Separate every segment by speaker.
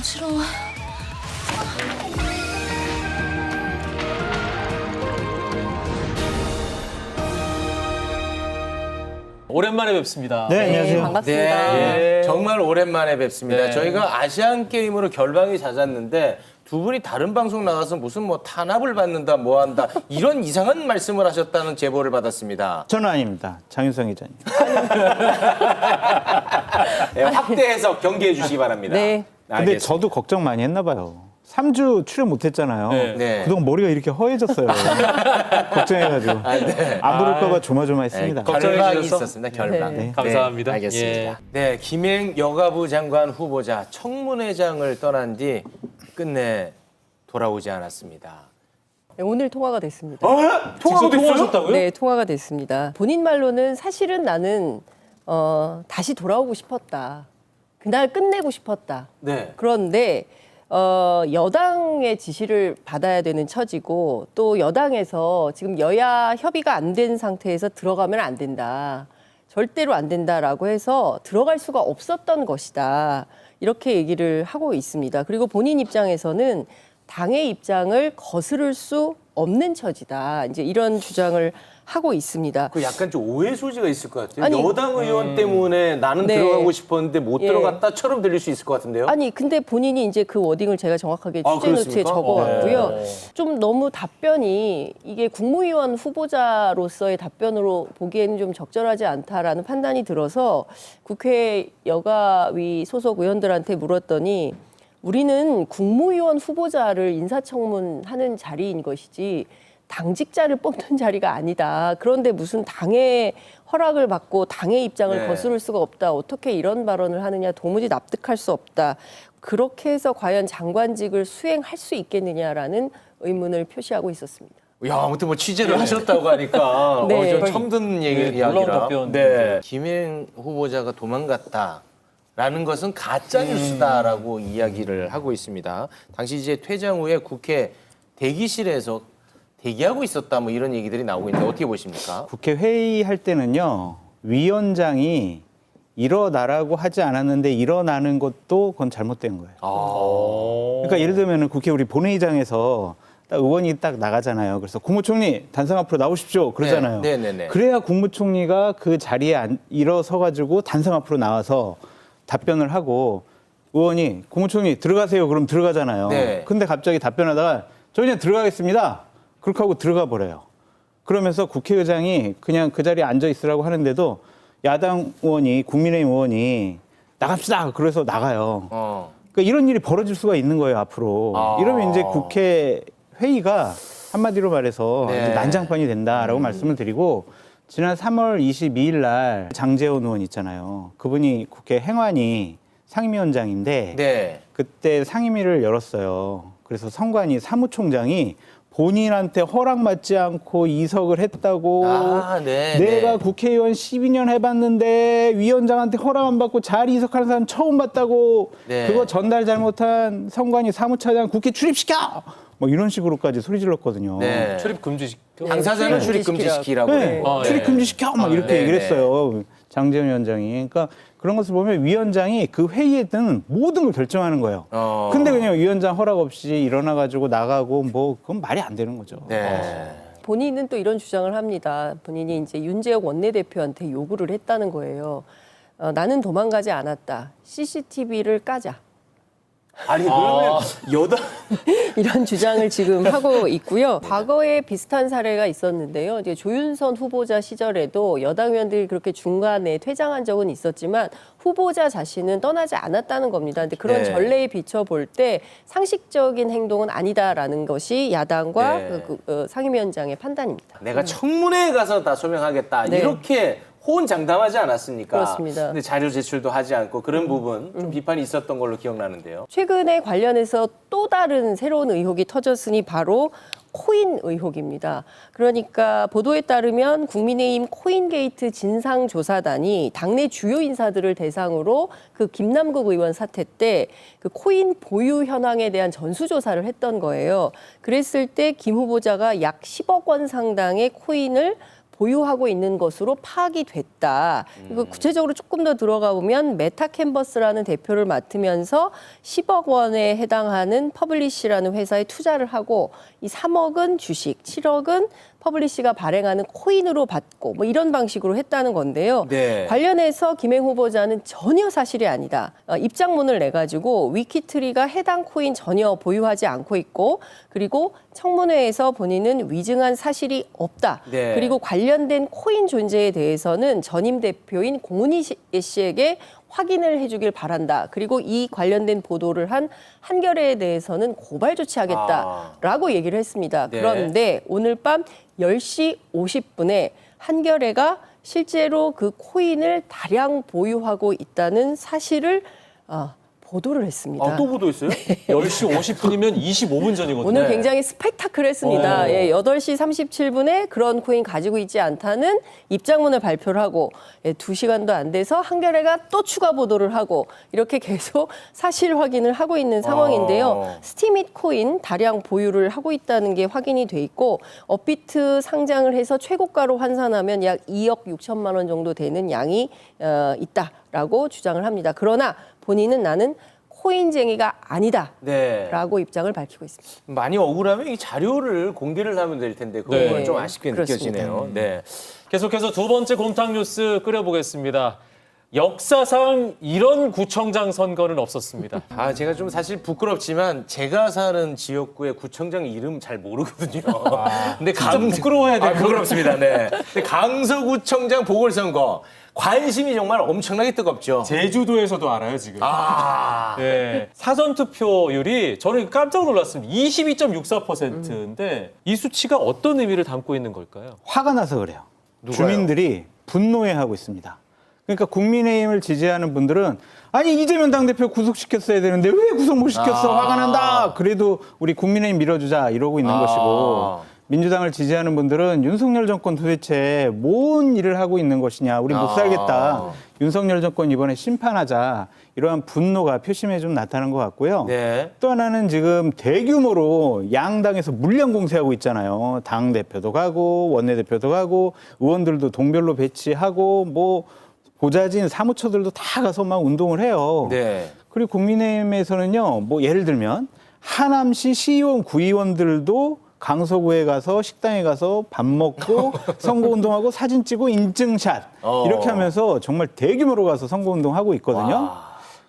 Speaker 1: 싫어.
Speaker 2: 오랜만에 뵙습니다.
Speaker 3: 네, 안녕하세요.
Speaker 4: 반갑습니다.
Speaker 2: 네.
Speaker 4: 정말 오랜만에 뵙습니다.
Speaker 2: 네.
Speaker 4: 저희가 아시안 게임으로 결방이 잦았는데 두 분이 다른 방송 나가서 무슨 뭐 탄압을 받는다 뭐 한다 이런 이상한 말씀을 하셨다는 제보를 받았습니다.
Speaker 3: 저는 아닙니다. 장윤성 기자님.
Speaker 4: 네, 확대 해석 경계해 주시기 바랍니다.
Speaker 1: 네.
Speaker 3: 근데
Speaker 4: 알겠습니다.
Speaker 3: 저도 걱정 많이 했나 봐요. 3주 출연 못했잖아요.
Speaker 2: 네.
Speaker 3: 그동안 머리가 이렇게 허해졌어요. 걱정해가지고.
Speaker 4: 네.
Speaker 3: 안 부를까봐 조마조마했습니다.
Speaker 2: 걱정해
Speaker 4: 결방이
Speaker 2: 주셔서?
Speaker 4: 있었습니다. 결방.
Speaker 3: 네.
Speaker 2: 감사합니다.
Speaker 4: 알겠습니다. 네, 김행 여가부 장관 후보자 청문회장을 떠난 뒤 끝내 돌아오지 않았습니다.
Speaker 1: 네, 오늘 통화가 됐습니다.
Speaker 2: 통화가 통화하셨다고요?
Speaker 1: 네, 통화가 됐습니다. 본인 말로는 사실은 나는 다시 돌아오고 싶었다. 그날 끝내고 싶었다.
Speaker 4: 네.
Speaker 1: 그런데 여당의 지시를 받아야 되는 처지고 또 여당에서 지금 여야 협의가 안 된 상태에서 들어가면 안 된다. 절대로 안 된다라고 해서 들어갈 수가 없었던 것이다. 이렇게 얘기를 하고 있습니다. 그리고 본인 입장에서는 당의 입장을 거스를 수 없는 처지다. 이제 이런 주장을 하고 있습니다.
Speaker 4: 그 약간 좀 오해 소지가 있을 것 같아요.
Speaker 1: 아니,
Speaker 4: 여당 의원 때문에 나는
Speaker 1: 네.
Speaker 4: 들어가고 싶었는데 못
Speaker 1: 예.
Speaker 4: 들어갔다처럼 들릴 수 있을 것 같은데요.
Speaker 1: 아니 근데 본인이 이제 그 워딩을 제가 정확하게
Speaker 4: 아,
Speaker 1: 취재 노트에
Speaker 4: 그렇습니까?
Speaker 1: 적어왔고요.
Speaker 4: 네.
Speaker 1: 좀 너무 답변이 이게 국무위원 후보자로서의 답변으로 보기에는 좀 적절하지 않다라는 판단이 들어서 국회 여가위 소속 의원들한테 물었더니 우리는 국무위원 후보자를 인사청문하는 자리인 것이지 당직자를 뽑는 자리가 아니다. 그런데 무슨 당의 허락을 받고 당의 입장을
Speaker 4: 네.
Speaker 1: 거스를 수가 없다. 어떻게 이런 발언을 하느냐. 도무지 납득할 수 없다. 그렇게 해서 과연 장관직을 수행할 수 있겠느냐라는 의문을 표시하고 있었습니다.
Speaker 4: 야, 아무튼 뭐 취재를 하셨다고 하니까
Speaker 1: 네.
Speaker 4: 저 처음 듣는
Speaker 2: 네, 놀라운
Speaker 4: 이야기라.
Speaker 2: 답변.
Speaker 4: 네. 김행 후보자가 도망갔다라는 것은 가짜 뉴스다라고 이야기를 하고 있습니다. 당시 이제 퇴장 후에 국회 대기실에서 대기하고 있었다 뭐 이런 얘기들이 나오고 있는데 어떻게 보십니까?
Speaker 3: 국회 회의할 때는요. 위원장이 일어나라고 하지 않았는데 일어나는 것도 그건 잘못된 거예요. 그러니까 예를 들면 국회 우리 본회의장에서 딱 의원이 딱 나가잖아요. 그래서 국무총리 단상 앞으로 나오십시오. 그러잖아요.
Speaker 4: 네, 네, 네, 네.
Speaker 3: 그래야 국무총리가 그 자리에 일어서 가지고 단상 앞으로 나와서 답변을 하고 의원이 국무총리 들어가세요. 그럼 들어가잖아요.
Speaker 4: 네.
Speaker 3: 근데 갑자기 답변하다가 저 그냥 들어가겠습니다. 그렇게 하고 들어가 버려요. 그러면서 국회의장이 그냥 그 자리에 앉아 있으라고 하는데도 야당 의원이 국민의힘 의원이 나갑시다. 그래서 나가요. 그러니까 이런 일이 벌어질 수가 있는 거예요, 앞으로. 이러면 이제 국회 회의가 한마디로 말해서
Speaker 4: 네.
Speaker 3: 이제 난장판이 된다라고 말씀을 드리고 지난 3월 22일 날 장제원 의원 있잖아요. 그분이 국회 행안위 상임위원장인데
Speaker 4: 네.
Speaker 3: 그때 상임위를 열었어요. 그래서 선관위 사무총장이 본인한테 허락받지 않고 이석을 했다고
Speaker 4: 네,
Speaker 3: 내가
Speaker 4: 네.
Speaker 3: 국회의원 12년 해봤는데 위원장한테 허락 안 받고 잘 이석하는 사람 처음 봤다고
Speaker 4: 네.
Speaker 3: 그거 전달 잘못한 선관위 사무차장 국회 출입시켜! 뭐 이런 식으로까지 소리 질렀거든요.
Speaker 4: 네.
Speaker 2: 출입 금지시켜.
Speaker 4: 당사자는 출입 금지시키라고.
Speaker 3: 네,
Speaker 2: 아,
Speaker 3: 출입
Speaker 2: 네.
Speaker 3: 금지시켜! 막 이렇게
Speaker 4: 네,
Speaker 3: 얘기를
Speaker 4: 네.
Speaker 3: 했어요. 장제원 위원장이. 그러니까 그런 것을 보면 위원장이 그 회의에는 모든 걸 결정하는 거예요. 근데 그냥 위원장 허락 없이 일어나가지고 나가고 뭐 그건 말이 안 되는 거죠.
Speaker 4: 네.
Speaker 1: 본인은 또 이런 주장을 합니다. 본인이 이제 윤재혁 원내대표한테 요구를 했다는 거예요. 나는 도망가지 않았다. CCTV를 까자.
Speaker 4: 아니 그러면 여당
Speaker 1: 이런 주장을 지금 하고 있고요. 과거에 비슷한 사례가 있었는데요. 이제 조윤선 후보자 시절에도 여당 의원들이 그렇게 중간에 퇴장한 적은 있었지만 후보자 자신은 떠나지 않았다는 겁니다. 근데 그런
Speaker 4: 네.
Speaker 1: 전례에 비춰볼 때 상식적인 행동은 아니다라는 것이 야당과
Speaker 4: 네.
Speaker 1: 상임위원장의 판단입니다.
Speaker 4: 내가 청문회에 가서 다 소명하겠다
Speaker 1: 네.
Speaker 4: 이렇게 호언장담하지 않았습니까?
Speaker 1: 그렇습니다.
Speaker 4: 근데 자료 제출도 하지 않고 그런 부분 좀 비판이 있었던 걸로 기억나는데요.
Speaker 1: 최근에 관련해서 또 다른 새로운 의혹이 터졌으니 바로 코인 의혹입니다. 그러니까 보도에 따르면 국민의힘 코인게이트 진상조사단이 당내 주요 인사들을 대상으로 그 김남국 의원 사태 때 그 코인 보유 현황에 대한 전수조사를 했던 거예요. 그랬을 때 김 후보자가 약 10억 원 상당의 코인을 보유하고 있는 것으로 파악이 됐다. 이거 구체적으로 조금 더 들어가 보면 메타캔버스라는 대표를 맡으면서 10억 원에 해당하는 퍼블리시라는 회사에 투자를 하고 이 3억은 주식, 7억은 퍼블리시가 발행하는 코인으로 받고 뭐 이런 방식으로 했다는 건데요.
Speaker 4: 네.
Speaker 1: 관련해서 김행 후보자는 전혀 사실이 아니다. 입장문을 내가지고 위키트리가 해당 코인 전혀 보유하지 않고 있고 그리고 청문회에서 본인은 위증한 사실이 없다.
Speaker 4: 네.
Speaker 1: 그리고 관련된 코인 존재에 대해서는 전임 대표인 공은희 씨에게 확인을 해주길 바란다. 그리고 이 관련된 보도를 한 한겨레에 대해서는 고발 조치하겠다라고 얘기를 했습니다.
Speaker 4: 네.
Speaker 1: 그런데 오늘 밤 10시 50분에 한겨레가 실제로 그 코인을 다량 보유하고 있다는 사실을 보도를 했습니다.
Speaker 2: 또 보도했어요? 10시 50분이면 25분 전이거든요.
Speaker 1: 오늘 굉장히 스펙타클했습니다.
Speaker 2: 오.
Speaker 1: 예, 8시 37분에 그런 코인 가지고 있지 않다는 입장문을 발표를 하고 2시간도 안 돼서 한겨레가 또 추가 보도를 하고 이렇게 계속 사실 확인을 하고 있는 상황인데요. 스티밋 코인 다량 보유를 하고 있다는 게 확인이 돼 있고 업비트 상장을 해서 최고가로 환산하면 약 2억 6천만 원 정도 되는 양이 있다라고 주장을 합니다. 그러나 본인은 나는 코인쟁이가 아니다라고
Speaker 4: 네.
Speaker 1: 입장을 밝히고 있습니다.
Speaker 4: 많이 억울하면 이 자료를 공개를 하면 될 텐데 그건
Speaker 2: 네.
Speaker 4: 좀 아쉽게
Speaker 1: 그렇습니다.
Speaker 4: 느껴지네요. 네.
Speaker 2: 계속해서 두 번째 곰탕 뉴스 끓여보겠습니다. 역사상 이런 구청장 선거는 없었습니다.
Speaker 4: 제가 좀 사실 부끄럽지만 제가 사는 지역구의 구청장 이름 잘 모르거든요. 근데
Speaker 2: 좀 부끄러워야 돼요.
Speaker 4: 부끄럽습니다. 네. 근데 강서구청장 보궐선거 관심이 정말 엄청나게 뜨겁죠.
Speaker 2: 제주도에서도 알아요, 지금.
Speaker 4: 아.
Speaker 2: 네. 사전 투표율이 저는 깜짝 놀랐습니다. 22.64%인데 이 수치가 어떤 의미를 담고 있는 걸까요?
Speaker 3: 화가 나서 그래요.
Speaker 4: 누가요?
Speaker 3: 주민들이 분노해하고 있습니다. 그러니까 국민의힘을 지지하는 분들은 아니 이재명 당대표 구속시켰어야 되는데 왜 구속 못 시켰어? 화가 난다. 그래도 우리 국민의힘 밀어주자 이러고 있는 것이고 민주당을 지지하는 분들은 윤석열 정권 도대체 뭔 일을 하고 있는 것이냐. 우리 못 살겠다. 윤석열 정권 이번에 심판하자. 이러한 분노가 표심에 좀 나타난 것 같고요.
Speaker 4: 네.
Speaker 3: 또 하나는 지금 대규모로 양당에서 물량 공세하고 있잖아요. 당대표도 가고 원내대표도 가고 의원들도 동별로 배치하고 뭐 보좌진 사무처들도 다 가서 막 운동을 해요.
Speaker 4: 네.
Speaker 3: 그리고 국민의힘에서는요. 뭐 예를 들면 하남시 시의원, 구의원들도 강서구에 가서 식당에 가서 밥 먹고 선거운동하고 사진 찍고 인증샷 이렇게 하면서 정말 대규모로 가서 선거운동하고 있거든요.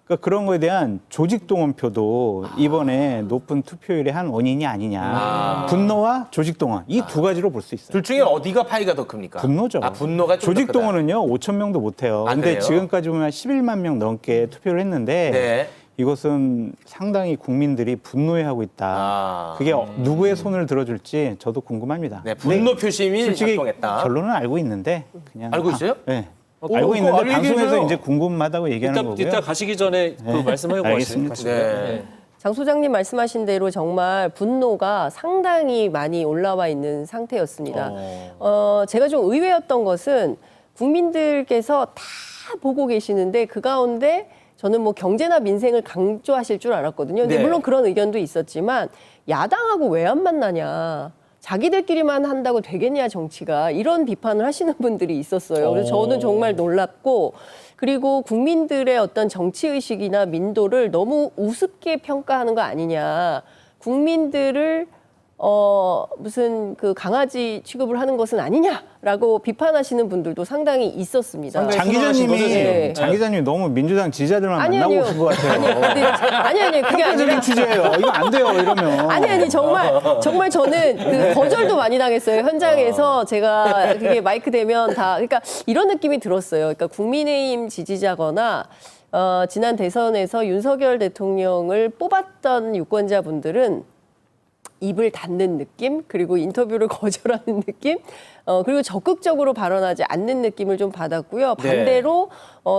Speaker 3: 그러니까 그런 거에 대한 조직동원표도 이번에 높은 투표율의 한 원인이 아니냐. 분노와 조직동원 이 두 가지로 볼 수 있어요.
Speaker 4: 둘 중에 어디가 파이가 더 큽니까?
Speaker 3: 분노죠.
Speaker 4: 분노가 좀
Speaker 3: 조직동원은요 5천 명도 못 해요. 근데
Speaker 4: 그래요?
Speaker 3: 지금까지 보면 11만 명 넘게 투표를 했는데
Speaker 4: 네.
Speaker 3: 이것은 상당히 국민들이 분노해하고 있다. 그게 누구의 손을 들어줄지 저도 궁금합니다.
Speaker 4: 네, 분노 표심이
Speaker 3: 솔직히
Speaker 4: 작동했다.
Speaker 3: 결론은 알고 있는데 그냥
Speaker 4: 알고 있어요?
Speaker 3: 네.
Speaker 4: 오,
Speaker 3: 알고
Speaker 4: 그거
Speaker 3: 있는데
Speaker 4: 알고
Speaker 3: 방송에서
Speaker 4: 얘기해줘요.
Speaker 3: 이제 궁금하다고 얘기하는 거고요.
Speaker 2: 이따 가시기 전에 그 말씀하고
Speaker 3: 알겠습니다.
Speaker 2: 가시죠.
Speaker 4: 네.
Speaker 1: 장 소장님 말씀하신 대로 정말 분노가 상당히 많이 올라와 있는 상태였습니다. 제가 좀 의외였던 것은 국민들께서 다 보고 계시는데 그 가운데 저는 뭐 경제나 민생을 강조하실 줄 알았거든요. 근데
Speaker 4: 네.
Speaker 1: 물론 그런 의견도 있었지만 야당하고 왜 안 만나냐. 자기들끼리만 한다고 되겠냐 정치가 이런 비판을 하시는 분들이 있었어요. 그래서 저는 정말 놀랍고 그리고 국민들의 어떤 정치의식이나 민도를 너무 우습게 평가하는 거 아니냐. 국민들을 무슨 그 강아지 취급을 하는 것은 아니냐라고 비판하시는 분들도 상당히 있었습니다.
Speaker 3: 장
Speaker 2: 거죠, 지금.
Speaker 3: 기자님이 장 기자님이 너무 민주당 지지자들만 만나고
Speaker 1: 아니요.
Speaker 3: 오신 것 같아요.
Speaker 1: 아니 그게 아니라
Speaker 3: 편파적인 취재예요. 이거 안 돼요 이러면.
Speaker 1: 아니 정말 저는 그 거절도 많이 당했어요. 현장에서 제가 그게 마이크 되면 다 그러니까 이런 느낌이 들었어요. 그러니까 국민의힘 지지자거나 지난 대선에서 윤석열 대통령을 뽑았던 유권자분들은 입을 닫는 느낌, 그리고 인터뷰를 거절하는 느낌, 그리고 적극적으로 발언하지 않는 느낌을 좀 받았고요. 반대로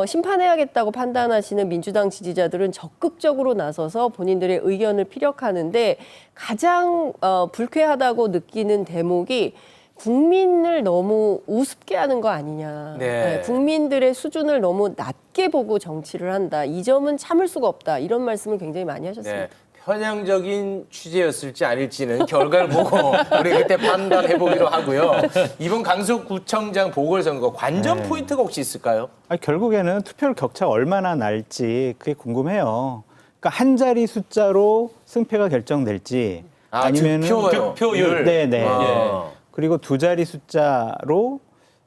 Speaker 1: 심판해야겠다고 판단하시는 민주당 지지자들은 적극적으로 나서서 본인들의 의견을 피력하는데 가장 불쾌하다고 느끼는 대목이 국민을 너무 우습게 하는 거 아니냐.
Speaker 4: 네.
Speaker 1: 국민들의 수준을 너무 낮게 보고 정치를 한다. 이 점은 참을 수가 없다. 이런 말씀을 굉장히 많이 하셨습니다.
Speaker 4: 네. 편향적인 취재였을지 아닐지는 결과를 보고 우리 그때 판단해 보기로 하고요. 이번 강서구청장 보궐선거 관전 포인트가 혹시 있을까요?
Speaker 3: 아니, 결국에는 투표율 격차 얼마나 날지 그게 궁금해요. 그러니까 한 자리 숫자로 승패가 결정될지 아니면은
Speaker 2: 득표율.
Speaker 3: 네네.
Speaker 4: 아.
Speaker 3: 그리고 두 자리 숫자로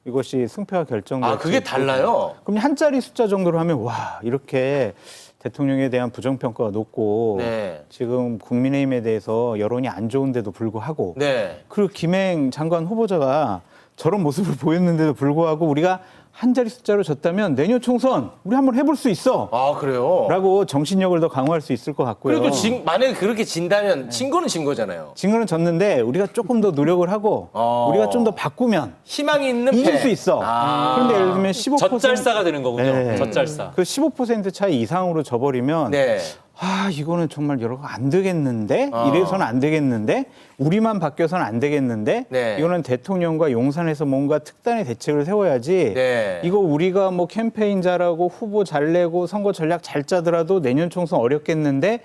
Speaker 3: 이것이 승패가 결정될지.
Speaker 4: 아, 그게 달라요?
Speaker 3: 그럼 한 자리 숫자 정도로 하면 와 이렇게 대통령에 대한 부정평가가 높고
Speaker 4: 네.
Speaker 3: 지금 국민의힘에 대해서 여론이 안 좋은데도 불구하고
Speaker 4: 네.
Speaker 3: 그리고 김행 장관 후보자가 저런 모습을 보였는데도 불구하고 우리가 한 자리 숫자로 졌다면 내년 총선 우리 한번 해볼 수 있어
Speaker 4: 아, 그래요?
Speaker 3: 라고 정신력을 더 강화할 수 있을 것 같고요.
Speaker 4: 그래도 만약에 그렇게 진다면 진 거는 진 거잖아요.
Speaker 3: 진 거는 졌는데 우리가 조금 더 노력을 하고 우리가 좀 더 바꾸면
Speaker 4: 희망이 있는
Speaker 3: 이길
Speaker 4: 패.
Speaker 3: 수 있어.
Speaker 4: 아.
Speaker 3: 그런데 예를 들면 15%
Speaker 2: 젖잘싸가 되는 거군요.
Speaker 3: 네.
Speaker 2: 젖잘싸.
Speaker 3: 그 15% 차이 이상으로 져버리면
Speaker 4: 네.
Speaker 3: 아 이거는 정말 여러 거 안 되겠는데
Speaker 4: 어.
Speaker 3: 이래서는 안 되겠는데 우리만 바뀌어서는 안 되겠는데
Speaker 4: 네.
Speaker 3: 이거는 대통령과 용산에서 뭔가 특단의 대책을 세워야지
Speaker 4: 네.
Speaker 3: 이거 우리가 뭐 캠페인 잘하고 후보 잘 내고 선거 전략 잘 짜더라도 내년 총선 어렵겠는데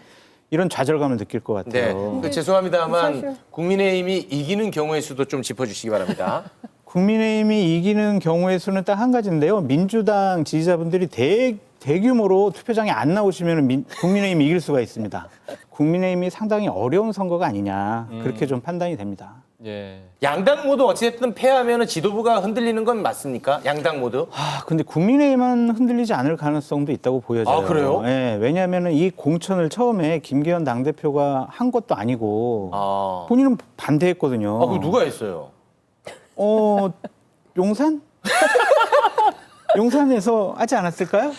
Speaker 3: 이런 좌절감을 느낄 것
Speaker 4: 네.
Speaker 3: 같아요.
Speaker 4: 죄송합니다만
Speaker 1: 사실-
Speaker 4: 국민의힘이 이기는 경우의 수도 좀 짚어주시기 바랍니다.
Speaker 3: 국민의힘이 이기는 경우의 수는 딱 한 가지인데요. 민주당 지지자분들이 대규모로 투표장에 안 나오시면 국민의힘이 이길 수가 있습니다. 국민의힘이 상당히 어려운 선거가 아니냐 그렇게 좀 판단이 됩니다.
Speaker 2: 예.
Speaker 4: 양당 모두 어찌됐든 패하면 지도부가 흔들리는 건 맞습니까? 양당 모두?
Speaker 3: 아, 근데 국민의힘은 흔들리지 않을 가능성도 있다고 보여져요.
Speaker 4: 아, 그래요?
Speaker 3: 네, 왜냐하면 이 공천을 처음에 김기현 당대표가 한 것도 아니고
Speaker 4: 아,
Speaker 3: 본인은 반대했거든요.
Speaker 4: 그럼 누가 했어요?
Speaker 3: 용산? 용산에서 하지 않았을까요?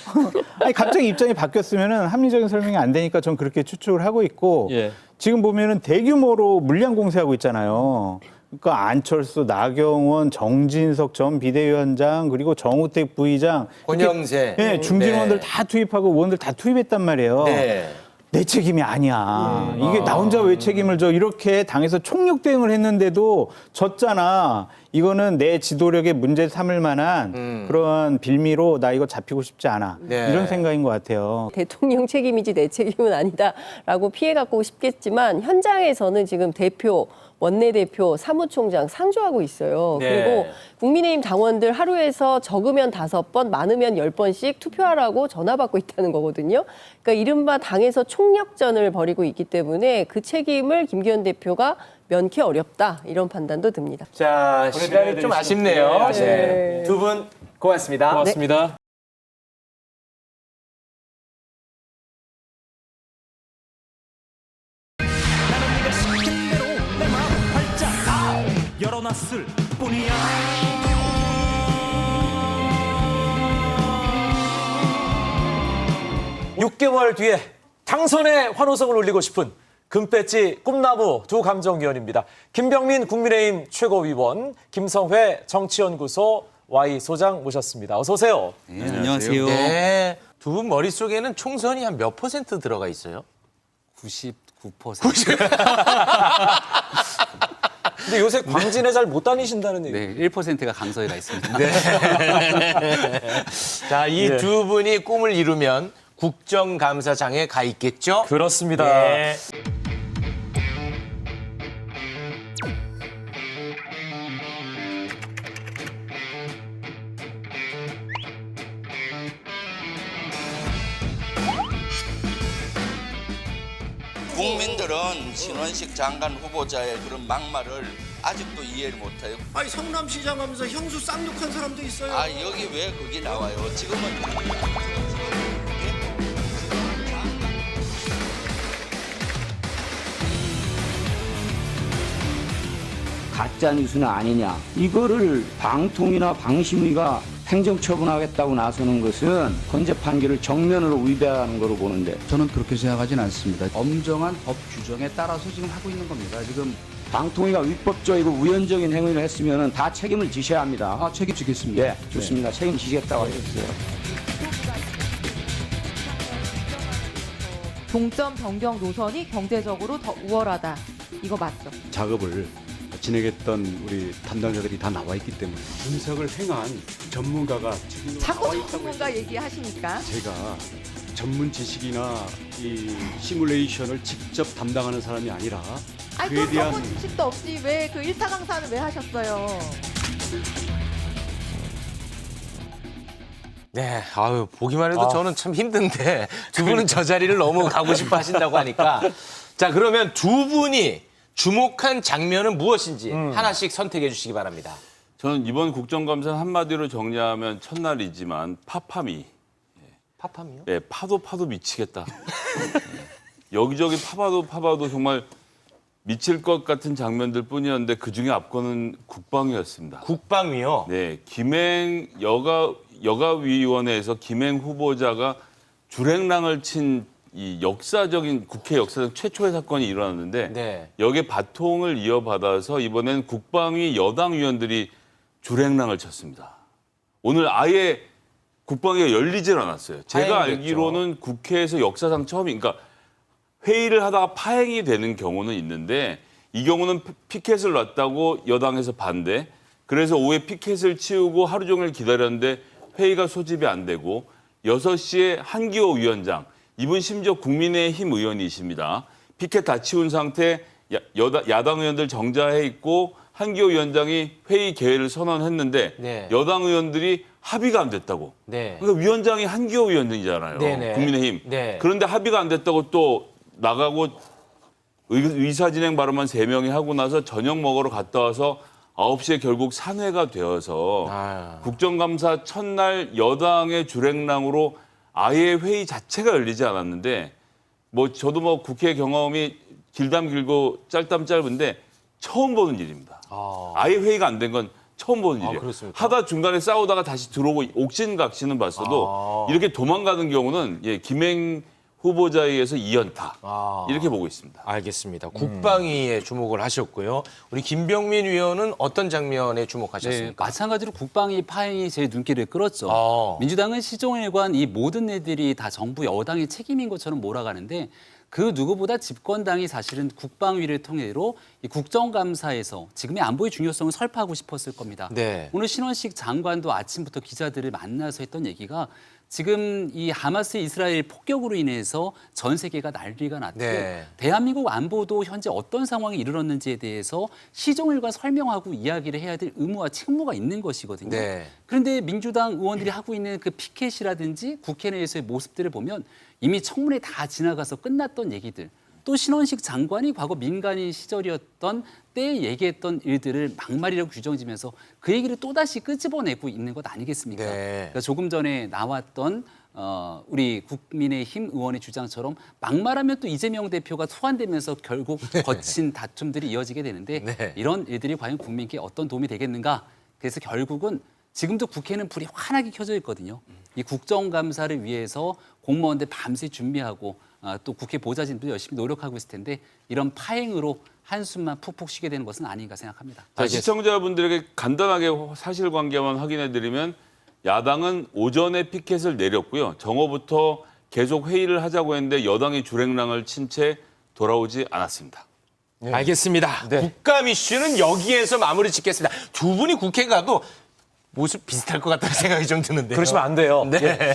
Speaker 3: 아니 갑자기 입장이 바뀌었으면은 합리적인 설명이 안 되니까 전 그렇게 추측을 하고 있고
Speaker 2: 예.
Speaker 3: 지금 보면은 대규모로 물량 공세하고 있잖아요. 그러니까 안철수, 나경원, 정진석 전 비대위원장 그리고 정우택 부의장
Speaker 4: 권영세.
Speaker 3: 네, 중진 의원들
Speaker 4: 네.
Speaker 3: 다 투입하고 의원들 다 투입했단 말이에요.
Speaker 4: 네.
Speaker 3: 내 책임이 아니야. 이게 나 혼자 왜 책임을 져? 이렇게 당에서 총력 대응을 했는데도 졌잖아. 이거는 내 지도력에 문제 삼을 만한 그러한 빌미로 나 이거 잡히고 싶지 않아.
Speaker 4: 네.
Speaker 3: 이런 생각인 것 같아요.
Speaker 1: 대통령 책임이지 내 책임은 아니다라고 피해갖고 싶겠지만 현장에서는 지금 대표, 원내대표, 사무총장 상주하고 있어요.
Speaker 4: 네.
Speaker 1: 그리고 국민의힘 당원들 하루에서 적으면 5번, 많으면 10번씩 투표하라고 전화 받고 있다는 거거든요. 그러니까 이른바 당에서 총력전을 벌이고 있기 때문에 그 책임을 김기현 대표가 면키 어렵다 이런 판단도 듭니다.
Speaker 4: 자, 시간이 좀 아쉽네요.
Speaker 2: 네,
Speaker 4: 네. 두 분 고맙습니다.
Speaker 2: 고맙습니다.
Speaker 5: 네가 시킨 대로 내 마음 활짝 열어놨을 뿐이야.
Speaker 6: 6개월 뒤에 당선의 환호성을 울리고 싶은 금배지 꿈나무 두 감정위원입니다. 김병민 국민의힘 최고위원, 김성회 정치연구소 Y 소장 모셨습니다. 어서 오세요.
Speaker 7: 네, 안녕하세요.
Speaker 4: 네. 두 분 머릿속에는 총선이 한 몇 % 들어가 있어요?
Speaker 7: 99%.
Speaker 6: 근데 요새 광진에 잘 못 다니신다는 얘기.
Speaker 7: 네, 1%가 강서에 가 있습니다.
Speaker 4: 자, 이 두 분이 꿈을 이루면 국정감사장에 가 있겠죠?
Speaker 6: 그렇습니다.
Speaker 4: 네.
Speaker 8: 국민들은 신원식 장관 후보자의 그런 막말을 아직도 이해를 못해요.
Speaker 9: 아니 성남시장 하면서 형수 쌍욕한 사람도 있어요.
Speaker 8: 아 여기 왜 그게 나와요? 지금은
Speaker 10: 가짜 뉴스는 아니냐. 이거를 방통위나 방심위가 행정처분하겠다고 나서는 것은 헌재 판결을 정면으로 위배하는 거로 보는데
Speaker 11: 저는 그렇게 생각하진 않습니다. 엄정한 법 규정에 따라서 지금 하고 있는 겁니다. 지금
Speaker 10: 방통위가 위법적이고 우연적인 행위를 했으면 다 책임을 지셔야 합니다.
Speaker 11: 책임지겠습니다.
Speaker 10: 네, 좋습니다. 책임지겠다고 하셨어요.
Speaker 12: 동점 변경 노선이 경제적으로 더 우월하다. 이거 맞죠?
Speaker 11: 작업을 진행했던 우리 담당자들이 다 나와 있기 때문에 분석을 행한 전문가가
Speaker 12: 자꾸 전문가 얘기하시니까.
Speaker 11: 제가 전문 지식이나 이 시뮬레이션을 직접 담당하는 사람이 아니라
Speaker 12: 아니
Speaker 11: 그에
Speaker 12: 또
Speaker 11: 대한
Speaker 12: 전문 지식도 없이 왜 그 1타 강사는 왜 하셨어요?
Speaker 4: 네, 아유 보기만 해도 저는 참 힘든데 두 분은 저 자리를 너무 가고 싶어 하신다고 하니까 자 그러면 두 분이 주목한 장면은 무엇인지 하나씩 선택해 주시기 바랍니다.
Speaker 13: 저는 이번 국정감사는 한마디로 정리하면 첫날이지만 파파미.
Speaker 4: 파파미요?
Speaker 13: 네, 파도 미치겠다. 여기저기 파봐도 정말 미칠 것 같은 장면들 뿐이었는데 그중에 앞거는 국방위였습니다.
Speaker 4: 국방위요?
Speaker 13: 네, 김행 여가위원회에서 김행 후보자가 주랭랑을 친 이 역사적인 국회 역사적 최초의 사건이 일어났는데
Speaker 4: 네.
Speaker 13: 여기에 바통을 이어받아서 이번엔 국방위 여당 위원들이 주랭랑을 쳤습니다. 오늘 아예 국방위가 열리질 않았어요. 제가
Speaker 4: 파행됐죠.
Speaker 13: 알기로는 국회에서 역사상 처음이니까 회의를 하다가 파행이 되는 경우는 있는데 이 경우는 피켓을 놨다고 여당에서 반대. 그래서 오후에 피켓을 치우고 하루 종일 기다렸는데 회의가 소집이 안 되고 6시에 한기호 위원장, 이분 심지어 국민의힘 의원이십니다. 피켓 다 치운 상태 야당 의원들 정자해 있고 한기호 위원장이 회의 개회를 선언했는데
Speaker 4: 네.
Speaker 13: 여당 의원들이 합의가 안 됐다고.
Speaker 4: 네.
Speaker 13: 그러니까 위원장이 한기호 위원장이잖아요.
Speaker 4: 네네.
Speaker 13: 국민의힘.
Speaker 4: 네.
Speaker 13: 그런데 합의가 안 됐다고 또 나가고 의사진행 발언만 3명이 하고 나서 저녁 먹으러 갔다 와서 9시에 결국 산회가 되어서 국정감사 첫날 여당의 주랭랑으로 아예 회의 자체가 열리지 않았는데 뭐 저도 뭐 국회 경험이 길담 길고 짧담 짧은데 처음 보는 일입니다. 아예 회의가 안 된 건 처음 보는 일이에요.
Speaker 4: 그렇습니까?
Speaker 13: 하다 중간에 싸우다가 다시 들어오고 옥신각신은 봤어도 이렇게 도망가는 경우는 김행 후보자에 의해서 2연타 이렇게 보고 있습니다.
Speaker 4: 알겠습니다. 국방위에 주목을 하셨고요. 우리 김병민 위원은 어떤 장면에
Speaker 7: 네,
Speaker 4: 주목하셨습니까?
Speaker 7: 마찬가지로 국방위 파행이 제 눈길을 끌었죠. 민주당은 시종일관 이 모든 일들이 다 정부 여당의 책임인 것처럼 몰아가는데 그 누구보다 집권당이 사실은 국방위를 통해로 이 국정감사에서 지금의 안보의 중요성을 설파하고 싶었을 겁니다.
Speaker 4: 네.
Speaker 7: 오늘 신원식 장관도 아침부터 기자들을 만나서 했던 얘기가 지금 이 하마스 이스라엘 폭격으로 인해서 전 세계가 난리가 났고
Speaker 4: 네.
Speaker 7: 대한민국 안보도 현재 어떤 상황에 이르렀는지에 대해서 시종일관 설명하고 이야기를 해야 될 의무와 책무가 있는 것이거든요.
Speaker 4: 네.
Speaker 7: 그런데 민주당 의원들이 하고 있는 그 피켓이라든지 국회 내에서의 모습들을 보면 이미 청문회 다 지나가서 끝났던 얘기들, 또 신원식 장관이 과거 민간인 시절이었던 때에 얘기했던 일들을 막말이라고 규정지면서 그 얘기를 또다시 끄집어내고 있는 것 아니겠습니까?
Speaker 4: 네.
Speaker 7: 그러니까 조금 전에 나왔던 우리 국민의힘 의원의 주장처럼 막말하면 또 이재명 대표가 소환되면서 결국 거친 다툼들이 이어지게 되는데
Speaker 4: 네.
Speaker 7: 이런 일들이 과연 국민께 어떤 도움이 되겠는가? 그래서 결국은 지금도 국회는 불이 환하게 켜져 있거든요. 이 국정감사를 위해서 공무원들 밤새 준비하고 또 국회 보좌진도 열심히 노력하고 있을 텐데 이런 파행으로 한숨만 푹푹 쉬게 되는 것은 아닌가 생각합니다.
Speaker 13: 자, 시청자분들에게 간단하게 사실관계만 확인해드리면 야당은 오전에 피켓을 내렸고요. 정오부터 계속 회의를 하자고 했는데 여당이 주랭랑을 친 채 돌아오지 않았습니다.
Speaker 4: 알겠습니다. 국감 이슈는 여기에서 마무리 짓겠습니다. 두 분이 국회 가도 모습 비슷할 것 같다는 생각이 좀 드는데요.
Speaker 6: 그러시면 안 돼요.
Speaker 4: 네.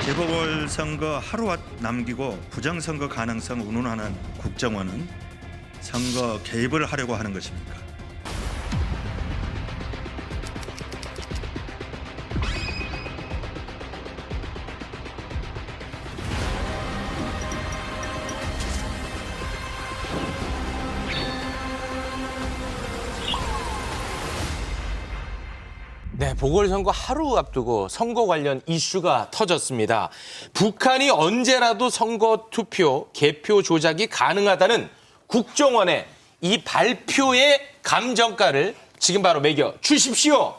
Speaker 14: 재보궐선거 하루 남기고 부정선거 가능성 운운하는 국정원은 선거 개입을 하려고 하는 것입니까?
Speaker 4: 네, 보궐선거 하루 앞두고 선거 관련 이슈가 터졌습니다. 북한이 언제라도 선거 투표, 개표 조작이 가능하다는 국정원의 이 발표의 감정가를 지금 바로 매겨 주십시오.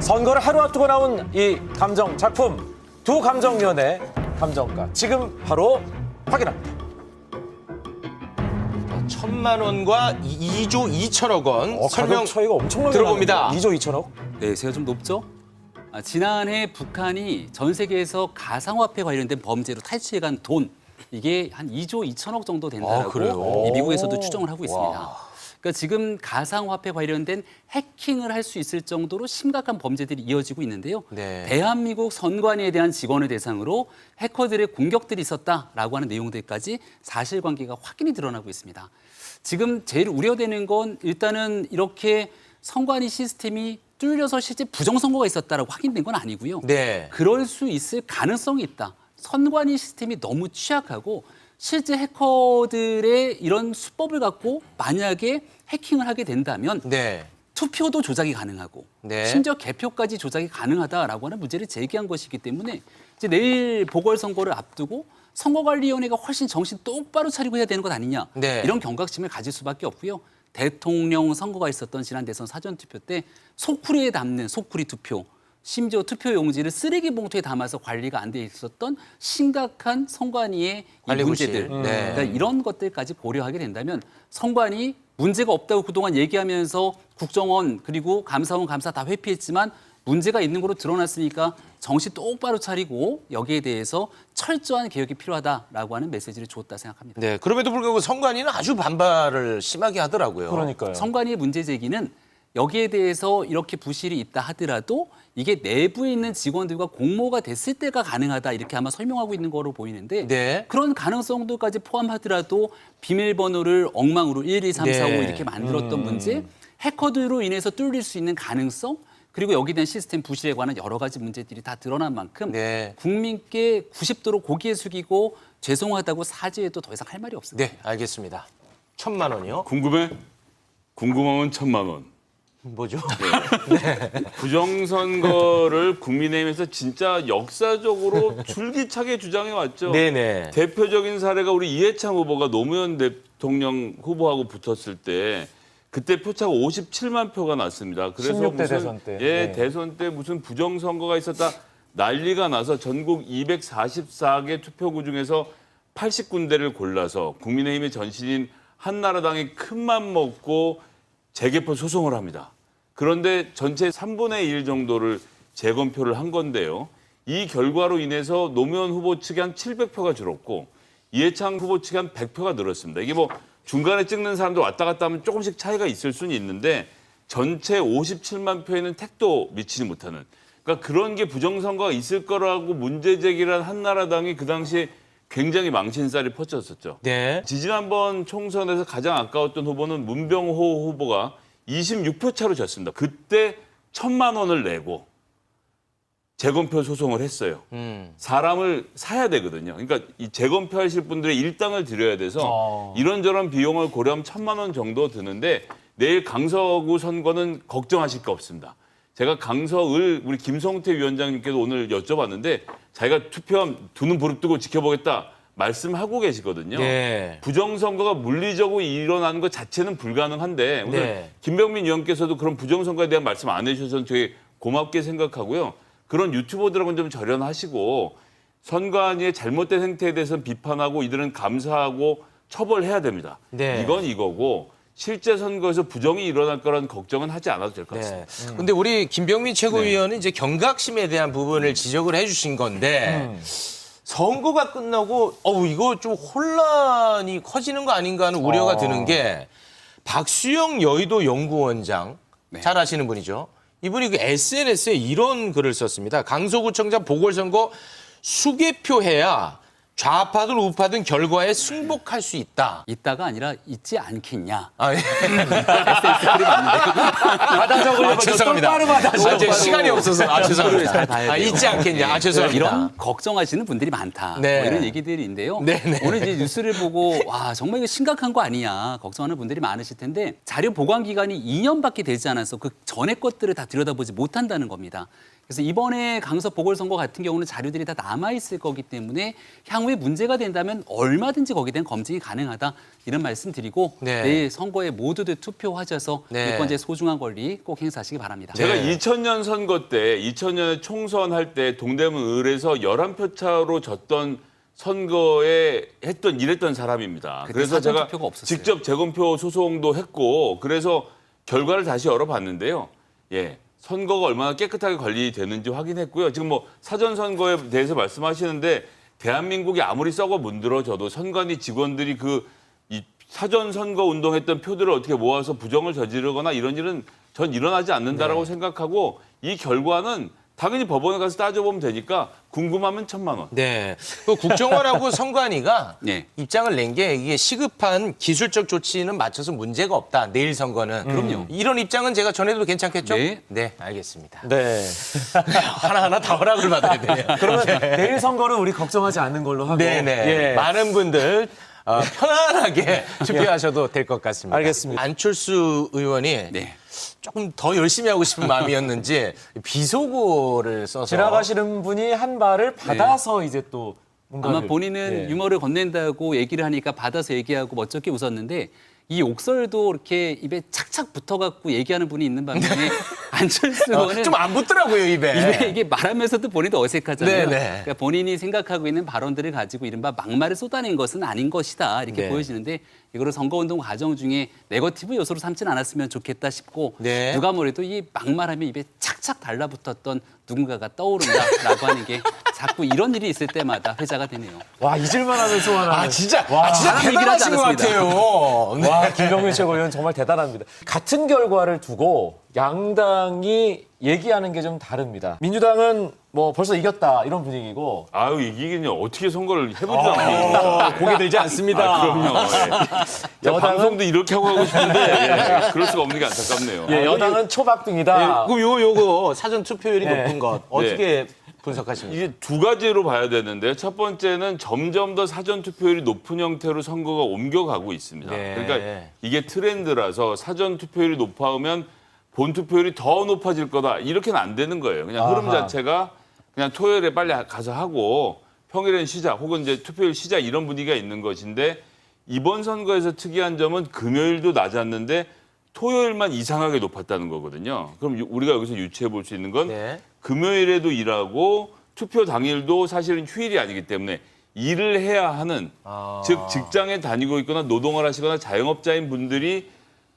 Speaker 6: 선거를 하루 앞두고 나온 이 감정 작품 두 감정위원회 감정가 지금 바로 확인합니다.
Speaker 4: 1,000만 원과 2조 2천억 원 설명
Speaker 6: 가격 차이가 엄청나게
Speaker 4: 들어봅니다.
Speaker 6: 나는데? 2조 2천억?
Speaker 7: 네, 제가 좀 높죠? 지난해 북한이 전 세계에서 가상화폐 관련된 범죄로 탈취해간 돈 이게 한 2조 2천억 정도 된다라고
Speaker 4: 그래요?
Speaker 7: 이 미국에서도 추정을 하고 있습니다. 그러니까 지금 가상화폐 관련된 해킹을 할 수 있을 정도로 심각한 범죄들이 이어지고 있는데요.
Speaker 4: 네.
Speaker 7: 대한민국 선관위에 대한 직원을 대상으로 해커들의 공격들이 있었다라고 하는 내용들까지 사실관계가 확인이 드러나고 있습니다. 지금 제일 우려되는 건 일단은 이렇게 선관위 시스템이 뚫려서 실제 부정선거가 있었다라고 확인된 건 아니고요.
Speaker 4: 네.
Speaker 7: 그럴 수 있을 가능성이 있다. 선관위 시스템이 너무 취약하고 실제 해커들의 이런 수법을 갖고 만약에 해킹을 하게 된다면
Speaker 4: 네.
Speaker 7: 투표도 조작이 가능하고
Speaker 4: 네.
Speaker 7: 심지어 개표까지 조작이 가능하다라고 하는 문제를 제기한 것이기 때문에 이제 내일 보궐선거를 앞두고 선거관리위원회가 훨씬 정신 똑바로 차리고 해야 되는 것 아니냐
Speaker 4: 네.
Speaker 7: 이런 경각심을 가질 수밖에 없고요. 대통령 선거가 있었던 지난 대선 사전투표 때 소쿠리에 담는 소쿠리 투표 심지어 투표 용지를 쓰레기 봉투에 담아서 관리가 안 돼 있었던 심각한 선관위의 이
Speaker 4: 관리부실.
Speaker 7: 문제들
Speaker 4: 네.
Speaker 7: 그러니까 이런 것들까지 고려하게 된다면 선관위 문제가 없다고 그동안 얘기하면서 국정원 그리고 감사원 감사 다 회피했지만 문제가 있는 거로 드러났으니까 정신 똑바로 차리고 여기에 대해서 철저한 개혁이 필요하다라고 하는 메시지를 줬다 생각합니다.
Speaker 4: 네. 그럼에도 불구하고 선관위는 아주 반발을 심하게 하더라고요.
Speaker 6: 그러니까요.
Speaker 7: 선관위의 문제 제기는 여기에 대해서 이렇게 부실이 있다 하더라도 이게 내부에 있는 직원들과 공모가 됐을 때가 가능하다 이렇게 아마 설명하고 있는 거로 보이는데
Speaker 4: 네.
Speaker 7: 그런 가능성도까지 포함하더라도 비밀번호를 엉망으로 1, 2, 3, 4, 5
Speaker 4: 네.
Speaker 7: 이렇게 만들었던 문제, 해커들로 인해서 뚫릴 수 있는 가능성, 그리고 여기에 대한 시스템 부실에 관한 여러 가지 문제들이 다 드러난 만큼
Speaker 4: 네.
Speaker 7: 국민께 90도로 고개 숙이고 죄송하다고 사죄해도 더 이상 할 말이 없습니다.
Speaker 4: 네, 알겠습니다. 1,000만 원이요?
Speaker 13: 궁금해? 궁금하면 1,000만 원.
Speaker 4: 뭐죠?
Speaker 13: 부정선거를 국민의힘에서 진짜 역사적으로 줄기차게 주장해 왔죠.
Speaker 4: 네네.
Speaker 13: 대표적인 사례가 우리 이해창 후보가 노무현 대통령 후보하고 붙었을 때 그때 표차가 57만 표가 났습니다. 그래서
Speaker 6: 16대 대선 때.
Speaker 13: 예,
Speaker 6: 네.
Speaker 13: 대선 때 무슨 부정선거가 있었다 난리가 나서 전국 244개 투표구 중에서 80군데를 골라서 국민의힘의 전신인 한나라당이 큰맘 먹고 재개표 소송을 합니다. 그런데 전체 3분의 1 정도를 재검표를 한 건데요. 이 결과로 인해서 노무현 후보 측이 한 700표가 줄었고 이해창 후보 측이 한 100표가 늘었습니다. 이게 뭐 중간에 찍는 사람도 왔다 갔다 하면 조금씩 차이가 있을 수는 있는데 전체 57만 표에는 택도 미치지 못하는 그러니까 그런 게 부정선거가 있을 거라고 문제 제기를 한 한나라당이 그 당시에 굉장히 망신살이 퍼졌었죠.
Speaker 4: 네.
Speaker 13: 지난번 총선에서 가장 아까웠던 후보는 문병호 후보가 26표 차로 졌습니다. 그때 1,000만 원을 내고 재검표 소송을 했어요. 사람을 사야 되거든요. 그러니까 이 재검표 하실 분들의 일당을 드려야 돼서 이런저런 비용을 고려하면 1,000만 원 정도 드는데 내일 강서구 선거는 걱정하실 거 없습니다. 제가 강서을 우리 김성태 위원장님께도 오늘 여쭤봤는데 자기가 투표함 두 눈 부릅뜨고 지켜보겠다 말씀하고 계시거든요.
Speaker 4: 네.
Speaker 13: 부정선거가 물리적으로 일어나는 것 자체는 불가능한데 오늘
Speaker 4: 네.
Speaker 13: 김병민 의원께서도 그런 부정선거에 대한 말씀 안 해주셔서 되게 고맙게 생각하고요. 그런 유튜버들하고는 좀 절연하시고 선관위의 잘못된 행태에 대해서는 비판하고 이들은 감사하고 처벌해야 됩니다.
Speaker 4: 네.
Speaker 13: 이건 이거고 실제 선거에서 부정이 일어날 거라는 걱정은 하지 않아도 될 것 같습니다.
Speaker 4: 네. 근데 우리 김병민 최고위원은 이제 경각심에 대한 부분을 지적을 해주신 건데 선거가 끝나고 이거 좀 혼란이 커지는 거 아닌가 하는 우려가 드는 게 박수영 여의도 연구원장 잘 아시는 분이죠. 이분이 그 SNS에 이런 글을 썼습니다. 강서구청장 보궐선거 수개표해야 좌파든 우파든 결과에 승복할 수 있다.
Speaker 7: 있다가 아니라 있지 않겠냐.
Speaker 4: 아, 예.
Speaker 6: 받아 적으려면
Speaker 4: 죄송합니다.
Speaker 6: 똑바로 받아 적어.
Speaker 4: 이제 시간이 없어서 죄송합니다.
Speaker 7: 잘 봐야 돼요.
Speaker 4: 있지 않겠냐. 죄송합니다.
Speaker 7: 이런 걱정하시는 분들이 많다.
Speaker 4: 네.
Speaker 7: 뭐 이런 얘기들인데요.
Speaker 4: 네네.
Speaker 7: 오늘 이제 뉴스를 보고 와 정말 이거 심각한 거 아니냐 걱정하는 분들이 많으실 텐데 자료 보관 기간이 2년밖에 되지 않아서 그 전의 것들을 다 들여다보지 못한다는 겁니다. 그래서 이번에 강서 보궐선거 같은 경우는 자료들이 다 남아있을 거기 때문에 향후에 문제가 된다면 얼마든지 거기에 대한 검증이 가능하다 이런 말씀 드리고
Speaker 4: 네.
Speaker 7: 내일 선거에 모두들 투표하셔서
Speaker 4: 네.
Speaker 7: 유권자의 소중한 권리 꼭 행사하시기 바랍니다.
Speaker 13: 제가 2000년 선거 때 2000년에 총선할 때 동대문 을에서 11표 차로 졌던 선거에 일했던 사람입니다.
Speaker 7: 그때
Speaker 13: 그래서 제가
Speaker 7: 사전투표가 없었어요.
Speaker 13: 직접 재검표 소송도 했고 그래서 결과를 다시 열어봤는데요. 예, 선거가 얼마나 깨끗하게 관리되는지 확인했고요. 지금 뭐 사전 선거에 대해서 말씀하시는데 대한민국이 아무리 썩어 문드러져도 선관위 직원들이 이 사전 선거 운동했던 표들을 어떻게 모아서 부정을 저지르거나 이런 일은 전 일어나지 않는다라고 생각하고 이 결과는 당연히 법원에 가서 따져보면 되니까 궁금하면 1,000만 원.
Speaker 4: 네. 그 국정원하고 선관위가
Speaker 7: 네.
Speaker 4: 입장을 낸 게 이게 시급한 기술적 조치는 맞춰서 문제가 없다. 내일 선거는.
Speaker 7: 그럼요.
Speaker 4: 이런 입장은 제가 전해도 괜찮겠죠?
Speaker 7: 네.
Speaker 4: 네, 알겠습니다.
Speaker 2: 네.
Speaker 4: 하나하나 다 허락을 받아야 돼요.
Speaker 2: 그러면 내일 선거는 우리 걱정하지 않는 걸로 하고.
Speaker 4: 네네.
Speaker 2: 예.
Speaker 4: 많은 분들 편안하게 투표하셔도 될 것 같습니다.
Speaker 2: 알겠습니다.
Speaker 4: 안철수 의원이
Speaker 7: 네.
Speaker 4: 조금 더 열심히 하고 싶은 마음이었는지 비속어를 써서
Speaker 2: 지나가시는 분이 한 발을 받아서 이제 또 뭔가를
Speaker 7: 아마 본인은
Speaker 2: 예.
Speaker 7: 유머를 건넨다고 얘기를 하니까 받아서 얘기하고 멋쩍게 웃었는데 이 옥설도 이렇게 입에 착착 붙어갖고 얘기하는 분이 있는 반면에 안철수 의원은
Speaker 4: 좀 안 붙더라고요, 입에.
Speaker 7: 이게 말하면서도 본인도 어색하잖아요.
Speaker 4: 네네.
Speaker 7: 그러니까 본인이 생각하고 있는 발언들을 가지고 이른바 막말을 쏟아낸 것은 아닌 것이다 이렇게
Speaker 4: 네.
Speaker 7: 보여지는데 이거를 선거운동 과정 중에 네거티브 요소로 삼진 않았으면 좋겠다 싶고
Speaker 4: 네.
Speaker 7: 누가 뭐래도 이 막말하면 입에 착착 달라붙었던 누군가가 떠오른다라고 하는 게 자꾸 이런 일이 있을 때마다 회자가 되네요.
Speaker 2: 와, 잊을만 하면 소환하는.
Speaker 4: 아, 진짜
Speaker 7: 사람 얘기를 하지
Speaker 4: 대단하신 것
Speaker 7: 않았습니다.
Speaker 4: 같아요. 네.
Speaker 2: 와, 김병민 최고위원 정말 대단합니다. 같은 결과를 두고 양당이 얘기하는 게 좀 다릅니다. 민주당은 뭐 벌써 이겼다 이런 분위기고.
Speaker 13: 아유 이기긴요. 어떻게 선거를 해보지도 않았습니다.
Speaker 2: 고개 들지 않습니다.
Speaker 13: 그럼요. 예. 방송도 이렇게 하고 하고 싶은데 예, 그럴 수가 없는 게 안타깝네요.
Speaker 2: 예, 여당은 초박등이다.
Speaker 4: 그럼 요거 사전 투표율이
Speaker 2: 네.
Speaker 4: 높은 것 어떻게 분석하십니까?
Speaker 13: 이게 두 가지로 봐야 되는데 첫 번째는 점점 더 사전 투표율이 높은 형태로 선거가 옮겨가고 있습니다.
Speaker 4: 네.
Speaker 13: 그러니까 이게 트렌드라서 사전 투표율이 높아오면 본 투표율이 더 높아질 거다. 이렇게는 안 되는 거예요. 그냥 흐름
Speaker 2: 아하.
Speaker 13: 자체가 그냥 토요일에 빨리 가서 하고 평일엔 쉬자 혹은 이제 투표율 쉬자 이런 분위기가 있는 것인데 이번 선거에서 특이한 점은 금요일도 낮았는데 토요일만 이상하게 높았다는 거거든요. 그럼 우리가 여기서 유추해 볼 수 있는 건
Speaker 4: 네.
Speaker 13: 금요일에도 일하고 투표 당일도 사실은 휴일이 아니기 때문에 일을 해야 하는 즉 직장에 다니고 있거나 노동을 하시거나 자영업자인 분들이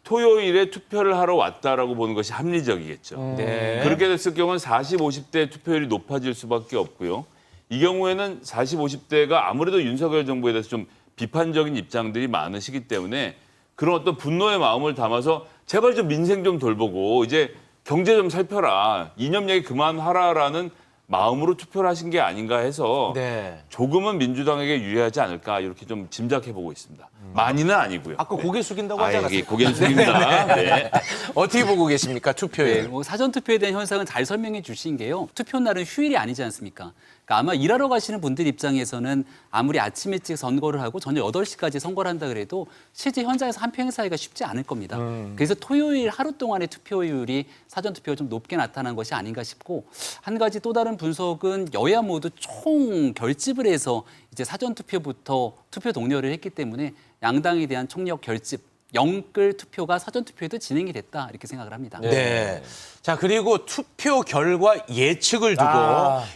Speaker 13: 토요일에 투표를 하러 왔다라고 보는 것이 합리적이겠죠.
Speaker 4: 네.
Speaker 13: 그렇게 됐을 경우는 40, 50대 투표율이 높아질 수밖에 없고요. 이 경우에는 40, 50대가 아무래도 윤석열 정부에 대해서 좀 비판적인 입장들이 많으시기 때문에 그런 어떤 분노의 마음을 담아서 제발 좀 민생 좀 돌보고 이제 경제 좀 살펴라. 이념 얘기 그만하라라는 마음으로 투표를 하신 게 아닌가 해서
Speaker 4: 네.
Speaker 13: 조금은 민주당에게 유리하지 않을까 이렇게 좀 짐작해 보고 있습니다. 많이는 아니고요.
Speaker 4: 아까 고개 숙인다고 하지
Speaker 13: 여기
Speaker 4: 않았어요?
Speaker 13: 고개는 숙입니다. 네.
Speaker 4: 어떻게 보고 계십니까, 투표율?
Speaker 7: 네, 뭐 사전 투표에 대한 현상은 잘 설명해 주신 게요. 투표 날은 휴일이 아니지 않습니까? 그러니까 아마 일하러 가시는 분들 입장에서는 아무리 아침 일찍 선거를 하고 저녁 8시까지 선거를 한다 그래도 실제 현장에서 한 표 행사하기가 쉽지 않을 겁니다. 그래서 토요일 하루 동안의 투표율이 사전 투표가 좀 높게 나타난 것이 아닌가 싶고 한 가지 또 다른 분석은 여야 모두 총 결집을 해서 이제 사전 투표부터 투표 독려를 했기 때문에 양당에 대한 총력 결집 영끌 투표가 사전 투표에도 진행이 됐다 이렇게 생각을 합니다.
Speaker 4: 네. 자, 그리고 투표 결과 예측을 두고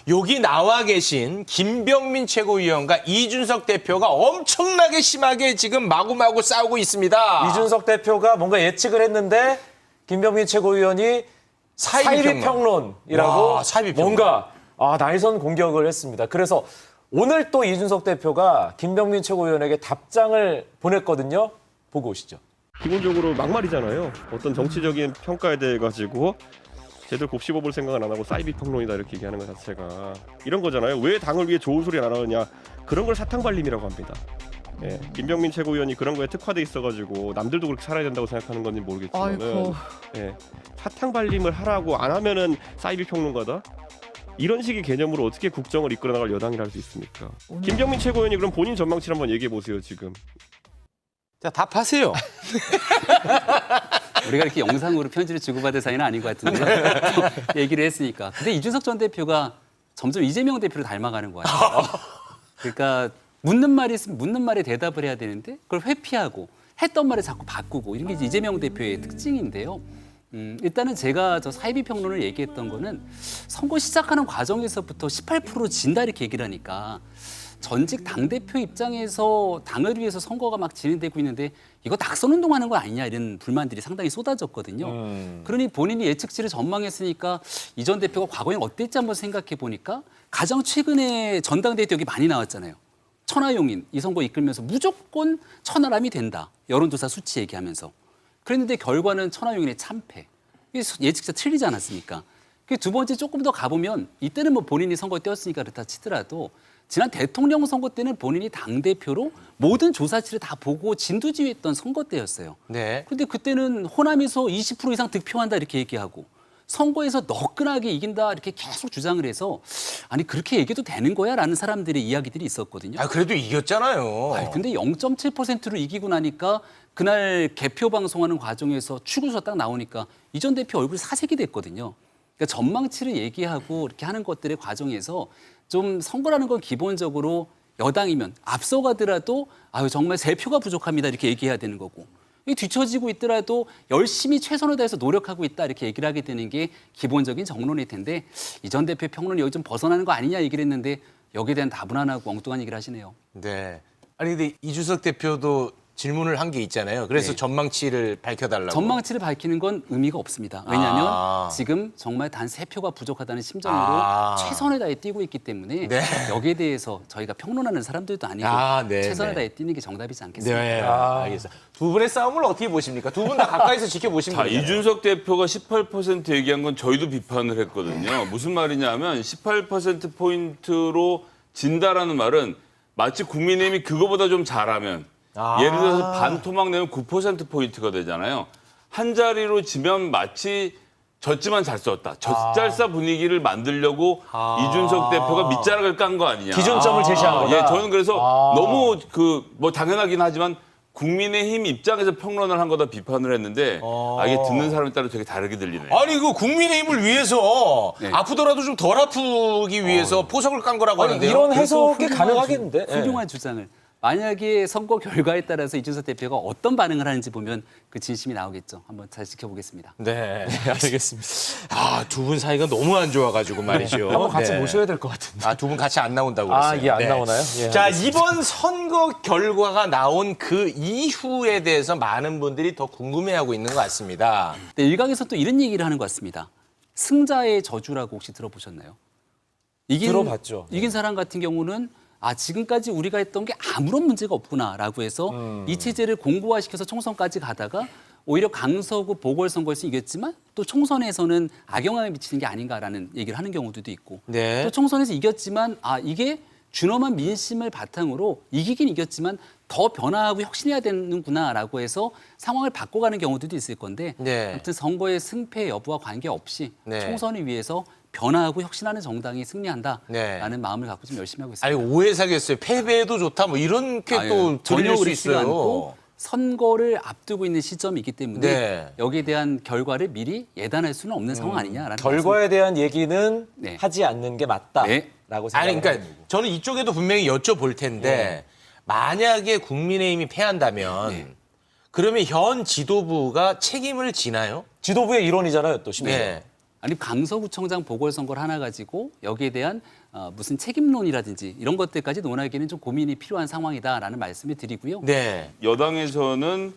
Speaker 4: 여기 나와 계신 김병민 최고위원과 이준석 대표가 엄청나게 심하게 지금 마구마구 싸우고 있습니다.
Speaker 2: 이준석 대표가 뭔가 예측을 했는데 김병민 최고위원이 사이비 평론이라고
Speaker 4: 와, 사이비 평론.
Speaker 2: 뭔가 날선 공격을 했습니다. 그래서 오늘 또 이준석 대표가 김병민 최고위원에게 답장을 보냈거든요. 보고 오시죠.
Speaker 15: 기본적으로 막말이잖아요. 어떤 정치적인 평가에 대해 가지고 제대로 곱씹어볼 생각은 안 하고 사이비 평론이다 이렇게 얘기하는 것 자체가 이런 거잖아요. 왜 당을 위해 좋은 소리 안 하느냐. 그런 걸 사탕발림이라고 합니다. 예, 김병민 최고위원이 그런 거에 특화돼 있어가지고 남들도 그렇게 살아야 된다고 생각하는 건지 모르겠지만은 예, 사탕발림을 하라고 안 하면은 사이비 평론가다. 이런 식의 개념으로 어떻게 국정을 이끌어나갈 여당이라 할 수 있습니까? 김병민 최고위원이 그럼 본인 전망치를 한번 얘기해 보세요 지금.
Speaker 4: 자, 답하세요.
Speaker 7: 우리가 이렇게 영상으로 편지를 주고받을 사이는 아닌 것 같은데 얘기를 했으니까. 근데 이준석 전 대표가 점점 이재명 대표를 닮아가는 거예요. 그러니까 묻는 말이 있으면 묻는 말에 대답을 해야 되는데 그걸 회피하고 했던 말을 자꾸 바꾸고 이런 게 이제 이재명 대표의 특징인데요. 일단은 제가 저 사이비 평론을 얘기했던 거는 선거 시작하는 과정에서부터 18% 진다 이렇게 얘기를 하니까 전직 당대표 입장에서 당을 위해서 선거가 막 진행되고 있는데 이거 낙선 운동하는 거 아니냐 이런 불만들이 상당히 쏟아졌거든요. 그러니 본인이 예측치를 전망했으니까 이 전 대표가 과거에 어땠지 한번 생각해 보니까 가장 최근에 전당대회 때 여기 많이 나왔잖아요. 천하용인 이 선거 이끌면서 무조건 천하람이 된다. 여론조사 수치 얘기하면서. 그랬는데 결과는 천하용인의 참패. 예측자 틀리지 않았습니까? 두 번째 조금 더 가보면 이때는 뭐 본인이 선거에 뛰었으니까 그렇다 치더라도 지난 대통령 선거 때는 본인이 당대표로 모든 조사치를 다 보고 진두지휘했던 선거 때였어요.
Speaker 4: 네.
Speaker 7: 그런데 그때는 호남에서 20% 이상 득표한다 이렇게 얘기하고 선거에서 너끈하게 이긴다 이렇게 계속 주장을 해서 아니 그렇게 얘기해도 되는 거야? 라는 사람들의 이야기들이 있었거든요.
Speaker 4: 아, 그래도 이겼잖아요.
Speaker 7: 근데 0.7%로 이기고 나니까 그날 개표 방송하는 과정에서 추구서 딱 나오니까 이 전 대표 얼굴이 사색이 됐거든요. 그러니까 전망치를 얘기하고 이렇게 하는 것들의 과정에서 좀 선거라는 건 기본적으로 여당이면 앞서가더라도 아유 정말 3표가 부족합니다 이렇게 얘기해야 되는 거고 뒤처지고 있더라도 열심히 최선을 다해서 노력하고 있다 이렇게 얘기를 하게 되는 게 기본적인 정론일 텐데 이 전 대표 평론이 여기 좀 벗어나는 거 아니냐 얘기를 했는데 여기에 대한 다분하고 엉뚱한 얘기를 하시네요.
Speaker 4: 네. 아니 근데 이준석 대표도 질문을 한 게 있잖아요. 그래서
Speaker 7: 네.
Speaker 4: 전망치를 밝혀달라고.
Speaker 7: 전망치를 밝히는 건 의미가 없습니다. 왜냐하면 지금 정말 단 3표가 부족하다는 심정으로 최선을 다해 뛰고 있기 때문에
Speaker 4: 네.
Speaker 7: 여기에 대해서 저희가 평론하는 사람들도 아니고
Speaker 4: 네,
Speaker 7: 최선을
Speaker 4: 네.
Speaker 7: 다해 뛰는 게 정답이지 않겠습니까?
Speaker 4: 네, 알겠습니다. 두 분의 싸움을 어떻게 보십니까? 두 분 다 가까이서 지켜보신
Speaker 13: 자,
Speaker 4: 거예요.
Speaker 13: 이준석 대표가 18% 얘기한 건 저희도 비판을 했거든요. 무슨 말이냐면 18%포인트로 진다라는 말은 마치 국민의힘이 그거보다 좀 잘하면 예를 들어서 반토막 내면 9%포인트가 되잖아요. 한 자리로 지면 마치 졌지만 잘 썼다. 젖잘싸 분위기를 만들려고 이준석 대표가 밑자락을 깐 거 아니냐.
Speaker 6: 기준점을 제시한 거다.
Speaker 13: 예, 저는 그래서 너무 뭐 당연하긴 하지만 국민의힘 입장에서 평론을 한 거다 비판을 했는데 이게 듣는 사람에 따라 되게 다르게 들리네요.
Speaker 4: 아니 그 국민의힘을 위해서
Speaker 7: 네.
Speaker 4: 아프더라도 좀 덜 아프기 위해서 포석을 깐 거라고 하는데요.
Speaker 6: 이런 해석이
Speaker 7: 훌륭한
Speaker 6: 가능하겠는데.
Speaker 7: 훌륭한 주장을. 만약에 선거 결과에 따라서 이준석 대표가 어떤 반응을 하는지 보면 그 진심이 나오겠죠. 한번 잘 지켜보겠습니다.
Speaker 4: 네.
Speaker 6: 알겠습니다.
Speaker 4: 두 분 사이가 너무 안 좋아가지고 말이죠.
Speaker 6: 한번 같이
Speaker 4: 네.
Speaker 6: 모셔야 될 것 같은데.
Speaker 4: 두 분 같이 안 나온다고 그랬어요.
Speaker 6: 예, 안 나오나요? 예,
Speaker 4: 자,
Speaker 6: 알겠습니다.
Speaker 4: 이번 선거 결과가 나온 그 이후에 대해서 많은 분들이 더 궁금해하고 있는 것 같습니다.
Speaker 7: 네, 일각에서 또 이런 얘기를 하는 것 같습니다. 승자의 저주라고 혹시 들어보셨나요?
Speaker 6: 들어봤죠.
Speaker 7: 이긴 사람 같은 경우는 지금까지 우리가 했던 게 아무런 문제가 없구나라고 해서 이 체제를 공고화시켜서 총선까지 가다가 오히려 강서구 보궐선거에서 이겼지만 또 총선에서는 악영향을 미치는 게 아닌가라는 얘기를 하는 경우들도 있고
Speaker 4: 네.
Speaker 7: 또 총선에서 이겼지만 이게 준엄한 민심을 바탕으로 이기긴 이겼지만 더 변화하고 혁신해야 되는구나라고 해서 상황을 바꿔가는 경우들도 있을 건데
Speaker 4: 네.
Speaker 7: 아무튼 선거의 승패 여부와 관계없이
Speaker 4: 네.
Speaker 7: 총선을 위해서 변화하고 혁신하는 정당이 승리한다라는
Speaker 4: 네.
Speaker 7: 마음을 갖고 좀 열심히 하고
Speaker 4: 아니
Speaker 7: 있습니다.
Speaker 4: 오해 사겠어요. 패배해도 좋다 뭐 이렇게 또
Speaker 7: 전혀
Speaker 4: 들릴 수
Speaker 7: 그렇지가
Speaker 4: 있어요.
Speaker 7: 않고 선거를 앞두고 있는 시점이기 때문에
Speaker 4: 네.
Speaker 7: 여기에 대한 결과를 미리 예단할 수는 없는 상황 아니냐라는
Speaker 6: 결과에 대한 얘기는
Speaker 7: 네.
Speaker 6: 하지 않는 게 맞다라고
Speaker 7: 네.
Speaker 6: 생각합니다.
Speaker 4: 아니 그러니까 저는 이쪽에도 분명히 여쭤볼 텐데 만약에 국민의힘이 패한다면 그러면 현 지도부가 책임을 지나요?
Speaker 6: 지도부의 일원이잖아요, 또 심지어.
Speaker 4: 네.
Speaker 7: 아니 강서구청장 보궐선거를 하나 가지고 여기에 대한 무슨 책임론이라든지 이런 것들까지 논하기에는 좀 고민이 필요한 상황이다라는 말씀을 드리고요.
Speaker 4: 네.
Speaker 13: 여당에서는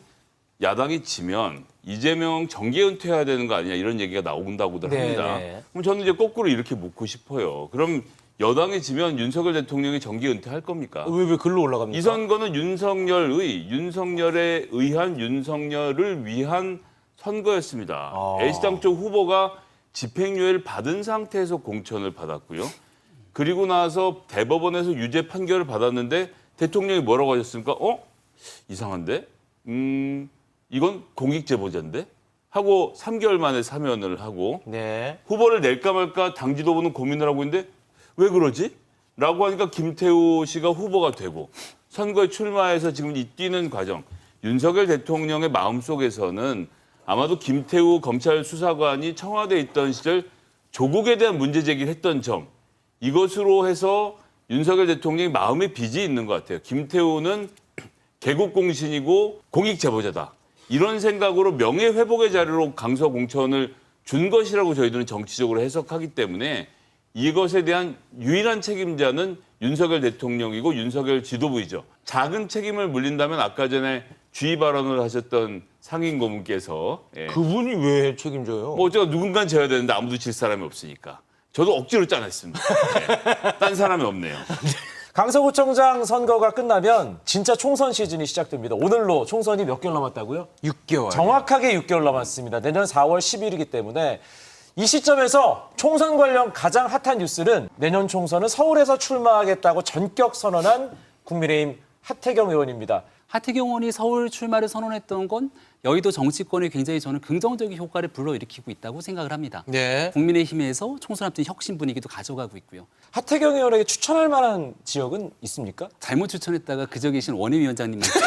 Speaker 13: 야당이 지면 이재명 정계 은퇴해야 되는 거 아니냐 이런 얘기가 나온다고들 합니다.
Speaker 4: 네.
Speaker 13: 그럼 저는 이제 거꾸로 이렇게 묻고 싶어요. 그럼 여당이 지면 윤석열 대통령이 정계 은퇴할 겁니까?
Speaker 4: 왜 글로 올라갑니까?
Speaker 13: 이 선거는 윤석열에 의한 윤석열을 위한 선거였습니다. A당 쪽 후보가 집행유예를 받은 상태에서 공천을 받았고요. 그리고 나서 대법원에서 유죄 판결을 받았는데 대통령이 뭐라고 하셨습니까? 이상한데? 이건 공익제보자인데? 하고 3개월 만에 사면을 하고
Speaker 4: 네.
Speaker 13: 후보를 낼까 말까 당 지도부는 고민을 하고 있는데 왜 그러지? 라고 하니까 김태우 씨가 후보가 되고 선거에 출마해서 지금 이 뛰는 과정. 윤석열 대통령의 마음속에서는 아마도 김태우 검찰 수사관이 청와대에 있던 시절 조국에 대한 문제 제기를 했던 점. 이것으로 해서 윤석열 대통령이 마음의 빚이 있는 것 같아요. 김태우는 개국공신이고 공익제보자다. 이런 생각으로 명예회복의 자리로 강서 공천을 준 것이라고 저희들은 정치적으로 해석하기 때문에 이것에 대한 유일한 책임자는 윤석열 대통령이고 윤석열 지도부이죠. 작은 책임을 물린다면 아까 전에 주의 발언을 하셨던 상임 고문께서
Speaker 4: 그분이 왜 책임져요?
Speaker 13: 뭐 제가 누군가는 져야 되는데 아무도 질 사람이 없으니까 저도 억지로 짜냈습니다. 딴 사람이 없네요.
Speaker 6: 강서구청장 선거가 끝나면 진짜 총선 시즌이 시작됩니다. 오늘로 총선이 몇 개월 남았다고요?
Speaker 4: 6개월.
Speaker 6: 정확하게 6개월 남았습니다. 내년 4월 10일이기 때문에 이 시점에서 총선 관련 가장 핫한 뉴스는 내년 총선은 서울에서 출마하겠다고 전격 선언한 국민의힘 하태경 의원입니다.
Speaker 7: 하태경 의원이 서울 출마를 선언했던 건 여의도 정치권에 굉장히 저는 긍정적인 효과를 불러일으키고 있다고 생각을 합니다.
Speaker 4: 네.
Speaker 7: 국민의힘에서 총선 앞둔 혁신 분위기도 가져가고 있고요.
Speaker 6: 하태경 의원에게 추천할 만한 지역은 있습니까?
Speaker 7: 잘못 추천했다가 그저 계신 원외위원장님한테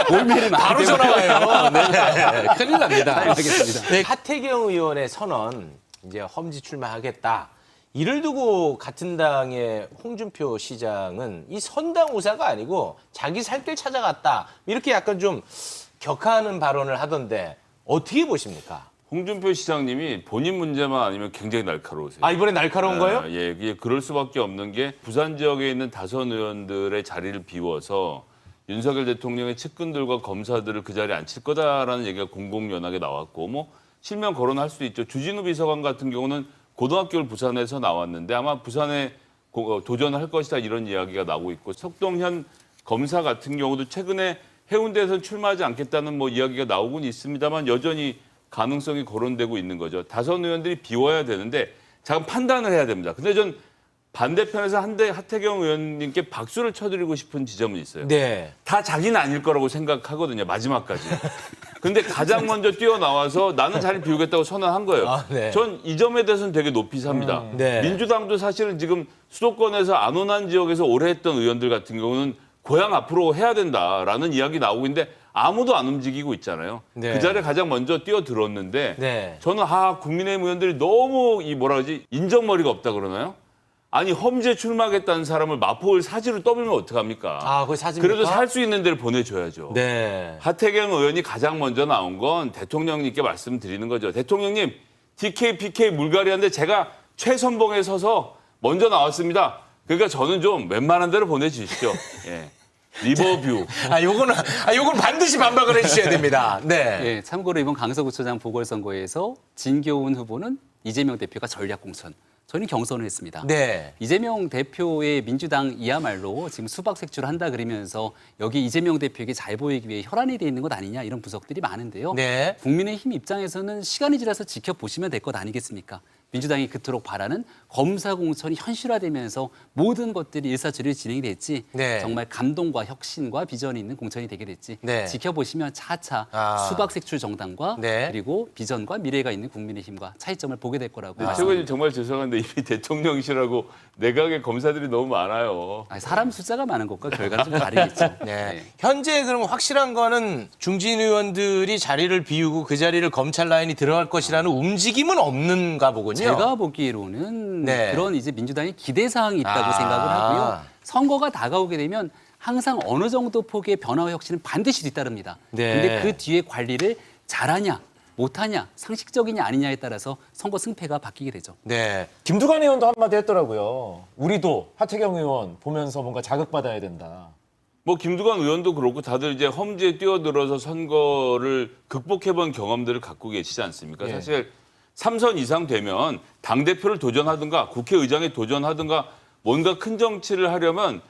Speaker 7: 몰매를 많이
Speaker 4: 바로 전화 와요. 네. 큰일 납니다.
Speaker 7: 알겠습니다.
Speaker 4: 네, 하태경 의원의 선언, 이제 험지 출마하겠다. 이를 두고 같은 당의 홍준표 시장은 이 선당우사가 아니고 자기 살 길 찾아갔다. 이렇게 약간 좀 격하는 발언을 하던데 어떻게 보십니까?
Speaker 13: 홍준표 시장님이 본인 문제만 아니면 굉장히 날카로우세요.
Speaker 4: 아, 이번에 날카로운 거예요?
Speaker 13: 예, 이게 그럴 수밖에 없는 게 부산 지역에 있는 다선 의원들의 자리를 비워서 윤석열 대통령의 측근들과 검사들을 그 자리에 앉힐 거다라는 얘기가 공공연하게 나왔고 뭐 실명 거론할 수도 있죠. 주진우 비서관 같은 경우는 고등학교를 부산에서 나왔는데 아마 부산에 도전할 것이다 이런 이야기가 나오고 있고 석동현 검사 같은 경우도 최근에 해운대에서 출마하지 않겠다는 뭐 이야기가 나오곤 있습니다만 여전히 가능성이 거론되고 있는 거죠. 다선 의원들이 비워야 되는데 잠깐 판단을 해야 됩니다. 근데 전 반대편에서 하태경 의원님께 박수를 쳐드리고 싶은 지점은 있어요.
Speaker 4: 네.
Speaker 13: 다 자기는 아닐 거라고 생각하거든요. 마지막까지. 근데 가장 먼저 뛰어나와서 나는 자리 비우겠다고 선언한 거예요.
Speaker 4: 아, 네.
Speaker 13: 전 이 점에 대해서는 되게 높이 삽니다.
Speaker 4: 네.
Speaker 13: 민주당도 사실은 지금 수도권에서 안온한 지역에서 오래 했던 의원들 같은 경우는 고향 앞으로 해야 된다라는 이야기 나오고 있는데 아무도 안 움직이고 있잖아요.
Speaker 4: 네.
Speaker 13: 그 자리에 가장 먼저 뛰어들었는데
Speaker 4: 네.
Speaker 13: 저는 국민의힘 의원들이 너무 인정머리가 없다 그러나요? 아니 험지에 출마하겠다는 사람을 마포를 사지로 떠밀면 어떡합니까?
Speaker 4: 아, 그게 사지입니까?
Speaker 13: 그래도 살 수 있는 데를 보내줘야죠.
Speaker 4: 네.
Speaker 13: 하태경 의원이 가장 먼저 나온 건 대통령님께 말씀드리는 거죠. 대통령님, DK, PK 물갈이하는데 제가 최선봉에 서서 먼저 나왔습니다. 그러니까 저는 좀 웬만한 데로 보내주십시오. 예. 리버뷰.
Speaker 4: 요건 반드시 반박을 해주셔야 됩니다. 네.
Speaker 7: 예, 참고로 이번 강서구청장 보궐선거에서 진교훈 후보는 이재명 대표가 전략공천, 저는 경선을 했습니다.
Speaker 4: 네.
Speaker 7: 이재명 대표의 민주당이야말로 지금 수박색출을 한다 그러면서 여기 이재명 대표에게 잘 보이기 위해 혈안이 돼 있는 것 아니냐 이런 부석들이 많은데요.
Speaker 4: 네.
Speaker 7: 국민의힘 입장에서는 시간이 지나서 지켜보시면 될 것 아니겠습니까? 민주당이 그토록 바라는 검사 공천이 현실화되면서 모든 것들이 일사천리로 진행이 됐지
Speaker 4: 네.
Speaker 7: 정말 감동과 혁신과 비전이 있는 공천이 되게 됐지
Speaker 4: 네.
Speaker 7: 지켜보시면 차차 수박색출 정당과
Speaker 4: 네.
Speaker 7: 그리고 비전과 미래가 있는 국민의힘과 차이점을 보게 될 거라고
Speaker 13: 최고님 정말 죄송한데 이미 대통령이시라고 내각에 검사들이 너무 많아요.
Speaker 7: 사람 숫자가 많은 것과 결과는 좀 다르겠죠.
Speaker 4: 네. 현재 그럼 확실한 거는 중진 의원들이 자리를 비우고 그 자리를 검찰 라인이 들어갈 것이라는 움직임은 없는가 보군요.
Speaker 7: 제가 보기로는
Speaker 4: 네.
Speaker 7: 그런 이제 민주당의 기대 사항이 있다고 생각을 하고요. 선거가 다가오게 되면 항상 어느 정도 폭의 변화와 혁신은 반드시 뒤따릅니다.
Speaker 4: 네.
Speaker 7: 근데 그 뒤에 관리를 잘하냐, 못하냐, 상식적이냐 아니냐에 따라서 선거 승패가 바뀌게 되죠.
Speaker 4: 네.
Speaker 6: 김두관 의원도 한마디 했더라고요. 우리도 하태경 의원 보면서 뭔가 자극받아야 된다.
Speaker 13: 뭐 김두관 의원도 그렇고 다들 이제 험지에 뛰어들어서 선거를 극복해본 경험들을 갖고 계시지 않습니까?
Speaker 4: 예.
Speaker 13: 사실 3선 이상 되면 당대표를 도전하든가 국회의장에 도전하든가 뭔가 큰 정치를 하려면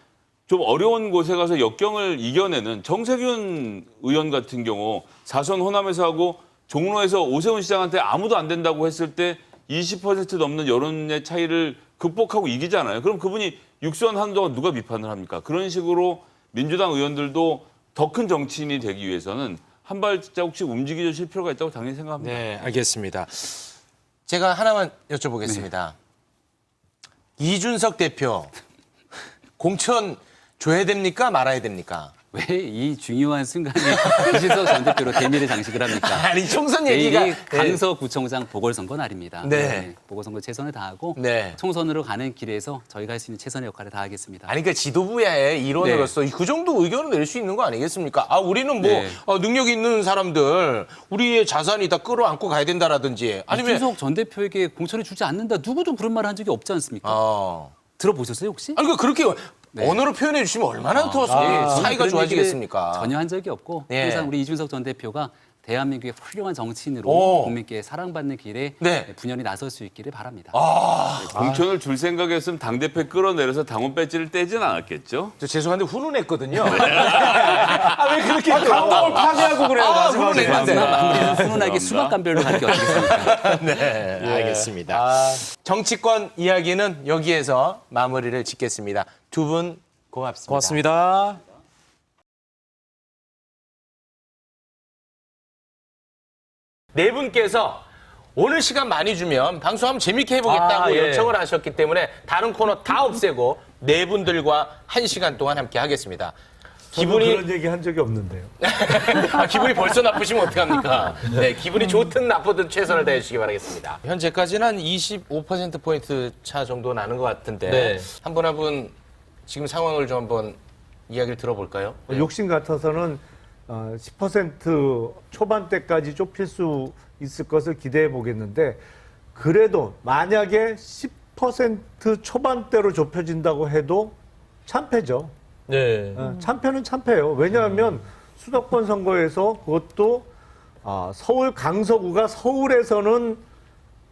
Speaker 13: 좀 어려운 곳에 가서 역경을 이겨내는 정세균 의원 같은 경우 4선 호남에서 하고 종로에서 오세훈 시장한테 아무도 안 된다고 했을 때 20% 넘는 여론의 차이를 극복하고 이기잖아요. 그럼 그분이 6선 하는 동안 누가 비판을 합니까? 그런 식으로 민주당 의원들도 더 큰 정치인이 되기 위해서는 한 발자국씩 움직여줄 필요가 있다고 당연히 생각합니다.
Speaker 4: 네, 알겠습니다. 제가 하나만 여쭤보겠습니다. 이준석 대표 공천 줘야 됩니까? 말아야 됩니까?
Speaker 7: 왜 이 중요한 순간에 이준석 전 대표로 대미를 장식을 합니까?
Speaker 4: 아니 총선 얘기가
Speaker 7: 내일이 강서구청장 보궐선거 날입니다.
Speaker 4: 네.
Speaker 7: 보궐선거 최선을 다하고
Speaker 4: 네.
Speaker 7: 총선으로 가는 길에서 저희가 할 수 있는 최선의 역할을 다하겠습니다.
Speaker 4: 아니 그러니까 지도부의 일원으로서 그 정도 의견을 낼 수 있는 거 아니겠습니까? 우리는 뭐 능력 있는 사람들 우리의 자산이 다 끌어안고 가야 된다라든지 아니면
Speaker 7: 이준석 전 대표에게 공천을 주지 않는다 누구도 그런 말을 한 적이 없지 않습니까? 들어보셨어요 혹시?
Speaker 4: 아니 그렇게 언어로 표현해 주시면 얼마나 더 사이가
Speaker 7: 그런
Speaker 4: 좋아지겠습니까?
Speaker 7: 얘기를 전혀 한 적이 없고
Speaker 4: 예.
Speaker 7: 항상 우리 이준석 전 대표가 대한민국의 훌륭한 정치인으로
Speaker 4: 오.
Speaker 7: 국민께 사랑받는 길에
Speaker 4: 네.
Speaker 7: 분연히 나설 수 있기를 바랍니다.
Speaker 13: 공천을 줄 생각이었으면 당대표 끌어내려서 당원 배지를 떼진 않았겠죠?
Speaker 4: 저 죄송한데 훈훈했거든요.
Speaker 2: 왜 그렇게 감동을 파괴하고 그래요, 마지막에.
Speaker 7: 마무리는 훈훈하게 수박감별로 갈 게 어떻겠습니까?
Speaker 4: 네, 알겠습니다. 정치권 이야기는 여기에서 마무리를 짓겠습니다. 두 분 고맙습니다.
Speaker 2: 고맙습니다.
Speaker 4: 네 분께서 오늘 시간 많이 주면 방송 한번 재밌게 해보겠다고
Speaker 2: 예.
Speaker 4: 요청을 하셨기 때문에 다른 코너 다 없애고 네 분들과 1시간 동안 함께 하겠습니다. 기분이
Speaker 9: 그런 얘기 한 적이 없는데요.
Speaker 4: 기분이 벌써 나쁘시면 어떡합니까? 네, 기분이 좋든 나쁘든 최선을 다해 주시기 바라겠습니다. 현재까지는 한 25%포인트 차 정도 나는 것 같은데
Speaker 2: 네.
Speaker 4: 한 분 한 분 지금 상황을 좀 한번 이야기를 들어볼까요? 네.
Speaker 9: 욕심 같아서는 10% 초반대까지 좁힐 수 있을 것을 기대해 보겠는데 그래도 만약에 10% 초반대로 좁혀진다고 해도 참패죠.
Speaker 2: 네.
Speaker 9: 참패는 참패예요. 왜냐하면 수도권 선거에서 그것도 서울 강서구가 서울에서는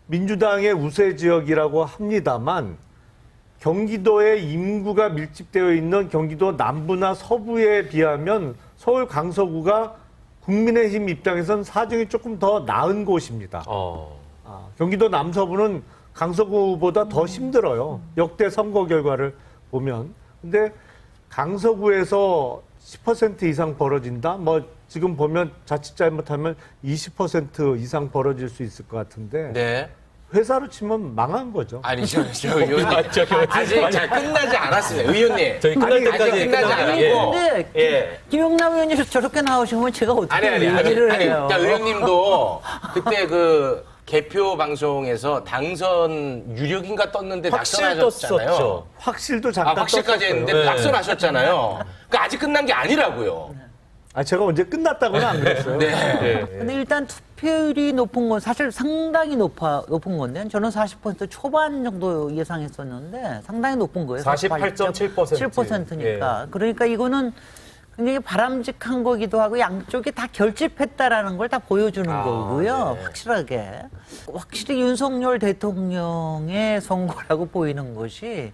Speaker 9: 민주당의 우세 지역이라고 합니다만 경기도의 인구가 밀집되어 있는 경기도 남부나 서부에 비하면 서울 강서구가 국민의힘 입장에선 사정이 조금 더 나은 곳입니다. 경기도 남서부는 강서구보다 더 힘들어요. 역대 선거 결과를 보면. 근데 강서구에서 10% 이상 벌어진다? 뭐 지금 보면 자칫 잘못하면 20% 이상 벌어질 수 있을 것 같은데
Speaker 4: 네.
Speaker 9: 회사로 치면 망한 거죠.
Speaker 4: 아니죠, 의원님. 아직 잘 끝나지 않았습니다. 의원님.
Speaker 2: 저희 끝날 때까지
Speaker 4: 아직 끝나지 않았고.
Speaker 16: 근데 김용남 의원님 저렇게 나오시면 제가 어떻게 얘기를 해요?
Speaker 4: 그러니까 의원님도 그때 그 개표 방송에서 당선 유력인가 떴는데 낙선하셨잖아요.
Speaker 9: 확실도 잠깐
Speaker 4: 확실까지
Speaker 9: 떴었어요.
Speaker 4: 했는데
Speaker 9: 네.
Speaker 4: 낙선하셨잖아요. 그러니까 아직 끝난 게 아니라고요.
Speaker 9: 제가 언제 끝났다고는 안 그랬어요.
Speaker 4: 네.
Speaker 16: 근데 일단 투표율이 높은 건 사실 상당히 높은 건데 저는 40% 초반 정도 예상했었는데 상당히 높은 거예요.
Speaker 2: 48.7%.
Speaker 16: 7%니까. 그러니까 이거는 굉장히 바람직한 거기도 하고 양쪽이 다 결집했다라는 걸 다 보여주는 거고요. 확실하게. 확실히 윤석열 대통령의 선거라고 보이는 것이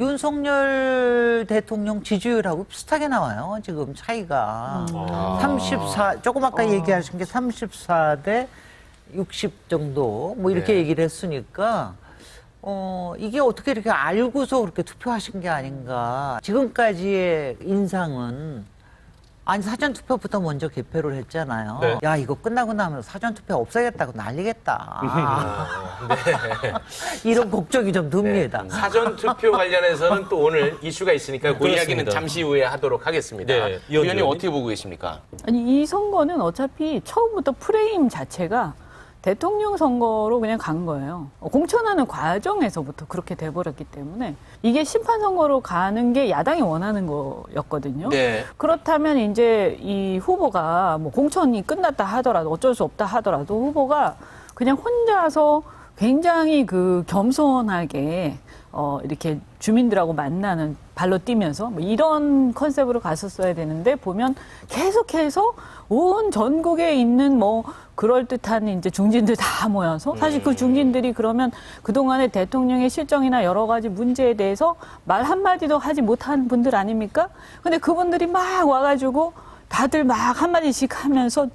Speaker 16: 윤석열 대통령 지지율하고 비슷하게 나와요. 지금 차이가. 34, 조금 아까 얘기하신 게 34대 60 정도 뭐 이렇게 얘기를 했으니까 이게 어떻게 이렇게 알고서 그렇게 투표하신 게 아닌가. 지금까지의 인상은 사전투표부터 먼저 개표를 했잖아요.
Speaker 4: 네.
Speaker 16: 야, 이거 끝나고 나면 사전투표 없애겠다고 난리겠다. 이런 걱정이 좀 듭니다.
Speaker 4: 사전 투표 관련해서는 또 오늘 이슈가 있으니까 그 이야기는 잠시 후에 하도록 하겠습니다.
Speaker 2: 네,
Speaker 4: 의원님 어떻게 보고 계십니까?
Speaker 17: 아니, 이 선거는 어차피 처음부터 프레임 자체가 대통령 선거로 그냥 간 거예요. 공천하는 과정에서부터 그렇게 돼버렸기 때문에 이게 심판 선거로 가는 게 야당이 원하는 거였거든요.
Speaker 4: 네.
Speaker 17: 그렇다면 이제 이 후보가 뭐 공천이 끝났다 하더라도 어쩔 수 없다 하더라도 후보가 그냥 혼자서 굉장히 그 겸손하게 이렇게 주민들하고 만나는 발로 뛰면서 뭐 이런 컨셉으로 갔었어야 되는데 보면 계속해서 온 전국에 있는 뭐 그럴듯한 이제 중진들 다 모여서 사실 그 중진들이 그러면 그동안의 대통령의 실정이나 여러 가지 문제에 대해서 말 한마디도 하지 못한 분들 아닙니까? 근데 그분들이 막 와가지고 다들 막 한마디씩 하면서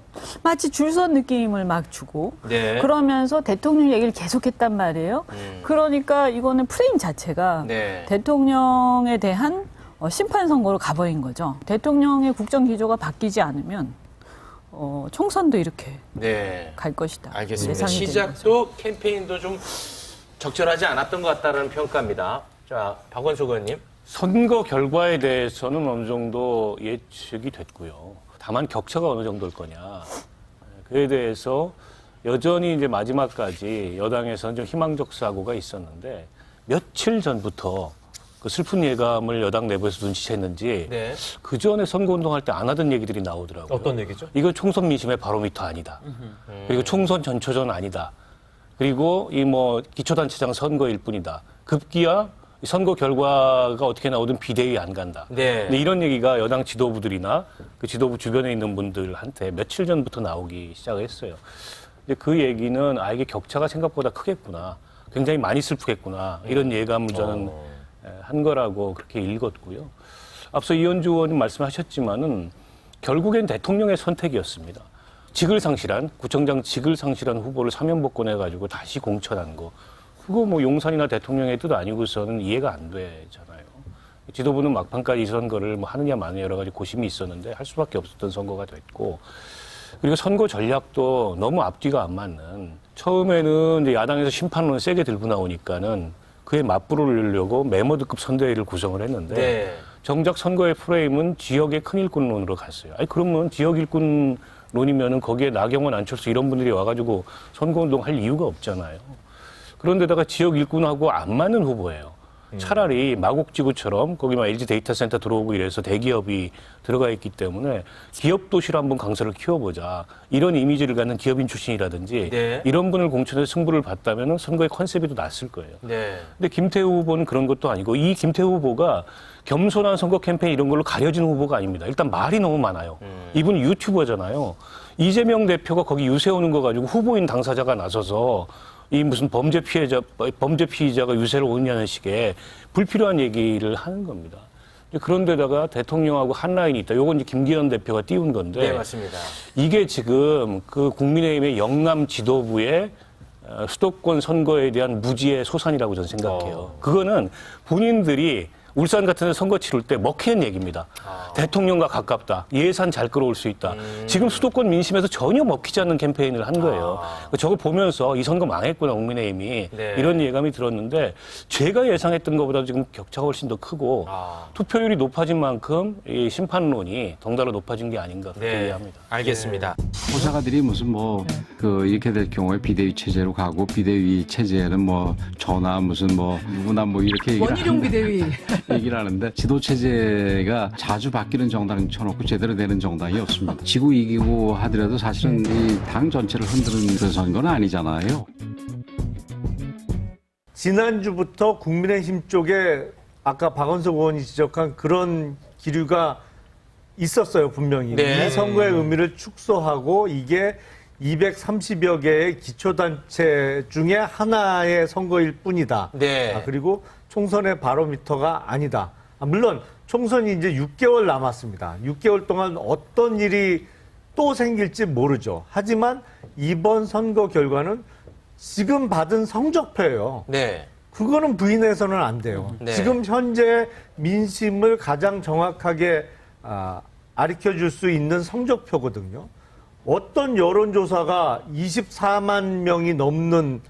Speaker 17: 마치 줄 선 느낌을 막 주고
Speaker 4: 네.
Speaker 17: 그러면서 대통령 얘기를 계속했단 말이에요. 그러니까 이거는 프레임 자체가
Speaker 4: 네.
Speaker 17: 대통령에 대한 심판 선거로 가버린 거죠. 대통령의 국정 기조가 바뀌지 않으면 총선도 이렇게
Speaker 4: 네.
Speaker 17: 갈 것이다.
Speaker 4: 알겠습니다.
Speaker 17: 예상이
Speaker 4: 시작도 캠페인도 좀 적절하지 않았던 것 같다는 평가입니다. 자, 박원석 의원님.
Speaker 18: 선거 결과에 대해서는 어느 정도 예측이 됐고요. 다만 격차가 어느 정도일 거냐. 그에 대해서 여전히 이제 마지막까지 여당에서는 좀 희망적 사고가 있었는데 며칠 전부터 그 슬픈 예감을 여당 내부에서 눈치챘는지
Speaker 4: 네.
Speaker 18: 그 전에 선거운동할 때 안 하던 얘기들이 나오더라고요.
Speaker 2: 어떤 얘기죠?
Speaker 18: 이거 총선 민심의 바로미터 아니다. 그리고 총선 전초전 아니다. 그리고 이 뭐 기초단체장 선거일 뿐이다. 급기야 선거 결과가 어떻게 나오든 비대위 안 간다.
Speaker 4: 네.
Speaker 18: 근데 이런 얘기가 여당 지도부들이나 그 지도부 주변에 있는 분들한테 며칠 전부터 나오기 시작했어요. 근데 그 얘기는 이게 격차가 생각보다 크겠구나. 굉장히 많이 슬프겠구나. 이런 예감을 저는 한 거라고 그렇게 읽었고요. 앞서 이현주 의원님 말씀하셨지만은 결국엔 대통령의 선택이었습니다. 직을 상실한, 구청장 직을 상실한 후보를 사면복권해가지고 다시 공천한 거. 그거 뭐 용산이나 대통령의 뜻 아니고서는 이해가 안 되잖아요. 지도부는 막판까지 이 선거를 뭐 하느냐 마느냐 여러 가지 고심이 있었는데 할 수밖에 없었던 선거가 됐고, 그리고 선거 전략도 너무 앞뒤가 안 맞는, 처음에는 이제 야당에서 심판론을 세게 들고 나오니까는 그에 맞불으려고 메모드급 선대위를 구성을 했는데
Speaker 4: 네.
Speaker 18: 정작 선거의 프레임은 지역의 큰 일꾼론으로 갔어요. 그러면 지역 일꾼론이면은 거기에 나경원, 안철수 이런 분들이 와가지고 선거운동 할 이유가 없잖아요. 그런데다가 지역 일꾼하고 안 맞는 후보예요. 차라리 마곡지구처럼 거기 막 LG 데이터센터 들어오고 이래서 대기업이 들어가 있기 때문에 기업 도시로 한번 강서를 키워보자. 이런 이미지를 갖는 기업인 출신이라든지
Speaker 4: 네.
Speaker 18: 이런 분을 공천해서 승부를 봤다면 선거의 컨셉이 또 났을 거예요.
Speaker 4: 네.
Speaker 18: 근데 김태우 후보는 그런 것도 아니고, 이 김태우 후보가 겸손한 선거 캠페인 이런 걸로 가려지는 후보가 아닙니다. 일단 말이 너무 많아요. 이분 유튜버잖아요. 이재명 대표가 거기 유세오는 거 가지고 후보인 당사자가 나서서 이 무슨 범죄 피의자가 유세를 오느냐는 식의 불필요한 얘기를 하는 겁니다. 그런데다가 대통령하고 한 라인이 있다. 요건 이제 김기현 대표가 띄운 건데.
Speaker 4: 네, 맞습니다.
Speaker 18: 이게 지금 그 국민의힘의 영남 지도부의 수도권 선거에 대한 무지의 소산이라고 저는 생각해요. 그거는 본인들이 울산 같은 데 선거 치를 때 먹히는 얘기입니다. 대통령과 가깝다. 예산 잘 끌어올 수 있다. 지금 수도권 민심에서 전혀 먹히지 않는 캠페인을 한 거예요. 저거 보면서 이 선거 망했구나, 국민의힘이.
Speaker 4: 네.
Speaker 18: 이런 예감이 들었는데, 제가 예상했던 것보다 지금 격차가 훨씬 더 크고 투표율이 높아진 만큼 이 심판론이 덩달아 높아진 게 아닌가 그렇게
Speaker 4: 네.
Speaker 18: 이해합니다.
Speaker 4: 알겠습니다.
Speaker 11: 후보자가들이 무슨 뭐 이렇게 될 경우에 비대위 체제로 가고, 비대위 체제에는 뭐 저나 무슨 뭐 누구나 뭐 이렇게
Speaker 17: 원희룡 비대위.
Speaker 11: 얘기를 하는데, 지도 체제가 자주 바뀌는 정당을 쳐놓고 제대로 되는 정당이 없습니다. 지구 이기고 하더라도 사실은 이 당 전체를 흔드는 그런 선거는 아니잖아요.
Speaker 9: 지난주부터 국민의힘 쪽에 아까 박원석 의원이 지적한 그런 기류가 있었어요, 분명히.
Speaker 4: 네.
Speaker 9: 이 선거의 의미를 축소하고 이게 230여 개의 기초단체 중에 하나의 선거일 뿐이다.
Speaker 4: 네.
Speaker 9: 그리고 총선의 바로미터가 아니다. 물론 총선이 이제 6개월 남았습니다. 6개월 동안 어떤 일이 또 생길지 모르죠. 하지만 이번 선거 결과는 지금 받은 성적표예요.
Speaker 4: 네.
Speaker 9: 그거는 부인해서는 안 돼요.
Speaker 4: 네.
Speaker 9: 지금 현재 민심을 가장 정확하게 가르쳐줄 수 있는 성적표거든요. 어떤 여론조사가 24만 명이 넘는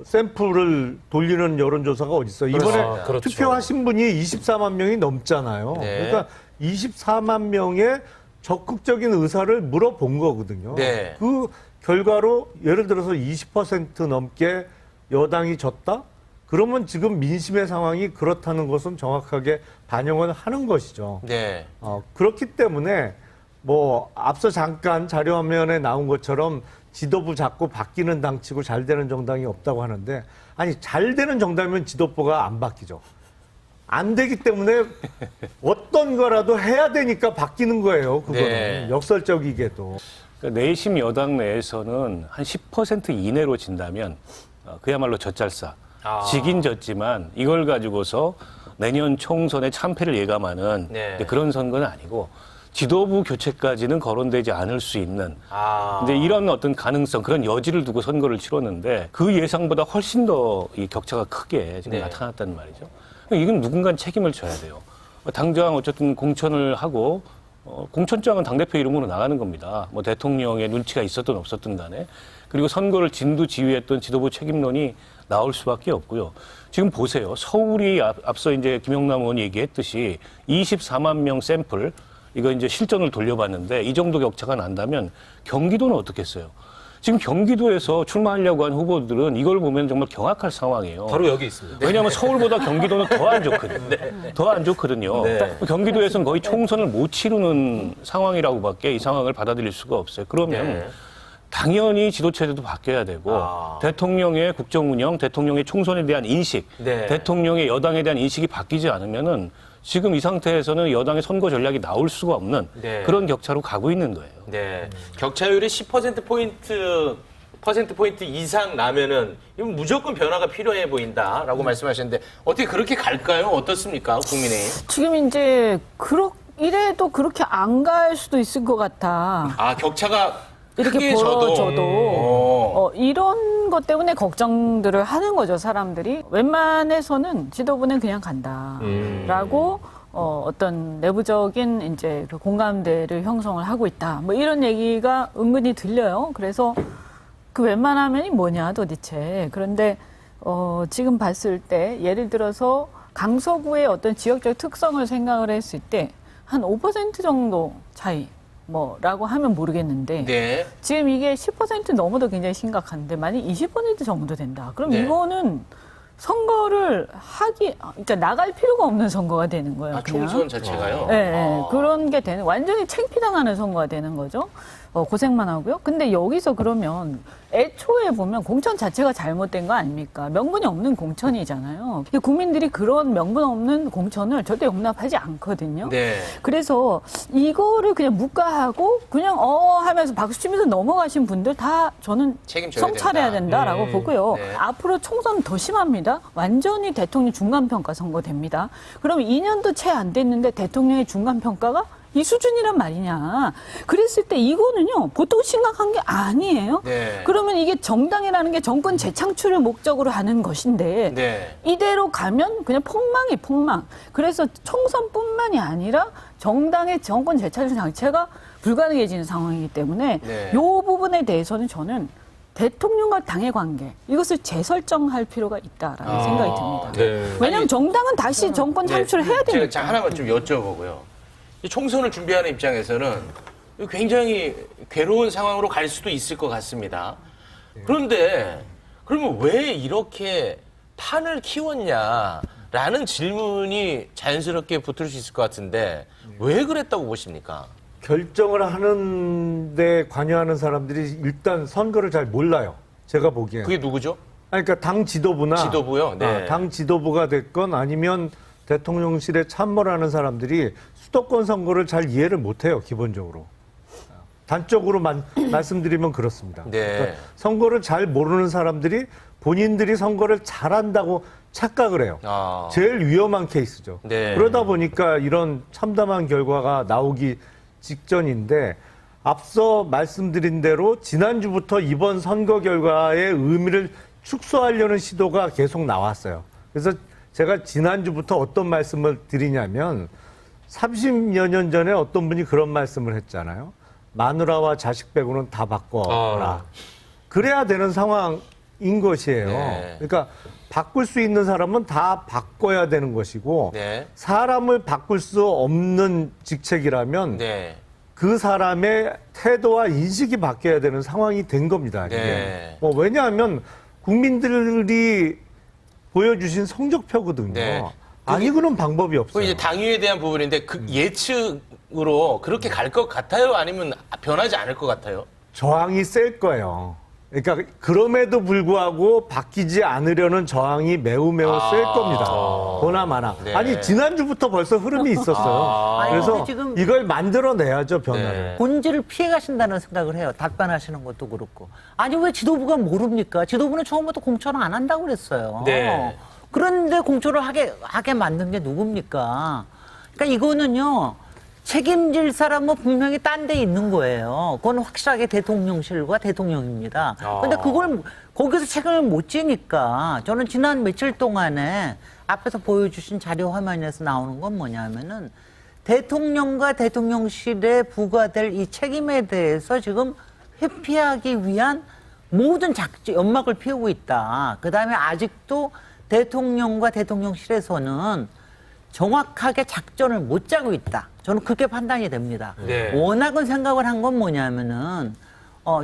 Speaker 9: 샘플을 돌리는 여론조사가 어디 있어요? 이번에
Speaker 4: 그렇죠.
Speaker 9: 투표하신 분이 24만 명이 넘잖아요.
Speaker 4: 네.
Speaker 9: 그러니까 24만 명의 적극적인 의사를 물어본 거거든요.
Speaker 4: 네.
Speaker 9: 그 결과로 예를 들어서 20% 넘게 여당이 졌다? 그러면 지금 민심의 상황이 그렇다는 것은 정확하게 반영을 하는 것이죠.
Speaker 4: 네.
Speaker 9: 그렇기 때문에 뭐 앞서 잠깐 자료화면에 나온 것처럼 지도부 자꾸 바뀌는 당치고 잘 되는 정당이 없다고 하는데, 아니 잘 되는 정당이면 지도부가 안 바뀌죠. 안 되기 때문에 어떤 거라도 해야 되니까 바뀌는 거예요. 그거는
Speaker 4: 네.
Speaker 9: 역설적이게도.
Speaker 18: 그러니까 내심 여당 내에서는 한 10% 이내로 진다면 그야말로 젖잘싸. 지긴 졌지만 이걸 가지고서 내년 총선의 참패를 예감하는
Speaker 4: 네.
Speaker 18: 그런 선거는 아니고, 지도부 교체까지는 거론되지 않을 수 있는 이제 이런 어떤 가능성, 그런 여지를 두고 선거를 치렀는데, 그 예상보다 훨씬 더 이 격차가 크게 지금
Speaker 4: 네.
Speaker 18: 나타났단 말이죠. 이건 누군가 책임을 져야 돼요. 당장 어쨌든 공천을 하고 공천장은 당대표 이름으로 나가는 겁니다. 뭐 대통령의 눈치가 있었든 없었든 간에. 그리고 선거를 진두지휘했던 지도부 책임론이 나올 수밖에 없고요. 지금 보세요. 서울이 앞서 이제 김영남 의원이 얘기했듯이 24만 명 샘플, 이거 이제 실전을 돌려봤는데 이 정도 격차가 난다면 경기도는 어떻겠어요? 지금 경기도에서 출마하려고 한 후보들은 이걸 보면 정말 경악할 상황이에요.
Speaker 6: 바로 여기 있습니다.
Speaker 18: 왜냐하면 서울보다 경기도는 더 안 좋거든요. 더 안 좋거든요.
Speaker 4: 네.
Speaker 18: 경기도에서는 거의 총선을 못 치르는 상황이라고밖에 이 상황을 받아들일 수가 없어요. 그러면
Speaker 4: 네.
Speaker 18: 당연히 지도체제도 바뀌어야 되고 대통령의 국정운영, 대통령의 총선에 대한 인식,
Speaker 4: 네.
Speaker 18: 대통령의 여당에 대한 인식이 바뀌지 않으면은 지금 이 상태에서는 여당의 선거 전략이 나올 수가 없는
Speaker 4: 네.
Speaker 18: 그런 격차로 가고 있는 거예요.
Speaker 4: 네. 격차율이 10%포인트 이상 나면은 이건 무조건 변화가 필요해 보인다라고 말씀하셨는데 어떻게 그렇게 갈까요? 어떻습니까? 국민의힘.
Speaker 17: 지금 이제 이래도 그렇게 안 갈 수도 있을 것 같아.
Speaker 4: 아, 격차가
Speaker 17: 이렇게
Speaker 4: 크게
Speaker 17: 벌어져도 이런 것 때문에 걱정들을 하는 거죠, 사람들이. 웬만해서는 지도부는 그냥 간다라고 어떤 내부적인 이제 그 공감대를 형성을 하고 있다. 뭐 이런 얘기가 은근히 들려요. 그래서 그 웬만하면이 뭐냐 도대체. 그런데 지금 봤을 때 예를 들어서 강서구의 어떤 지역적 특성을 생각을 했을 때 한 5% 정도 차이 뭐라고 하면 모르겠는데
Speaker 4: 네.
Speaker 17: 지금 이게 10% 넘어도 굉장히 심각한데 만약 20% 정도 된다. 그럼
Speaker 4: 네.
Speaker 17: 이거는 선거를 그러니까 나갈 필요가 없는 선거가 되는 거예요. 그냥.
Speaker 4: 총선 자체가요?
Speaker 17: 네, 네. 그런 게 되는 완전히 창피당하는 선거가 되는 거죠. 고생만 하고요. 근데 여기서 그러면 애초에 보면 공천 자체가 잘못된 거 아닙니까? 명분이 없는 공천이잖아요. 근데 국민들이 그런 명분 없는 공천을 절대 용납하지 않거든요.
Speaker 4: 네.
Speaker 17: 그래서 이거를 그냥 묵과하고 그냥 하면서 박수 치면서 넘어가신 분들 다 저는
Speaker 4: 책임져야
Speaker 17: 성찰해야 된다라고 보고요.
Speaker 4: 네.
Speaker 17: 앞으로 총선 더 심합니다. 완전히 대통령 중간평가 선거 됩니다. 그럼 2년도 채 안 됐는데 대통령의 중간평가가 이 수준이란 말이냐. 그랬을 때 이거는요, 보통 심각한 게 아니에요.
Speaker 4: 네.
Speaker 17: 그러면 이게 정당이라는 게 정권 재창출을 목적으로 하는 것인데
Speaker 4: 네.
Speaker 17: 이대로 가면 그냥 폭망이 폭망. 그래서 총선뿐만이 아니라 정당의 정권 재창출 자체가 불가능해지는 상황이기 때문에
Speaker 4: 네.
Speaker 17: 이 부분에 대해서는 저는 대통령과 당의 관계 이것을 재설정할 필요가 있다라는 생각이 듭니다.
Speaker 4: 네.
Speaker 17: 왜냐하면 정당은 다시 정권 창출을 해야 되니까.
Speaker 4: 제가 하나만 좀 여쭤보고요. 이 총선을 준비하는 입장에서는 굉장히 괴로운 상황으로 갈 수도 있을 것 같습니다. 그런데 그러면 왜 이렇게 판을 키웠냐라는 질문이 자연스럽게 붙을 수 있을 것 같은데 왜 그랬다고 보십니까?
Speaker 9: 결정을 하는데 관여하는 사람들이 일단 선거를 잘 몰라요. 제가 보기엔.
Speaker 4: 그게 누구죠?
Speaker 9: 그러니까 당 지도부나
Speaker 4: 지도부요? 네.
Speaker 9: 당 지도부가 됐건 아니면 대통령실에 참모하는 사람들이 수도권 선거를 잘 이해를 못해요. 기본적으로. 단적으로 말씀드리면 그렇습니다.
Speaker 4: 네.
Speaker 9: 그러니까 선거를 잘 모르는 사람들이 본인들이 선거를 잘한다고 착각을 해요. 제일 위험한 케이스죠.
Speaker 4: 네.
Speaker 9: 그러다 보니까 이런 참담한 결과가 나오기 직전인데 앞서 말씀드린 대로 지난주부터 이번 선거 결과의 의미를 축소하려는 시도가 계속 나왔어요. 그래서 제가 지난주부터 어떤 말씀을 드리냐면 30여 년 전에 어떤 분이 그런 말씀을 했잖아요. 마누라와 자식 빼고는 다 바꿔라. 그래야 되는 상황인 것이에요.
Speaker 4: 네.
Speaker 9: 그러니까 바꿀 수 있는 사람은 다 바꿔야 되는 것이고
Speaker 4: 네.
Speaker 9: 사람을 바꿀 수 없는 직책이라면
Speaker 4: 네.
Speaker 9: 그 사람의 태도와 인식이 바뀌어야 되는 상황이 된 겁니다. 이게.
Speaker 4: 네.
Speaker 9: 왜냐하면 국민들이 보여주신 성적표거든요.
Speaker 4: 네.
Speaker 9: 아니고는 방법이 없어요.
Speaker 4: 이제 당위에 대한 부분인데 그 예측으로 그렇게 갈 것 같아요? 아니면 변하지 않을 것 같아요?
Speaker 9: 저항이 셀 거예요. 그러니까 그럼에도 불구하고 바뀌지 않으려는 저항이 매우 셀 겁니다. 보나마나.
Speaker 4: 네.
Speaker 9: 아니 지난주부터 벌써 흐름이 있었어요. 그래서
Speaker 16: 아니, 지금
Speaker 9: 이걸 만들어내야죠, 변화를.
Speaker 16: 본질을 피해 가신다는 생각을 해요. 답변하시는 것도 그렇고. 아니 왜 지도부가 모릅니까? 지도부는 처음부터 공천을 안 한다고 그랬어요.
Speaker 4: 네.
Speaker 16: 그런데 공천을 하게 만든 게 누굽니까? 그러니까 이거는요. 책임질 사람은 분명히 딴 데 있는 거예요. 그건 확실하게 대통령실과 대통령입니다. 근데 그걸 거기서 책임을 못 지니까 저는 지난 며칠 동안에 앞에서 보여주신 자료 화면에서 나오는 건 뭐냐면은 대통령과 대통령실에 부과될 이 책임에 대해서 지금 회피하기 위한 모든 연막을 피우고 있다. 그다음에 아직도 대통령과 대통령실에서는 정확하게 작전을 못 짜고 있다. 저는 그렇게 판단이 됩니다.
Speaker 4: 네.
Speaker 16: 워낙은 생각을 한 건 뭐냐면은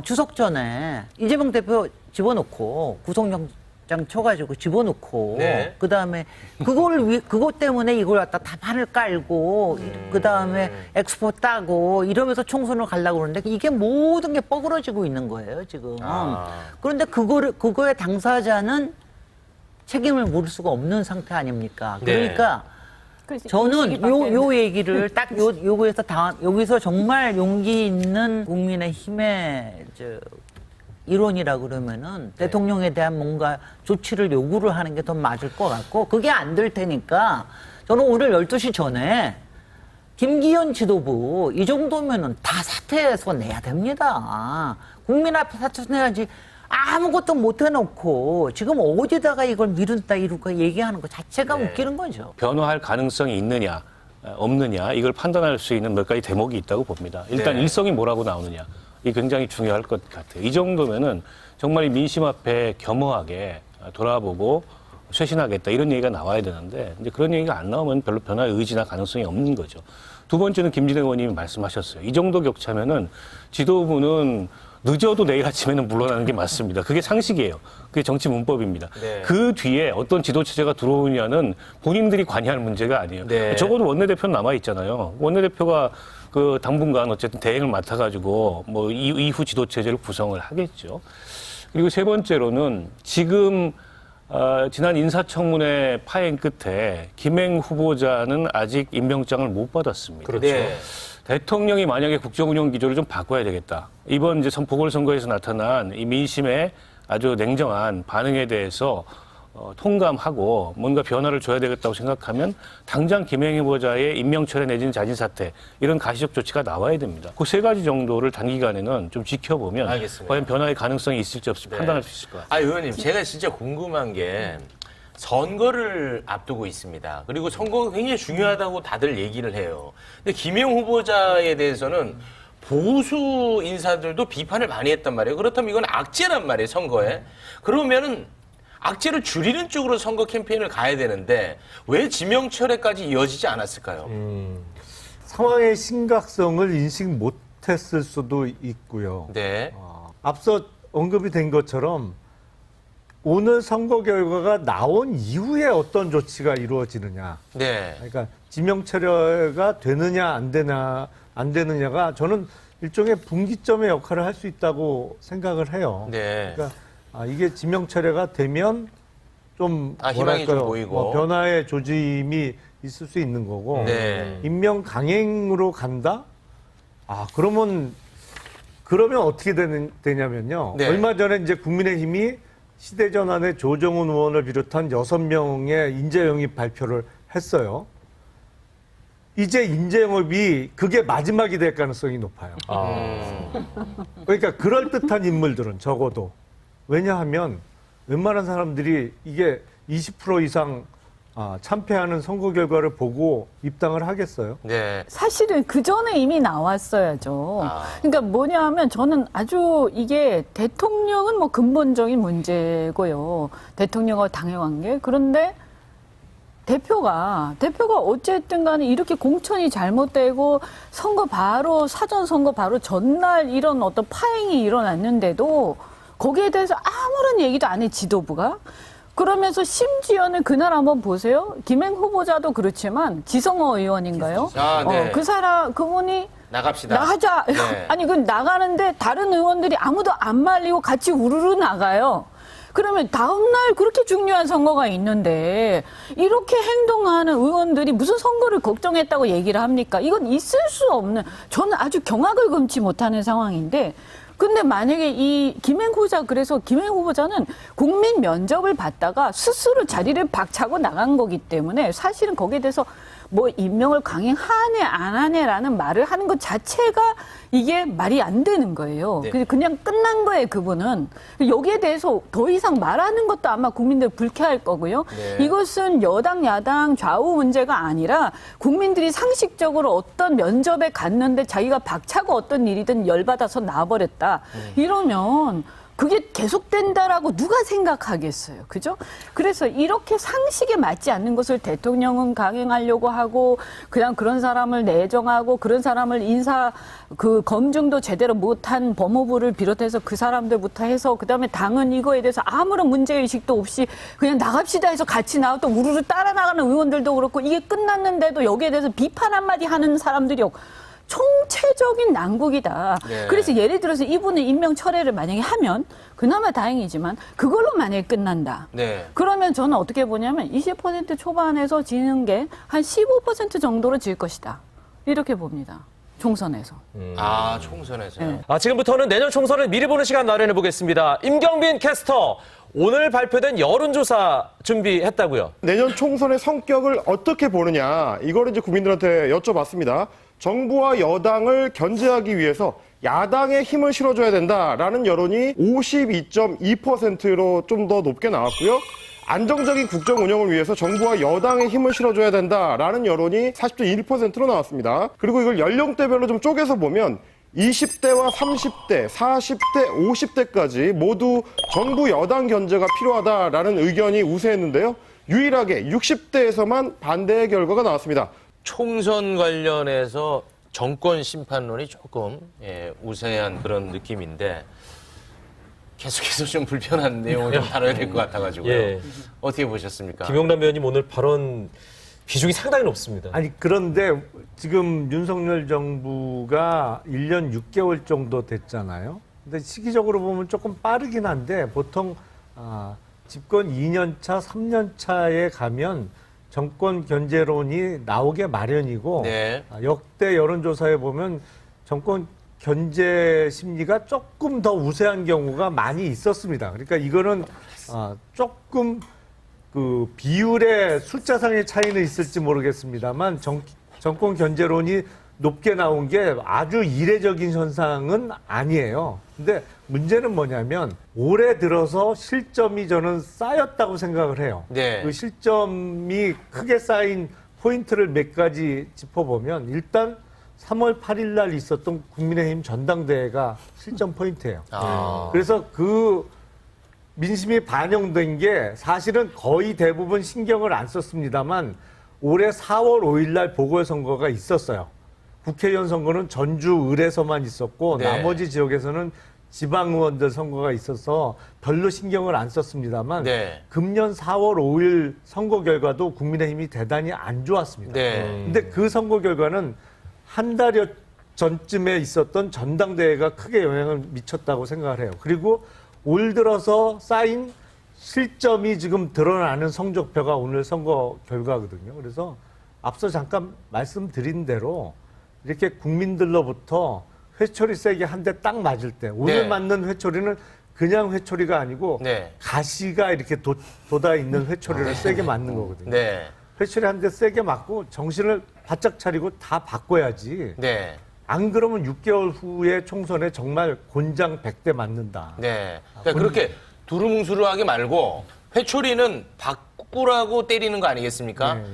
Speaker 16: 추석 전에 이재명 대표 집어넣고 구속영장 앞장 쳐가지고 집어넣고
Speaker 4: 네.
Speaker 16: 그다음에 그것 때문에 이걸 갖다 다 판을 깔고 그다음에 엑스포 따고 이러면서 총선을 가려고 그러는데 이게 모든 게 뻐그러지고 있는 거예요 지금. 그런데 그거의 당사자는 책임을 물을 수가 없는 상태 아닙니까? 그러니까 저는 요 얘기를 딱 여기서 정말 용기 있는 국민의힘의 일원이라 그러면은 대통령에 대한 뭔가 조치를 요구를 하는 게 더 맞을 것 같고 그게 안 될 테니까 저는 오늘 12시 전에 김기현 지도부 이 정도면은 다 사퇴해서 내야 됩니다. 국민 앞에 사퇴 내야지. 아무것도 못 해놓고 지금 어디다가 이걸 미룬다 이루고 얘기하는 것 자체가 웃기는 거죠.
Speaker 18: 변화할 가능성이 있느냐 없느냐 이걸 판단할 수 있는 몇 가지 대목이 있다고 봅니다. 일단 일성이 뭐라고 나오느냐 이 굉장히 중요할 것 같아요. 이 정도면은 정말 이 민심 앞에 겸허하게 돌아보고 쇄신하겠다 이런 얘기가 나와야 되는데 이제 그런 얘기가 안 나오면 별로 변화의 의지나 가능성이 없는 거죠. 두 번째는 김진애 의원님이 말씀하셨어요. 이 정도 격차면은 지도부는 늦어도 내일 아침에는 물러나는 게 맞습니다. 그게 상식이에요. 그게 정치 문법입니다.
Speaker 4: 네.
Speaker 18: 그 뒤에 어떤 지도체제가 들어오냐는 본인들이 관여할 문제가 아니에요.
Speaker 4: 네.
Speaker 18: 적어도 원내대표는 남아있잖아요. 원내대표가 그 당분간 어쨌든 대행을 맡아가지고 뭐 이후 지도체제를 구성을 하겠죠. 그리고 세 번째로는 지금 지난 인사청문회 파행 끝에 김행 후보자는 아직 임명장을 못 받았습니다.
Speaker 4: 그렇죠. 네.
Speaker 18: 대통령이 만약에 국정운영 기조를 좀 바꿔야 되겠다. 이번 이제 보궐선거에서 나타난 이 민심의 아주 냉정한 반응에 대해서 통감하고 뭔가 변화를 줘야 되겠다고 생각하면 당장 김행 후보자의 임명철회 내지는 자진 사퇴 이런 가시적 조치가 나와야 됩니다. 그 세 가지 정도를 단기간에는 좀 지켜보면
Speaker 4: 알겠습니다.
Speaker 18: 과연 변화의 가능성이 있을지 없을지 판단할 수 있을 것 같아요.
Speaker 4: 의원님 제가 진짜 궁금한 게 선거를 앞두고 있습니다. 그리고 선거가 굉장히 중요하다고 다들 얘기를 해요. 근데 김영 후보자에 대해서는 보수 인사들도 비판을 많이 했단 말이에요. 그렇다면 이건 악재란 말이에요, 선거에. 그러면은 악재를 줄이는 쪽으로 선거 캠페인을 가야 되는데 왜 지명철회까지 이어지지 않았을까요?
Speaker 9: 상황의 심각성을 인식 못했을 수도 있고요.
Speaker 4: 네.
Speaker 9: 앞서 언급이 된 것처럼 오늘 선거 결과가 나온 이후에 어떤 조치가 이루어지느냐.
Speaker 4: 네.
Speaker 9: 그러니까 지명철회가 되느냐 안 되느냐가 저는 일종의 분기점의 역할을 할 수 있다고 생각을 해요.
Speaker 4: 네.
Speaker 9: 그러니까 이게 지명철회가 되면 좀
Speaker 4: 희망이 좀
Speaker 9: 뭐랄까요,
Speaker 4: 보이고.
Speaker 9: 변화의 조짐이 있을 수 있는 거고
Speaker 4: 네.
Speaker 9: 임명 강행으로 간다? 그러면 어떻게 되냐면요.
Speaker 4: 네.
Speaker 9: 얼마 전에 이제 국민의힘이 시대전환의 조정훈 의원을 비롯한 6명의 인재 영입 발표를 했어요. 이제 인재 영입이 그게 마지막이 될 가능성이 높아요. 그러니까 그럴듯한 인물들은 적어도. 왜냐하면 웬만한 사람들이 이게 20% 이상 참패하는 선거 결과를 보고 입당을 하겠어요?
Speaker 4: 네.
Speaker 17: 사실은 그 전에 이미 나왔어야죠. 그러니까 뭐냐 하면 저는 아주 이게 대통령은 뭐 근본적인 문제고요. 대통령과 당의 관계. 그런데 대표가 어쨌든 간에 이렇게 공천이 잘못되고 사전 선거 바로 전날 이런 어떤 파행이 일어났는데도 거기에 대해서 아무런 얘기도 안 해, 지도부가. 그러면서 심지어는 그날 한번 보세요. 김행 후보자도 그렇지만 지성호 의원인가요?
Speaker 4: 네.
Speaker 17: 그분이
Speaker 4: 나갑시다.
Speaker 17: 나가자.
Speaker 4: 네.
Speaker 17: 아니, 그 나가는데 다른 의원들이 아무도 안 말리고 같이 우르르 나가요. 그러면 다음날 그렇게 중요한 선거가 있는데 이렇게 행동하는 의원들이 무슨 선거를 걱정했다고 얘기를 합니까? 이건 있을 수 없는, 저는 아주 경악을 금치 못하는 상황인데, 근데 만약에 이 김행 후보자, 그래서 김행 후보자는 국민 면접을 받다가 스스로 자리를 박차고 나간 거기 때문에 사실은 거기에 대해서 뭐 임명을 강행하네 안 하네라는 말을 하는 것 자체가 이게 말이 안 되는 거예요.
Speaker 4: 네.
Speaker 17: 그냥 끝난 거예요, 그분은. 여기에 대해서 더 이상 말하는 것도 아마 국민들 불쾌할 거고요.
Speaker 4: 네.
Speaker 17: 이것은 여당, 야당, 좌우 문제가 아니라 국민들이 상식적으로 어떤 면접에 갔는데 자기가 박차고 어떤 일이든 열받아서 나와버렸다. 이러면 그게 계속된다라고 누가 생각하겠어요. 그죠? 그래서 이렇게 상식에 맞지 않는 것을 대통령은 강행하려고 하고 그냥 그런 사람을 내정하고 그런 사람을 인사 그 검증도 제대로 못한 법무부를 비롯해서 그 사람들부터 해서 그다음에 당은 이거에 대해서 아무런 문제의식도 없이 그냥 나갑시다 해서 같이 나와 또 우르르 따라 나가는 의원들도 그렇고 이게 끝났는데도 여기에 대해서 비판 한마디 하는 사람들이 없고 총체적인 난국이다.
Speaker 4: 네.
Speaker 17: 그래서 예를 들어서 이분의 임명 철회를 만약에 하면 그나마 다행이지만 그걸로 만약에 끝난다.
Speaker 4: 네.
Speaker 17: 그러면 저는 어떻게 보냐면 20% 초반에서 지는 게 한 15% 정도로 질 것이다. 이렇게 봅니다. 총선에서.
Speaker 4: 아, 총선에서요.
Speaker 17: 네.
Speaker 6: 지금부터는 내년 총선을 미리 보는 시간 마련해 보겠습니다. 임경빈 캐스터, 오늘 발표된 여론조사 준비했다고요?
Speaker 19: 내년 총선의 성격을 어떻게 보느냐, 이거를 이제 국민들한테 여쭤봤습니다. 정부와 여당을 견제하기 위해서 야당에 힘을 실어줘야 된다라는 여론이 52.2%로 좀 더 높게 나왔고요. 안정적인 국정 운영을 위해서 정부와 여당에 힘을 실어줘야 된다라는 여론이 40.1%로 나왔습니다. 그리고 이걸 연령대별로 좀 쪼개서 보면 20대와 30대, 40대, 50대까지 모두 정부 여당 견제가 필요하다라는 의견이 우세했는데요. 유일하게 60대에서만 반대의 결과가 나왔습니다.
Speaker 4: 총선 관련해서 정권 심판론이 조금 우세한 그런 느낌인데 계속해서 좀 불편한 내용을 좀 다뤄야 될 것 같아가지고요.
Speaker 6: 예.
Speaker 4: 어떻게 보셨습니까?
Speaker 6: 김용남 의원님 오늘 발언 비중이 상당히 높습니다.
Speaker 9: 아니 그런데 지금 윤석열 정부가 1년 6개월 정도 됐잖아요. 근데 시기적으로 보면 조금 빠르긴 한데 보통 집권 2년 차, 3년 차에 가면 정권 견제론이 나오게 마련이고
Speaker 4: 네.
Speaker 9: 역대 여론조사에 보면 정권 견제 심리가 조금 더 우세한 경우가 많이 있었습니다. 그러니까 이거는 조금 그 비율의 숫자상의 차이는 있을지 모르겠습니다만 정권 견제론이 높게 나온 게 아주 이례적인 현상은 아니에요. 근데 문제는 뭐냐면 올해 들어서 실점이 저는 쌓였다고 생각을 해요.
Speaker 4: 네.
Speaker 9: 그 실점이 크게 쌓인 포인트를 몇 가지 짚어보면 일단 3월 8일 날 있었던 국민의힘 전당대회가 실점 포인트예요. 그래서 그 민심이 반영된 게 사실은 거의 대부분 신경을 안 썼습니다만 올해 4월 5일 날 보궐선거가 있었어요. 국회의원 선거는 전주 을에서만 있었고
Speaker 4: 네.
Speaker 9: 나머지 지역에서는 지방의원들 선거가 있어서 별로 신경을 안 썼습니다만
Speaker 4: 네.
Speaker 9: 금년 4월 5일 선거 결과도 국민의힘이 대단히 안 좋았습니다.
Speaker 4: 네.
Speaker 9: 근데 그 선거 결과는 한 달여 전쯤에 있었던 전당대회가 크게 영향을 미쳤다고 생각을 해요. 그리고 올 들어서 쌓인 실점이 지금 드러나는 성적표가 오늘 선거 결과거든요. 그래서 앞서 잠깐 말씀드린 대로 이렇게 국민들로부터 회초리 세게 한 대 딱 맞을 때 오늘
Speaker 4: 네.
Speaker 9: 맞는 회초리는 그냥 회초리가 아니고
Speaker 4: 네.
Speaker 9: 가시가 이렇게 돋아 있는 회초리를 세게 맞는 거거든요.
Speaker 4: 네.
Speaker 9: 회초리 한 대 세게 맞고 정신을 바짝 차리고 다 바꿔야지.
Speaker 4: 네.
Speaker 9: 안 그러면 6개월 후에 총선에 정말 곤장 100대 맞는다.
Speaker 4: 네. 그러니까 그렇게 두루뭉술하게 말고 회초리는 바꾸라고 때리는 거 아니겠습니까?
Speaker 9: 네.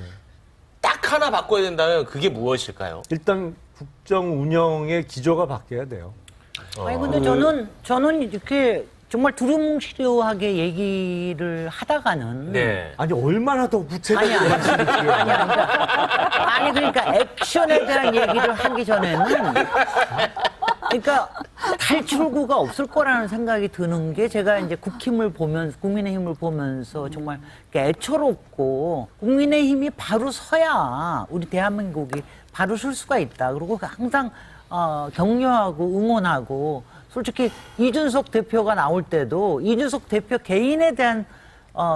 Speaker 4: 딱 하나 바꿔야 된다면 그게 무엇일까요?
Speaker 9: 일단 국정 운영의 기조가 바뀌어야 돼요.
Speaker 16: 아니 근데 저는 이렇게 정말 두루뭉실하게 얘기를 하다가는
Speaker 4: 네.
Speaker 9: 아니 얼마나 더 구체적으로 말씀드릴게요.
Speaker 16: 아니 그러니까 액션에 대한 얘기를 하기 전에는 그러니까 탈출구가 없을 거라는 생각이 드는 게 제가 이제 국힘을 보면서 국민의힘을 보면서 정말 애처롭고 국민의힘이 바로 서야 우리 대한민국이 바로 설 수가 있다. 그리고 항상 격려하고 응원하고 솔직히 이준석 대표가 나올 때도 이준석 대표 개인에 대한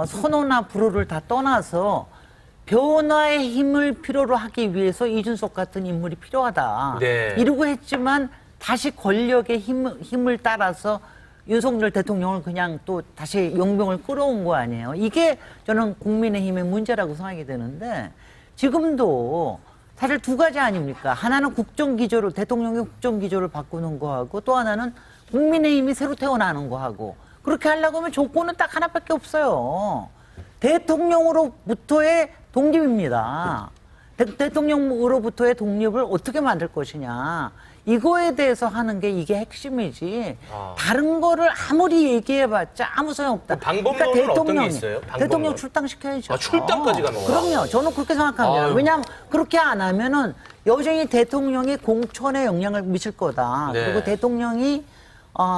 Speaker 16: 선호나 불호를 다 떠나서 변화의 힘을 필요로 하기 위해서 이준석 같은 인물이 필요하다.
Speaker 4: 네.
Speaker 16: 이러고 했지만 다시 권력의 힘을 따라서 윤석열 대통령을 그냥 또 다시 용병을 끌어온 거 아니에요. 이게 저는 국민의힘의 문제라고 생각이 되는데 지금도 사실 두 가지 아닙니까? 하나는 국정기조를 대통령의 국정기조를 바꾸는 거하고 또 하나는 국민의힘이 새로 태어나는 거하고 그렇게 하려고 하면 조건은 딱 하나밖에 없어요. 대통령으로부터의 독립입니다. 대통령으로부터의 독립을 어떻게 만들 것이냐. 이거에 대해서 하는 게 이게 핵심이지. 다른 거를 아무리 얘기해봤자 아무 소용없다.
Speaker 4: 방법론은 어떤 게 있어요? 방법론.
Speaker 16: 대통령 출당시켜야죠.
Speaker 4: 출당까지 가는 거예요?
Speaker 16: 그럼요. 저는 그렇게 생각합니다.
Speaker 4: 아유.
Speaker 16: 왜냐하면 그렇게 안 하면은 여전히 대통령이 공천에 영향을 미칠 거다.
Speaker 4: 네.
Speaker 16: 그리고 대통령이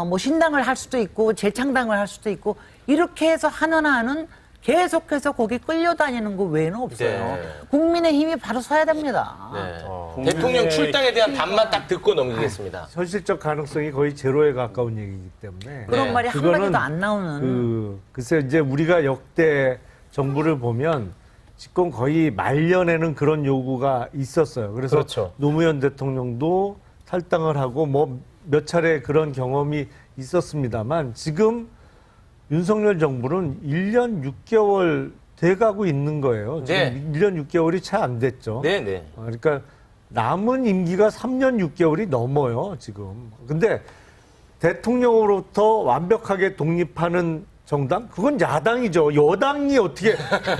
Speaker 16: 뭐 신당을 할 수도 있고 재창당을 할 수도 있고 이렇게 해서 하는 한은 계속해서 거기 끌려다니는 거 외에는 없어요.
Speaker 4: 네.
Speaker 16: 국민의힘이 바로 서야 됩니다.
Speaker 4: 네. 대통령 출당에 대한 답만 딱 듣고 넘기겠습니다.
Speaker 9: 현실적 가능성이 거의 제로에 가까운 얘기이기 때문에
Speaker 16: 그런 말이
Speaker 9: 그거는
Speaker 16: 한마디도 안 나오는.
Speaker 9: 글쎄 이제 우리가 역대 정부를 보면 집권 거의 말년에는 그런 요구가 있었어요. 그래서
Speaker 4: 그렇죠.
Speaker 9: 노무현 대통령도 탈당을 하고 뭐 몇 차례 그런 경험이 있었습니다만 지금 윤석열 정부는 1년 6개월 돼가고 있는 거예요. 지금
Speaker 4: 네.
Speaker 9: 1년 6개월이 채 안 됐죠.
Speaker 4: 네네.
Speaker 9: 그러니까 남은 임기가 3년 6개월이 넘어요, 지금. 근데 대통령으로부터 완벽하게 독립하는 정당? 그건 야당이죠. 여당이 어떻게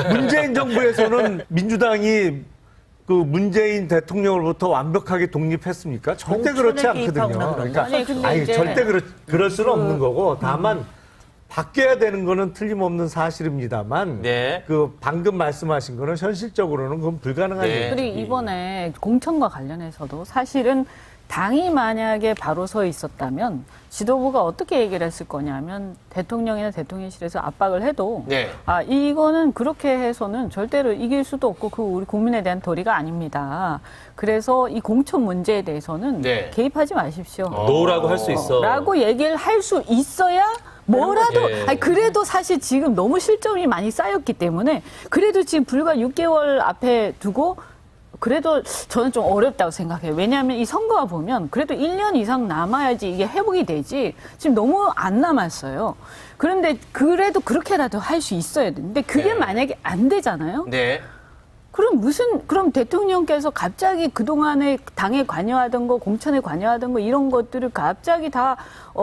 Speaker 9: 문재인 정부에서는 민주당이 그 문재인 대통령으로부터 완벽하게 독립했습니까? 절대 그렇지 않거든요. 그러니까
Speaker 17: 아니,
Speaker 9: 절대 그럴 수는 없는 거고 다만 바뀌어야 되는 거는 틀림없는 사실입니다만
Speaker 4: 네.
Speaker 9: 그 방금 말씀하신 거는 현실적으로는 그건 불가능한
Speaker 4: 네.
Speaker 9: 얘기죠.
Speaker 17: 그리고 이번에 공천과 관련해서도 사실은 당이 만약에 바로 서 있었다면 지도부가 어떻게 얘기를 했을 거냐면 대통령이나 대통령실에서 압박을 해도
Speaker 4: 네.
Speaker 17: 이거는 그렇게 해서는 절대로 이길 수도 없고 그 우리 국민에 대한 도리가 아닙니다. 그래서 이 공천 문제에 대해서는
Speaker 4: 네.
Speaker 17: 개입하지 마십시오.
Speaker 4: 노라고 할 수 있어.
Speaker 17: 라고 얘기를 할 수 있어야 뭐라도
Speaker 4: 예.
Speaker 17: 아니 그래도 사실 지금 너무 실점이 많이 쌓였기 때문에 그래도 지금 불과 6개월 앞에 두고 그래도 저는 좀 어렵다고 생각해요. 왜냐하면 이 선거가 보면 그래도 1년 이상 남아야지 이게 회복이 되지 지금 너무 안 남았어요. 그런데 그래도 그렇게라도 할 수 있어야 되는데 그게
Speaker 4: 네.
Speaker 17: 만약에 안 되잖아요.
Speaker 4: 네.
Speaker 17: 그럼 대통령께서 갑자기 그동안에 당에 관여하던 거, 공천에 관여하던 거 이런 것들을 갑자기 다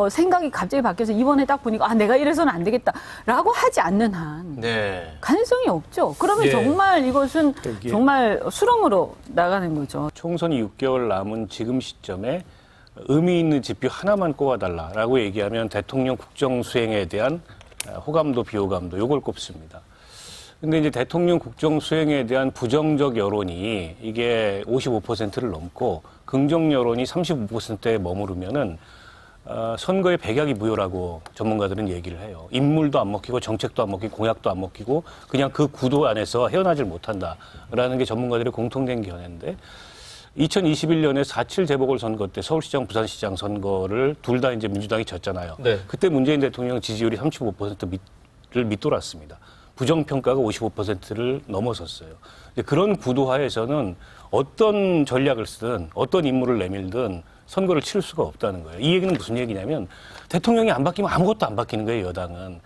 Speaker 17: 생각이 갑자기 바뀌어서 이번에 딱 보니까 내가 이래서는 안 되겠다라고 하지 않는 한
Speaker 4: 네.
Speaker 17: 가능성이 없죠. 그러면
Speaker 4: 예.
Speaker 17: 정말 이것은 정말 수렁으로 나가는 거죠.
Speaker 18: 총선이 6개월 남은 지금 시점에 의미 있는 지표 하나만 꼽아달라라고 얘기하면 대통령 국정 수행에 대한 호감도 비호감도 요걸 꼽습니다. 근데 이제 대통령 국정 수행에 대한 부정적 여론이 이게 55%를 넘고 긍정 여론이 35%에 머무르면은 선거의 백약이 무효라고 전문가들은 얘기를 해요. 인물도 안 먹히고 정책도 안 먹히고 공약도 안 먹히고 그냥 그 구도 안에서 헤어나질 못한다라는 게 전문가들의 공통된 견해인데 2021년에 4.7 재보궐선거 때 서울시장, 부산시장 선거를 둘 다 이제 민주당이 졌잖아요.
Speaker 4: 네.
Speaker 18: 그때 문재인 대통령 지지율이 35%를 밑돌았습니다. 부정평가가 55%를 넘어섰어요. 그런 구도하에서는 어떤 전략을 쓰든 어떤 인물을 내밀든 선거를 치를 수가 없다는 거예요. 이 얘기는 무슨 얘기냐면 대통령이 안 바뀌면 아무것도 안 바뀌는 거예요, 여당은.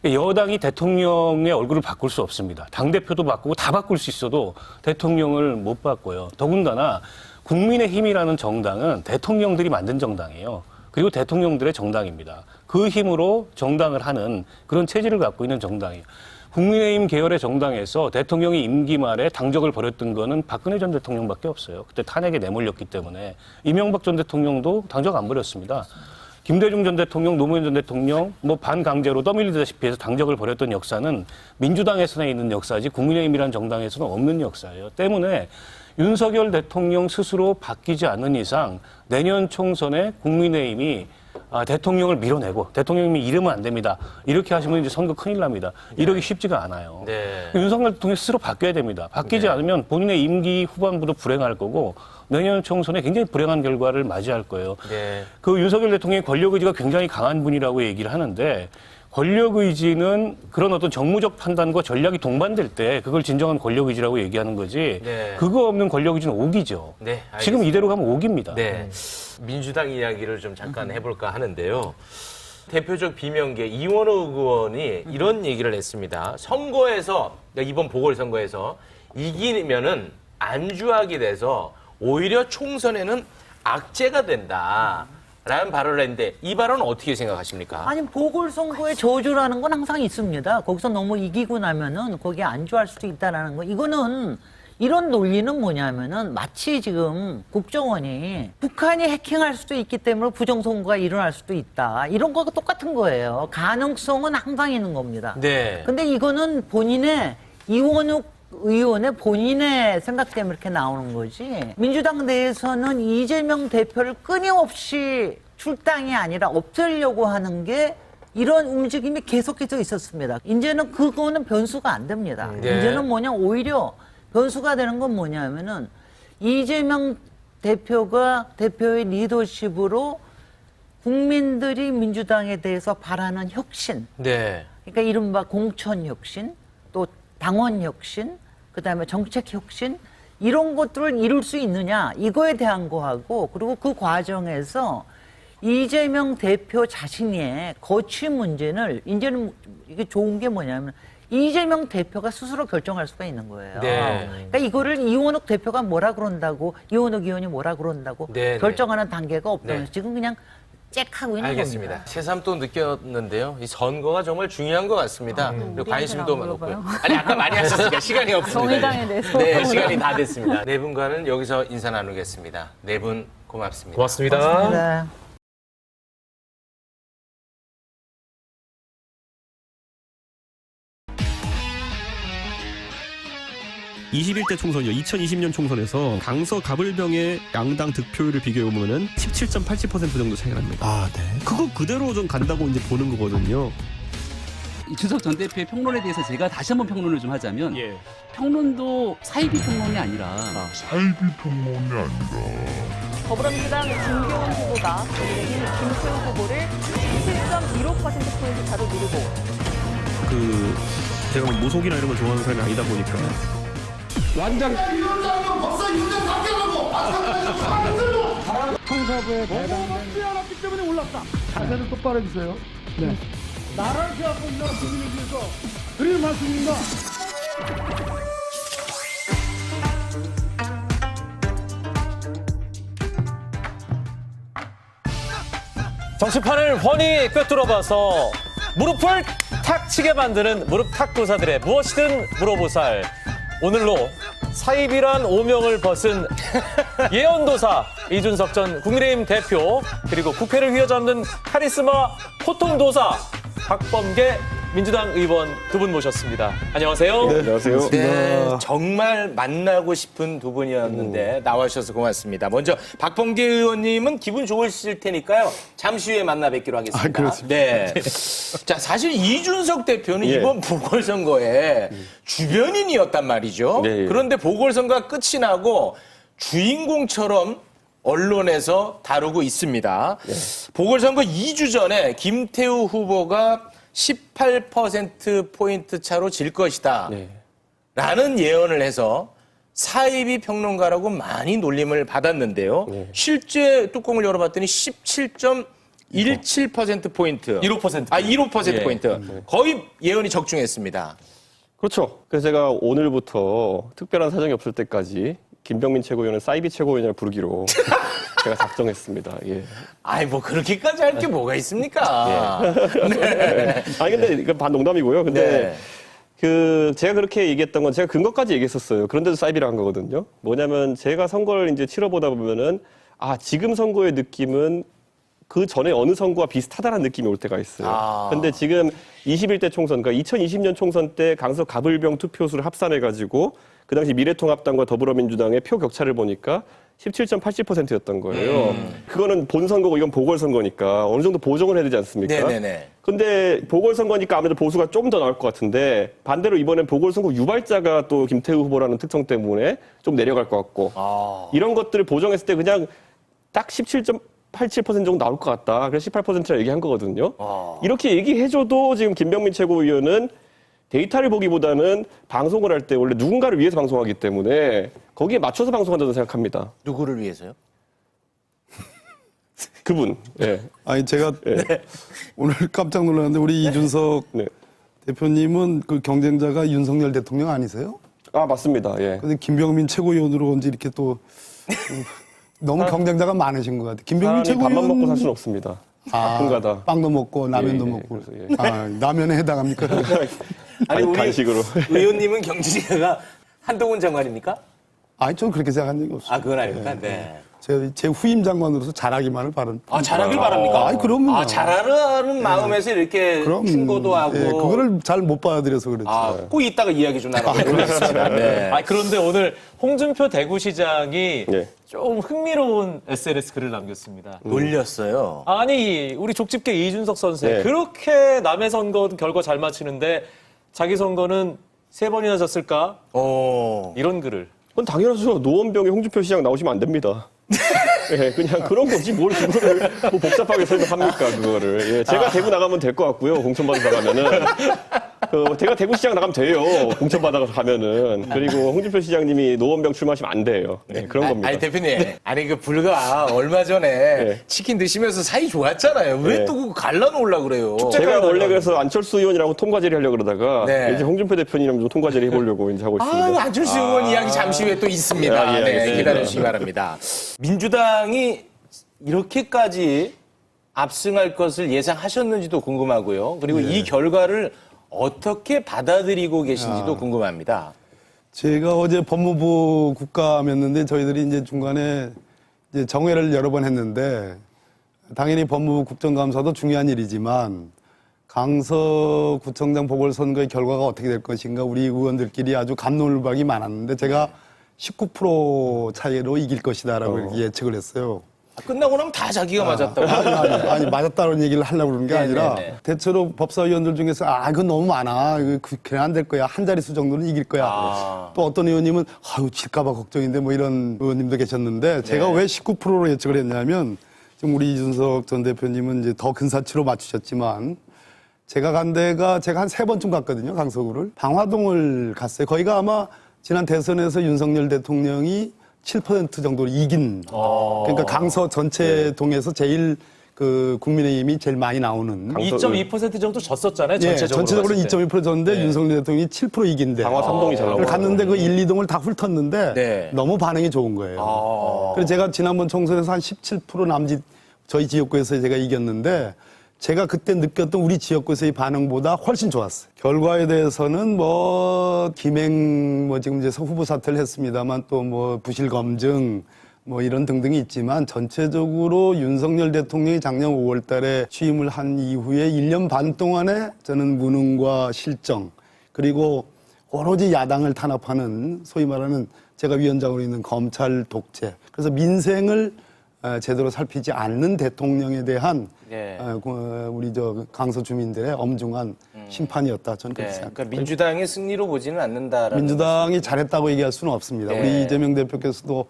Speaker 18: 여당이 대통령의 얼굴을 바꿀 수 없습니다. 당대표도 바꾸고 다 바꿀 수 있어도 대통령을 못 바꿔요. 더군다나 국민의힘이라는 정당은 대통령들이 만든 정당이에요. 그리고 대통령들의 정당입니다. 그 힘으로 정당을 하는 그런 체질을 갖고 있는 정당이에요. 국민의힘 계열의 정당에서 대통령이 임기 말에 당적을 벌였던 거는 박근혜 전 대통령밖에 없어요. 그때 탄핵에 내몰렸기 때문에. 이명박 전 대통령도 당적 안 벌였습니다. 김대중 전 대통령, 노무현 전 대통령 뭐 반강제로 떠밀리다시피 해서 당적을 벌였던 역사는 민주당에서나 있는 역사지 국민의힘이라는 정당에서는 없는 역사예요. 때문에 윤석열 대통령 스스로 바뀌지 않는 이상 내년 총선에 국민의힘이 대통령을 밀어내고 대통령님이 이러면 안 됩니다. 이렇게 하시면 이제 선거 큰일 납니다. 이러기 쉽지가 않아요.
Speaker 4: 네.
Speaker 18: 윤석열 대통령이 스스로 바뀌어야 됩니다. 바뀌지 않으면 본인의 임기 후반부도 불행할 거고 내년 총선에 굉장히 불행한 결과를 맞이할 거예요.
Speaker 4: 네.
Speaker 18: 그 윤석열 대통령의 권력 의지가 굉장히 강한 분이라고 얘기를 하는데 권력 의지는 그런 어떤 정무적 판단과 전략이 동반될 때 그걸 진정한 권력 의지라고 얘기하는 거지.
Speaker 4: 네.
Speaker 18: 그거 없는 권력 의지는 오기죠.
Speaker 4: 네, 알겠습니다.
Speaker 18: 지금 이대로 가면 오기입니다.
Speaker 4: 네. 민주당 이야기를 좀 잠깐 해볼까 하는데요. 대표적 비명계 이원호 의원이 이런 얘기를 했습니다. 선거에서, 그러니까 이번 보궐선거에서 이기면은 안주하게 돼서 오히려 총선에는 악재가 된다. 라는 발언을 했는데 이 발언은 어떻게 생각하십니까?
Speaker 16: 아니 보궐선거에 저주라는 건 항상 있습니다. 거기서 너무 이기고 나면은 거기에 안주할 수도 있다라는 거. 이거는 이런 논리는 뭐냐면은 마치 지금 국정원이 북한이 해킹할 수도 있기 때문에 부정선거가 일어날 수도 있다. 이런 거가 똑같은 거예요. 가능성은 항상 있는 겁니다.
Speaker 4: 네.
Speaker 16: 근데 이거는 본인의 이원욱 의원의 본인의 생각 때문에 이렇게 나오는 거지. 민주당 내에서는 이재명 대표를 끊임없이 출당이 아니라 없애려고 하는 게 이런 움직임이 계속해서 있었습니다. 이제는 그거는 변수가 안 됩니다.
Speaker 4: 네.
Speaker 16: 이제는 뭐냐, 오히려 변수가 되는 건 뭐냐면은 이재명 대표의 리더십으로 국민들이 민주당에 대해서 바라는 혁신,
Speaker 4: 네.
Speaker 16: 그러니까 이른바 공천 혁신, 또 당원 혁신, 그다음에 정책 혁신, 이런 것들을 이룰 수 있느냐, 이거에 대한 거하고, 그리고 그 과정에서 이재명 대표 자신의 거취 문제는 이제는 이게 좋은 게 뭐냐면 이재명 대표가 스스로 결정할 수가 있는 거예요.
Speaker 4: 네.
Speaker 16: 그러니까 이거를 이원욱 대표가 뭐라 그런다고, 이원욱 의원이 뭐라 그런다고
Speaker 4: 네,
Speaker 16: 결정하는 단계가 없다면
Speaker 4: 네.
Speaker 16: 지금 그냥 잭하고 있는
Speaker 4: 알겠습니다.
Speaker 16: 겁니다.
Speaker 4: 새삼 또 느꼈는데요. 이 선거가 정말 중요한 것 같습니다. 그리고 관심도
Speaker 17: 안
Speaker 4: 높고요.
Speaker 17: 물어봐요.
Speaker 4: 아니 아까 많이 하셨으니까 시간이 없습니다.
Speaker 17: 정의당에 대해서.
Speaker 4: 네, 시간이 다 됐습니다. 네 분과는 여기서 인사 나누겠습니다. 네 분 고맙습니다.
Speaker 6: 고맙습니다.
Speaker 16: 네.
Speaker 15: 21대 총선이요. 2020년 총선에서 강서 가불병의 양당 득표율을 비교해 보면은 17.87% 정도 차이가 납니다. 아, 네. 그거 그대로 좀 간다고 이제 보는 거거든요.
Speaker 7: 이준석 전 대표의 평론에 대해서 제가 다시 한번 평론을 좀 하자면 평론도 사이비 평론이 아니라
Speaker 12: 더불어민주당 김교훈 후보가 국민의힘 김태우 후보를 17.15%포인트 차로 누르고
Speaker 15: 그 제가 뭐 무속이나 이런 걸 좋아하는 사람이 아니다 보니까
Speaker 5: 완전 박사 윤장 바뀌라고 청사부에 배당된 않았기 때문에 올랐다. 자세를 똑바로 해주세요. 네. 나라를 세우고 있는 국민을 위해서 드릴 말씀입니다.
Speaker 6: 정치판을 훤히 꿰뚫어봐서 무릎을 탁 치게 만드는 무릎 탁도사들의 무엇이든 물어보살. 오늘로 사입이란 오명을 벗은 예언도사 이준석 전 국민의힘 대표, 그리고 국회를 휘어잡는 카리스마 호통도사 박범계 민주당 의원 두 분 모셨습니다. 안녕하세요.
Speaker 15: 네, 안녕하세요.
Speaker 4: 네, 정말 만나고 싶은 두 분이었는데 나와주셔서 고맙습니다. 먼저 박범계 의원님은 기분 좋으실 테니까요. 잠시 후에 만나 뵙기로 하겠습니다.
Speaker 15: 그렇습니다.
Speaker 4: 네. 자, 사실 이준석 대표는 이번 보궐선거에 주변인이었단 말이죠.
Speaker 15: 네, 예.
Speaker 4: 그런데 보궐선거가 끝이 나고 주인공처럼 언론에서 다루고 있습니다. 보궐선거 2주 전에 김태우 후보가 18%포인트 차로 질 것이다. 라는 예언을 해서 사이비 평론가라고 많이 놀림을 받았는데요. 실제 뚜껑을 열어봤더니 17.17%포인트.
Speaker 6: 15%.
Speaker 4: 아, 15%포인트. 거의 예언이 적중했습니다.
Speaker 15: 그렇죠. 그래서 제가 오늘부터 특별한 사정이 없을 때까지 김병민 최고위원을 사이비 최고위원을 부르기로 제가 작정했습니다. 예.
Speaker 4: 아이, 뭐 그렇게까지 할 게 뭐가 있습니까?
Speaker 15: 네. 아니 근데 이건 반농담이고요. 근데 그 제가 그렇게 얘기했던 건 제가 근거까지 얘기했었어요. 그런데도 사이비를 한 거거든요. 뭐냐면 제가 선거를 이제 치러보다 보면은 아, 지금 선거의 느낌은 그 전에 어느 선거와 비슷하다는 느낌이 올 때가 있어요. 근데 지금 21대 총선, 그러니까 2020년 총선 때 강서 가불병 투표수를 합산해가지고 그 당시 미래통합당과 더불어민주당의 표 격차를 보니까 17.87%였던 거예요. 그거는 본선거고 이건 보궐선거니까 어느 정도 보정을 해야 되지 않습니까?
Speaker 4: 네네네.
Speaker 15: 근데 보궐선거니까 아무래도 보수가 좀 더 나올 것 같은데 반대로 이번엔 보궐선거 유발자가 또 김태우 후보라는 특성 때문에 좀 내려갈 것 같고 이런 것들을 보정했을 때 그냥 딱 17.87% 정도 나올 것 같다. 그래서 18%라 얘기한 거거든요. 이렇게 얘기해줘도 지금 김병민 최고위원은 데이터를 보기보다는 방송을 할 때 원래 누군가를 위해서 방송하기 때문에 거기에 맞춰서 방송한다고 생각합니다.
Speaker 4: 누구를 위해서요?
Speaker 15: 그분. 예.
Speaker 20: 아니 제가 오늘 깜짝 놀랐는데 우리 이준석 대표님은 그 경쟁자가 윤석열 대통령 아니세요?
Speaker 15: 아, 맞습니다. 예.
Speaker 20: 근데 김병민 최고위원으로 언제 이렇게 또 너무 경쟁자가 많으신 것 같아요. 김병민 최고위원
Speaker 15: 밥만 먹고 살 수는 없습니다. 가끔가다.
Speaker 20: 빵도 먹고 라면도
Speaker 15: 예,
Speaker 20: 먹고.
Speaker 15: 그래서, 예.
Speaker 20: 아, 라면에 해당합니까?
Speaker 4: 아니, 우리
Speaker 15: 간식으로.
Speaker 4: 의원님은 경쟁자가 한동훈 장관입니까?
Speaker 20: 아니, 좀 그렇게 생각한 적이 없어요.
Speaker 4: 아, 그건 아닙니까? 네.
Speaker 20: 제 후임 장관으로서 잘하기만을 바란.
Speaker 4: 아, 잘하길 바랍니까?
Speaker 20: 아니, 그럼요.
Speaker 4: 아, 잘하는 마음에서 이렇게 충고도 하고.
Speaker 20: 예, 그거를 잘 못 받아들여서 그랬죠.
Speaker 4: 아, 꼭 이따가 이야기 좀 나눠보도록 하겠습니다. 네.
Speaker 6: 아, 그런데 오늘 홍준표 대구시장이 좀 흥미로운 SNS 글을 남겼습니다.
Speaker 4: 놀렸어요.
Speaker 6: 아니, 우리 족집게 이준석 선수
Speaker 15: 네.
Speaker 6: 그렇게 남의 선거 결과 잘 맞히는데 자기 선거는 3번이나 졌을까? 이런 글을.
Speaker 15: 그건 당연하죠. 노원병에 홍준표 시장 나오시면 안 됩니다. 예, 그냥 그런 거지 뭘 그거를 뭐 복잡하게 설명합니까 그거를. 예, 제가 대구 나가면 될 것 같고요. 공천받아서 가면은. 제가 대구 시장 나가면 돼요. 공천받아서 가면은. 그리고 홍준표 시장님이 노원병 출마하시면 안 돼요. 네, 그런 겁니다.
Speaker 4: 아니, 대표님. 아니, 그 불과 얼마 전에 치킨 드시면서 사이 좋았잖아요. 왜 또 그거 갈라놓으려고 그래요?
Speaker 15: 제가 원래 그래서 안철수 의원이라고 통과제리 하려고 그러다가 이제 홍준표 대표님이랑 좀 통과제리 해보려고 이제 하고 있습니다.
Speaker 4: 안철수 의원 이야기 잠시 후에 또 있습니다. 네, 기다려주시기 바랍니다. 민주당이 이렇게까지 압승할 것을 예상하셨는지도 궁금하고요. 그리고 이 결과를 어떻게 받아들이고 계신지도 궁금합니다.
Speaker 20: 제가 어제 법무부 국감이었는데 저희들이 이제 중간에 이제 정회를 여러 번 했는데 당연히 법무부 국정감사도 중요한 일이지만 강서구청장 보궐선거의 결과가 어떻게 될 것인가 우리 의원들끼리 아주 갑론을박이 많았는데 제가 19% 차이로 이길 것이다라고 이렇게 예측을 했어요.
Speaker 4: 끝나고 나면 다 자기가 맞았다고.
Speaker 20: 아니, 맞았다는 얘기를 하려고 그러는 게 아니라 대체로 법사위원들 중에서 그건 너무 많아. 그냥 안 될 거야. 한 자릿수 정도는 이길 거야. 또 어떤 의원님은 질까봐 걱정인데 뭐 이런 의원님도 계셨는데 제가 왜 19%로 예측을 했냐면 지금 우리 이준석 전 대표님은 이제 더 근사치로 맞추셨지만 제가 간 데가 제가 한 3번쯤 갔거든요. 강서구를. 방화동을 갔어요. 거기가 아마 지난 대선에서 윤석열 대통령이 7% 정도로 이긴 그러니까 강서 전체 동에서 제일 그 국민의힘이 제일 많이 나오는
Speaker 6: 2.2% 정도 졌었잖아요.
Speaker 20: 전체적으로 2.1% 졌는데 윤석열 대통령이 7% 이긴데
Speaker 15: 방화 3동이 잘 나오고
Speaker 20: 갔는데 그 1, 2동을 다 훑었는데 너무 반응이 좋은 거예요. 그래서 제가 지난번 총선에서 한 17% 남짓 저희 지역구에서 제가 이겼는데 제가 그때 느꼈던 우리 지역구에서의 반응보다 훨씬 좋았어요. 결과에 대해서는 김행 지금 이제 후보 사퇴를 했습니다만 또 부실 검증 이런 등등이 있지만 전체적으로 윤석열 대통령이 작년 5월 달에 취임을 한 이후에 1년 반 동안에 저는 무능과 실정 그리고 오로지 야당을 탄압하는 소위 말하는 제가 위원장으로 있는 검찰 독재 그래서 민생을 제대로 살피지 않는 대통령에 대한 우리 강서 주민들의 엄중한 심판이었다. 저는 그렇게 생각합니다.
Speaker 4: 그러니까 민주당의 승리로 보지는 않는다라는.
Speaker 20: 민주당이 잘했다고 얘기할 수는 없습니다. 우리 이재명 대표께서도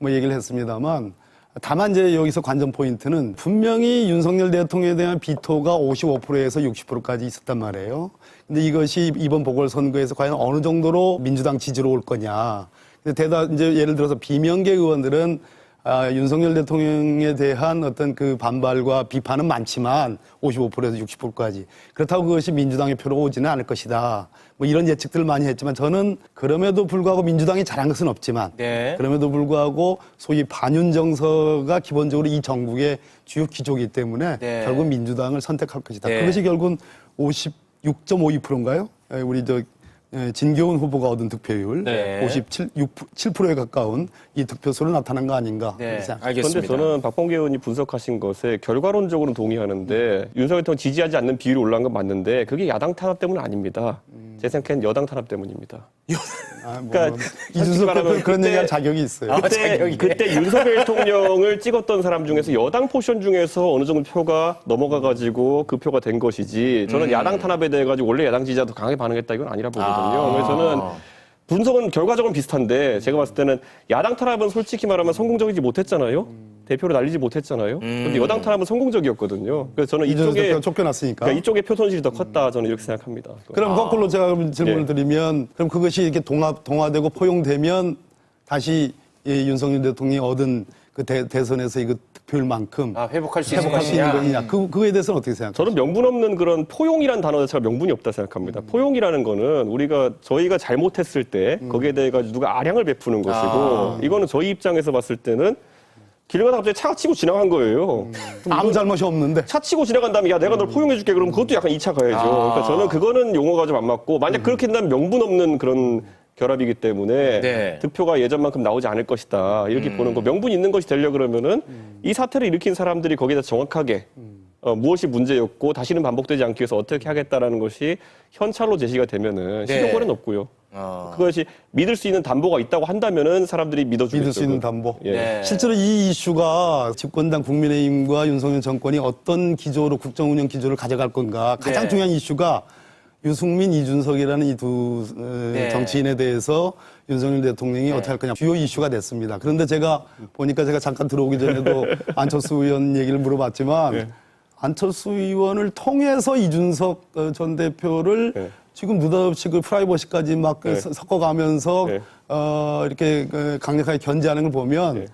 Speaker 20: 얘기를 했습니다만 다만 이제 여기서 관전 포인트는 분명히 윤석열 대통령에 대한 비토가 55%에서 60%까지 있었단 말이에요. 근데 이것이 이번 보궐선거에서 과연 어느 정도로 민주당 지지로 올 거냐. 이제 예를 들어서 비명계 의원들은 윤석열 대통령에 대한 어떤 그 반발과 비판은 많지만 55%에서 60%까지. 그렇다고 그것이 민주당의 표로 오지는 않을 것이다. 이런 예측들을 많이 했지만 저는 그럼에도 불구하고 민주당이 잘한 것은 없지만 그럼에도 불구하고 소위 반윤 정서가 기본적으로 이 정국의 주요 기조이기 때문에 결국 민주당을 선택할 것이다. 그것이 결국은 56.52%인가요? 우리 진교훈 후보가 얻은 득표율 57%에 가까운 이 득표수로 나타난 거 아닌가 생각합니다.
Speaker 15: 그런데 저는 박범계 의원이 분석하신 것에 결과론적으로는 동의하는데 윤석열 대통령 지지하지 않는 비율이 올라간 건 맞는데 그게 야당 탄압 때문은 아닙니다. 제 생각엔 여당 탄압 때문입니다.
Speaker 20: 그러니까 이준석 대표 그런 얘기할 자격이 있어요.
Speaker 15: 그때 윤석열 대통령을 찍었던 사람 중에서 여당 포션 중에서 어느 정도 표가 넘어가가지고 그 표가 된 것이지 저는 야당 탄압에 대해 가지고 원래 야당 지지자도 강하게 반응했다 이건 아니라 보거든요. 그래서 저는 분석은 결과적으로 비슷한데 제가 봤을 때는 야당 탄압은 솔직히 말하면 성공적이지 못했잖아요. 대표로 날리지 못했잖아요. 그런데 여당 탄압은 성공적이었거든요. 그래서 저는 이쪽에
Speaker 20: 쫓겨났으니까
Speaker 15: 이쪽의 표 손실이 더 컸다. 저는 이렇게 생각합니다.
Speaker 20: 그럼 거꾸로 제가 질문을 드리면 그럼 그것이 이렇게 동화되고 포용되면 다시 윤석열 대통령이 얻은 그 대선에서 이거 득표율만큼
Speaker 4: 회복할 수
Speaker 20: 있는 거냐? 그거에 대해서는 어떻게 생각하세요?
Speaker 15: 저는 명분 없는 그런 포용이라는 단어 자체가 명분이 없다 생각합니다. 포용이라는 거는 저희가 잘못했을 때 거기에 대해 가지고 누가 아량을 베푸는 것이고 이거는 저희 입장에서 봤을 때는 길 가다가 갑자기 차가 치고 지나간 거예요.
Speaker 20: 아무 잘못이 없는데.
Speaker 15: 차 치고 지나간 다음에 야 내가 널 포용해줄게 그러면 그것도 약간 2차 가야죠. 그러니까 저는 그거는 용어가 좀 안 맞고 만약 그렇게 된다면 명분 없는 그런 결합이기 때문에
Speaker 4: 네.
Speaker 15: 득표가 예전만큼 나오지 않을 것이다. 이렇게 보는 거. 명분 있는 것이 되려 그러면은 이 사태를 일으킨 사람들이 거기다 정확하게 무엇이 문제였고 다시는 반복되지 않기 위해서 어떻게 하겠다라는 것이 현찰로 제시가 되면은
Speaker 4: 네.
Speaker 15: 시정권은 없고요. 그것이 믿을 수 있는 담보가 있다고 한다면은 사람들이 믿어주겠죠.
Speaker 20: 믿을 수 있는 담보.
Speaker 15: 예.
Speaker 4: 네.
Speaker 20: 실제로 이 이슈가 집권당 국민의힘과 윤석열 정권이 어떤 기조로 국정운영 기조를 가져갈 건가 가장
Speaker 4: 네.
Speaker 20: 중요한 이슈가 유승민, 이준석이라는 이 두
Speaker 4: 네.
Speaker 20: 정치인에 대해서 윤석열 대통령이 어떻게 할 거냐 주요 이슈가 됐습니다. 그런데 제가 보니까 제가 잠깐 들어오기 전에도 안철수 의원 얘기를 물어봤지만 안철수 의원을 통해서 이준석 전 대표를 지금 느닷없이 그 프라이버시까지 막 섞어가면서 이렇게 강력하게 견제하는 걸 보면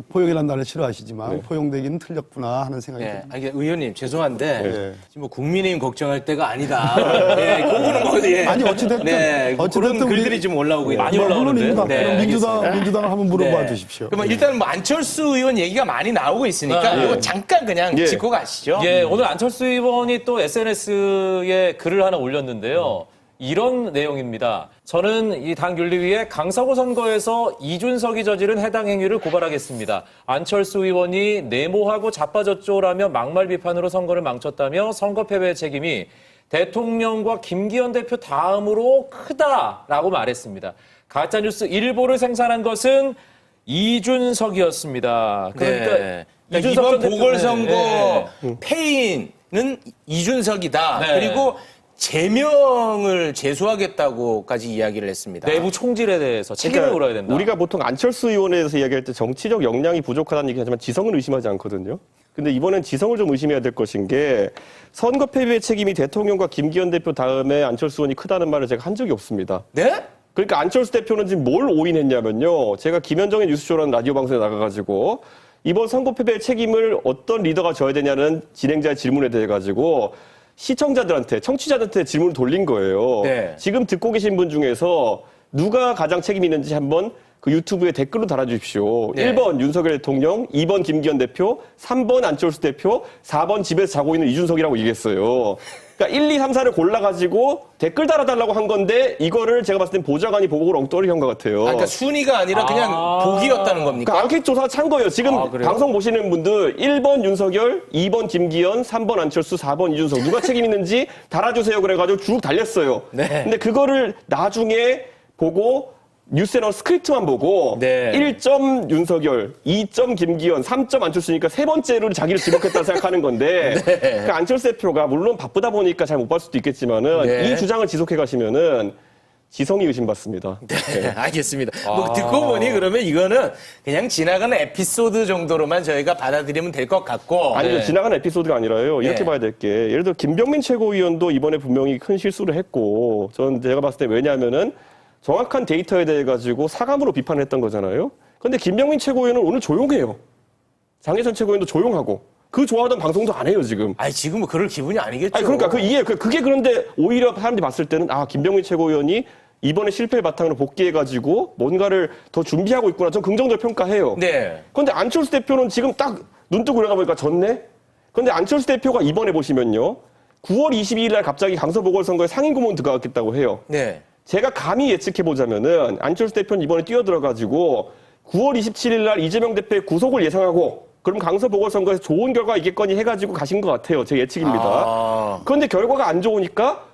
Speaker 20: 포용이라는 단어를 싫어하시지만 포용되기는 틀렸구나 하는 생각이
Speaker 4: 네.
Speaker 20: 듭니다.
Speaker 4: 아니, 의원님 죄송한데
Speaker 20: 네.
Speaker 4: 지금 뭐 국민의힘 걱정할 때가 아니다. 네, 그거는 뭐 예.
Speaker 20: 아니 어찌됐든
Speaker 4: 네,
Speaker 20: 어찌됐든
Speaker 4: 그런
Speaker 20: 우리-
Speaker 4: 글들이 좀 올라오고 있는
Speaker 20: 많이 올라오는데 그럼
Speaker 4: 알겠습니다.
Speaker 20: 민주당을 한번 물어봐
Speaker 4: 네.
Speaker 20: 주십시오.
Speaker 4: 그러면 일단 뭐 안철수 의원 얘기가 많이 나오고 있으니까
Speaker 6: 네.
Speaker 4: 이거 잠깐 그냥 짚고 가시죠.
Speaker 6: 예, 오늘 안철수 의원이 또 SNS에 글을 하나 올렸는데요. 이런 내용입니다. 저는 이 당 윤리위에 강서구 선거에서 이준석이 저지른 해당 행위를 고발하겠습니다. 안철수 의원이 네모하고 자빠졌죠라며 막말 비판으로 선거를 망쳤다며 선거 패배의 책임이 대통령과 김기현 대표 다음으로 크다라고 말했습니다. 가짜뉴스 일보를 생산한 것은 이준석이었습니다. 그러니까
Speaker 4: 네.
Speaker 6: 이준석
Speaker 4: 이번
Speaker 6: 전 대표-
Speaker 4: 보궐선거
Speaker 6: 네.
Speaker 4: 패인은 이준석이다.
Speaker 6: 네.
Speaker 4: 그리고 제명을 제소하겠다고까지 이야기를 했습니다.
Speaker 6: 내부 총질에 대해서 책임을 물어야 된다.
Speaker 15: 우리가 보통 안철수 의원에 대해서 이야기할 때 정치적 역량이 부족하다는 얘기하지만 지성을 의심하지 않거든요. 근데 이번엔 지성을 좀 의심해야 될 것인 게 선거 패배의 책임이 대통령과 김기현 대표 다음에 안철수 의원이 크다는 말을 제가 한 적이 없습니다.
Speaker 4: 네?
Speaker 15: 그러니까 안철수 대표는 지금 뭘 오인했냐면요. 제가 김현정의 뉴스쇼라는 라디오 방송에 나가가지고 이번 선거 패배의 책임을 어떤 리더가 져야 되냐는 진행자의 질문에 대해 가지고 시청자들한테, 청취자들한테 질문을 돌린 거예요.
Speaker 4: 네.
Speaker 15: 지금 듣고 계신 분 중에서 누가 가장 책임이 있는지 한번 그 유튜브에 댓글로 달아주십시오.
Speaker 4: 네.
Speaker 15: 1번 윤석열 대통령, 2번 김기현 대표, 3번 안철수 대표, 4번 집에서 자고 있는 이준석이라고 얘기했어요. 그러니까 1, 2, 3, 4를 골라가지고 댓글 달아달라고 한 건데 이거를 제가 봤을 땐 보좌관이 보고를 엉터리 한 것 같아요.
Speaker 4: 그러니까 순위가 아니라 그냥 보기였다는 겁니까?
Speaker 15: 그러니까 앙켓 조사가 찬 거예요. 지금
Speaker 4: 그래요?
Speaker 15: 방송 보시는 분들 1번 윤석열, 2번 김기현, 3번 안철수, 4번 이준석 누가 책임 있는지 달아주세요 그래가지고 쭉 달렸어요.
Speaker 4: 네.
Speaker 15: 근데 그거를 나중에 보고 뉴스에 나온 스크립트만 보고
Speaker 4: 네.
Speaker 15: 1점 윤석열, 2점 김기현, 3점 안철수니까 세 번째로 자기를 지목했다 생각하는 건데
Speaker 4: 네.
Speaker 15: 그러니까 안철수 대표가 물론 바쁘다 보니까 잘 못 볼 수도 있겠지만은
Speaker 4: 네.
Speaker 15: 이 주장을 지속해 가시면은 지성이 의심받습니다.
Speaker 4: 네, 알겠습니다. 뭐 듣고 보니 그러면 이거는 그냥 지나가는 에피소드 정도로만 저희가 받아들이면 될 것 같고.
Speaker 15: 아니요, 지나가는 에피소드가 아니라요. 이렇게
Speaker 4: 네.
Speaker 15: 봐야 될 게, 예를 들어 김병민 최고위원도 이번에 분명히 큰 실수를 했고, 저는 제가 봤을 때 왜냐하면은 정확한 데이터에 대해 가지고 사감으로 비판을 했던 거잖아요. 근데 김병민 최고위원은 오늘 조용해요. 장혜선 최고위원도 조용하고. 그 좋아하던 방송도 안 해요, 지금.
Speaker 4: 아니, 지금 뭐 그럴 기분이 아니겠죠.
Speaker 15: 아니, 그러니까 그게 그런데 오히려 사람들이 봤을 때는 아, 김병민 최고위원이 이번에 실패를 바탕으로 복귀해가지고 뭔가를 더 준비하고 있구나. 전 긍정적으로 평가해요.
Speaker 4: 네.
Speaker 15: 그런데 안철수 대표는 지금 딱 눈 뜨고 일어나 보니까 졌네? 그런데 안철수 대표가 이번에 보시면요. 9월 22일 날 갑자기 강서 보궐선거에 상임고문 들어가겠다고 해요.
Speaker 4: 네.
Speaker 15: 제가 감히 예측해보자면은 안철수 대표는 이번에 뛰어들어가지고 9월 27일 날 이재명 대표의 구속을 예상하고 그럼 강서 보궐선거에서 좋은 결과가 있겠거니 해가지고 가신 것 같아요. 제 예측입니다. 그런데 결과가 안 좋으니까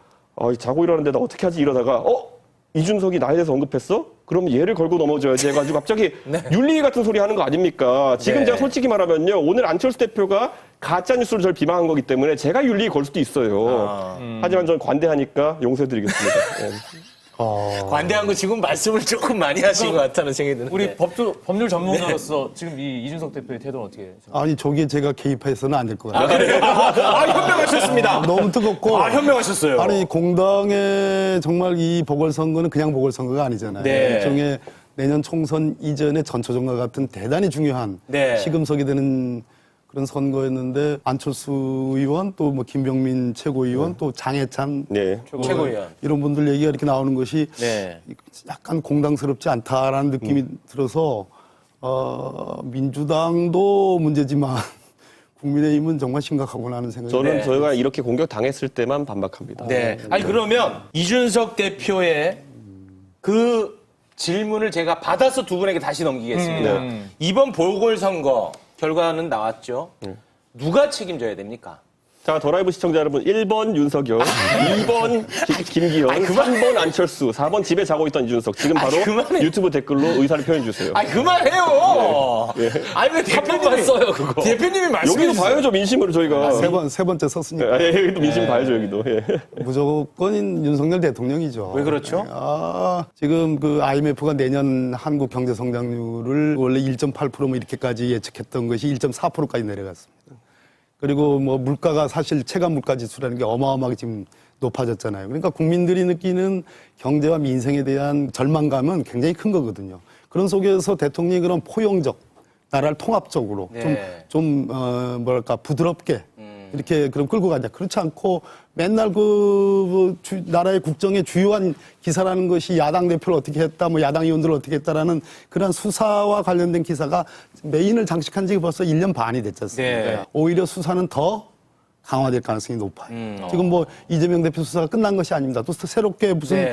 Speaker 15: 자고 일어났는데 나 어떻게 하지 이러다가 이준석이 나에 대해서 언급했어? 그럼 얘를 걸고 넘어져야지 해가지고 갑자기 윤리위 같은 소리 하는 거 아닙니까? 지금
Speaker 4: 네.
Speaker 15: 제가 솔직히 말하면요. 오늘 안철수 대표가 가짜뉴스로 저를 비방한 거기 때문에 제가 윤리위 걸 수도 있어요. 하지만 저는 관대하니까 용서해드리겠습니다.
Speaker 4: 관대한 거 지금 말씀을 조금 많이 하신 것 같다는 생각이 드는데.
Speaker 6: 우리 법률 전문가로서 지금 이 이준석 대표의 태도는 어떻게 생각하세요?
Speaker 20: 아니 저기에 제가 개입해서는 안 될 것 같아요.
Speaker 4: 그래요? 현명하셨습니다.
Speaker 20: 너무 뜨겁고.
Speaker 4: 현명하셨어요.
Speaker 20: 아니 공당의 정말 이 보궐선거는 그냥 보궐선거가 아니잖아요.
Speaker 4: 네.
Speaker 20: 일종의 내년 총선 이전의 전초전과 같은 대단히 중요한
Speaker 4: 네.
Speaker 20: 시금석이 되는 그런 선거였는데 안철수 의원 또 뭐 김병민 최고위원 또 장해찬
Speaker 4: 최고위원
Speaker 20: 이런 분들 얘기가 이렇게 나오는 것이
Speaker 4: 네.
Speaker 20: 약간 공당스럽지 않다라는 느낌이 들어서 민주당도 문제지만 국민의힘은 정말 심각하구나 하는 생각이
Speaker 15: 저는
Speaker 20: 듭니다.
Speaker 15: 저희가 이렇게 공격 당했을 때만 반박합니다.
Speaker 4: 네. 아니 그러면 이준석 대표의 그 질문을 제가 받아서 두 분에게 다시 넘기겠습니다. 이번 보궐선거 결과는 나왔죠. 누가 책임져야 됩니까?
Speaker 15: 자, 더라이브 시청자 여러분, 1번 윤석열, 2번 김기현, 3번 안철수, 4번 집에 자고 있던 이준석. 지금 바로 유튜브 댓글로 의사를 표현해 주세요.
Speaker 4: 그만해요.
Speaker 15: 네.
Speaker 4: 왜 대표님만 써요, 그거? 대표님이 말씀해
Speaker 15: 여기도 봐야죠, 민심으로 저희가.
Speaker 20: 세 번째 썼으니까.
Speaker 15: 여기도 민심 봐야죠, 여기도.
Speaker 20: 무조건 윤석열 대통령이죠.
Speaker 4: 왜 그렇죠?
Speaker 20: 지금 그 IMF가 내년 한국 경제 성장률을 원래 1.8% 뭐 이렇게까지 예측했던 것이 1.4%까지 내려갔습니다. 그리고 뭐 물가가 사실 체감 물가 지수라는 게 어마어마하게 지금 높아졌잖아요. 그러니까 국민들이 느끼는 경제와 민생에 대한 절망감은 굉장히 큰 거거든요. 그런 속에서 대통령이 그런 포용적, 나라를 통합적으로 뭐랄까 부드럽게 이렇게 그럼 끌고 가자. 그렇지 않고 맨날 나라의 국정의 주요한 기사라는 것이 야당 대표를 어떻게 했다, 뭐 야당 의원들을 어떻게 했다라는 그런 수사와 관련된 기사가 메인을 장식한 지 벌써 1년 반이 됐지 않습니까? 오히려 수사는 더 강화될 가능성이 높아요. 지금 뭐 이재명 대표 수사가 끝난 것이 아닙니다. 또 새롭게 무슨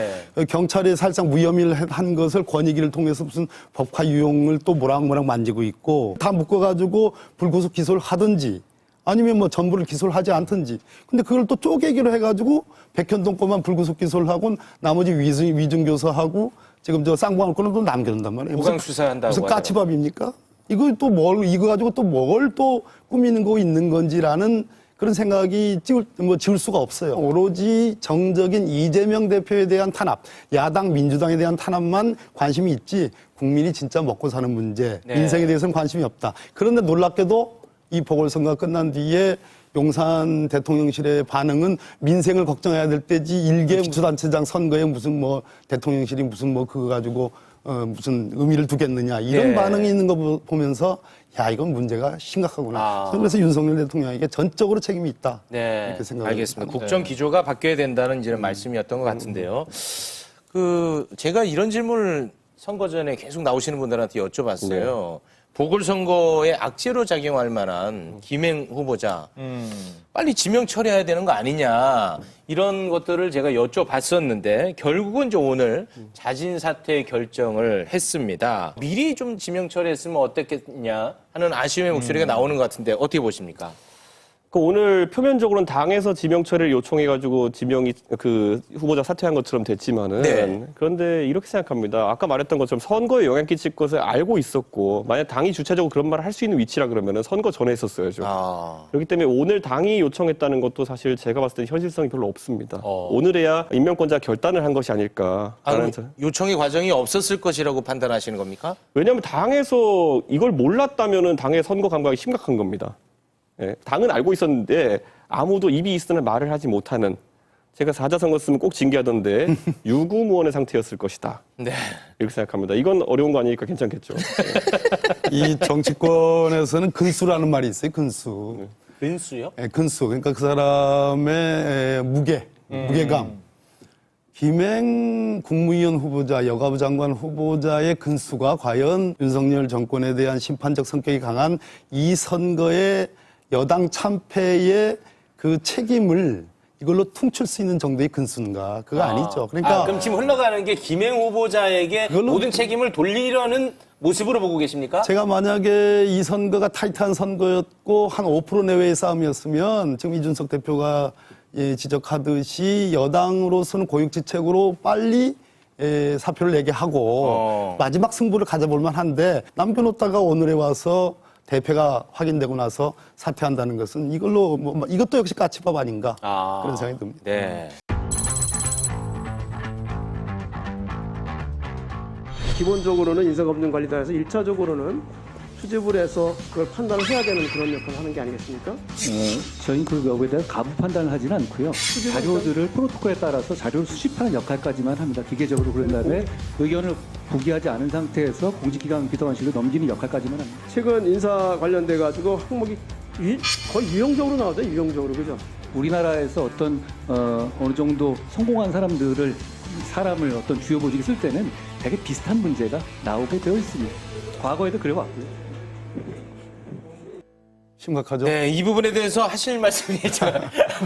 Speaker 20: 경찰이 사실상 무혐의를 한 것을 권익위를 통해서 무슨 법화 유용을 또 모락모락 만지고 있고 다 묶어가지고 불구속 기소를 하든지 아니면 뭐 전부를 기소를 하지 않든지. 근데 그걸 또 쪼개기로 해가지고 백현동 거만 불구속 기소를 하고 나머지 위증교사하고 지금 저 쌍방울 거는 또 남겨둔단 말이에요.
Speaker 4: 보강 수사한다고
Speaker 20: 무슨 까치밥입니까? 이거 가지고 또 뭘 또 꾸미는 거 있는 건지라는 그런 생각이 지울 수가 없어요. 오로지 정적인 이재명 대표에 대한 탄압, 야당 민주당에 대한 탄압만 관심이 있지 국민이 진짜 먹고 사는 문제, 민생에 대해서는 관심이 없다. 그런데 놀랍게도 이 보궐선거가 끝난 뒤에 용산 대통령실의 반응은 민생을 걱정해야 될 때지 일개 기초단체장 선거에 무슨 뭐 대통령실이 무슨 뭐 그거 가지고 무슨 의미를 두겠느냐 이런 반응이 있는 거 보면서 야 이건 문제가 심각하구나. 그래서 윤석열 대통령에게 전적으로 책임이 있다. 이렇게 생각합니다.
Speaker 4: 알겠습니다. 국정 기조가 바뀌어야 된다는 이제 말씀이었던 것 같은데요. 제가 이런 질문을 선거 전에 계속 나오시는 분들한테 여쭤봤어요. 보궐선거에 악재로 작용할 만한 김행 후보자 빨리 지명 처리해야 되는 거 아니냐 이런 것들을 제가 여쭤봤었는데 결국은 이제 오늘 자진 사퇴 결정을 했습니다. 미리 좀 지명 처리했으면 어땠겠냐 하는 아쉬움의 목소리가 나오는 것 같은데 어떻게 보십니까?
Speaker 15: 오늘 표면적으로는 당에서 지명 처리를 요청해가지고 지명이 후보자 사퇴한 것처럼 됐지만은 그런데 이렇게 생각합니다. 아까 말했던 것처럼 선거에 영향 끼칠 것을 알고 있었고 만약 당이 주체적으로 그런 말을 할 수 있는 위치라 그러면은 선거 전에 했었어야죠. 그렇기 때문에 오늘 당이 요청했다는 것도 사실 제가 봤을 때 현실성이 별로 없습니다. 오늘에야 임명권자 결단을 한 것이 아닐까.
Speaker 4: 요청의 과정이 없었을 것이라고 판단하시는 겁니까?
Speaker 15: 왜냐하면 당에서 이걸 몰랐다면은 당의 선거 감각이 심각한 겁니다. 당은 알고 있었는데 아무도 입이 있으나 말을 하지 못하는 제가 사자선거 쓰면 꼭 징계하던데 유구무원의 상태였을 것이다. 이렇게 생각합니다. 이건 어려운 거 아니니까 괜찮겠죠.
Speaker 20: 이 정치권에서는 근수라는 말이 있어요. 근수.
Speaker 4: 근수요?
Speaker 20: 근수. 그러니까 그 사람의 무게감. 김행 국무위원 후보자, 여가부 장관 후보자의 근수가 과연 윤석열 정권에 대한 심판적 성격이 강한 이 선거의 여당 참패의 그 책임을 이걸로 퉁칠 수 있는 정도의 근수인가? 그거 아니죠. 그러니까
Speaker 4: 그럼 지금 흘러가는 게 김행 후보자에게 모든 책임을 돌리려는 모습으로 보고 계십니까?
Speaker 20: 제가 만약에 이 선거가 타이트한 선거였고 한 5% 내외의 싸움이었으면 지금 이준석 대표가 지적하듯이 여당으로서는 고육지책으로 빨리 사표를 내게 하고 마지막 승부를 가져볼 만한데 남겨놓다가 오늘에 와서 대패가 확인되고 나서 사퇴한다는 것은 이걸로 이것도 역시 까치밥 아닌가 그런 생각이 듭니다.
Speaker 21: 기본적으로는 인사검증관리단에서 1차적으로는 수집을 해서 그걸 판단을 해야 되는 그런 역할을 하는 게 아니겠습니까?
Speaker 22: 저희는 그 여부에 대해서 가부 판단을 하지는 않고요. 자료들을 프로토콜에 따라서 자료를 수집하는 역할까지만 합니다. 기계적으로 그런 다음에 의견을 부기하지 않은 상태에서 공직기관 비서관실로 넘기는 역할까지만 합니다.
Speaker 21: 최근 인사 관련돼 가지고 항목이 거의 유형적으로 나오죠. 유형적으로 그죠?
Speaker 22: 우리나라에서 어떤 어느 정도 성공한 사람을 어떤 주요 보직에 쓸 때는 되게 비슷한 문제가 나오게 되어 있습니다. 과거에도 그래왔고요.
Speaker 20: 심각하죠.
Speaker 4: 네, 이 부분에 대해서 하실 말씀이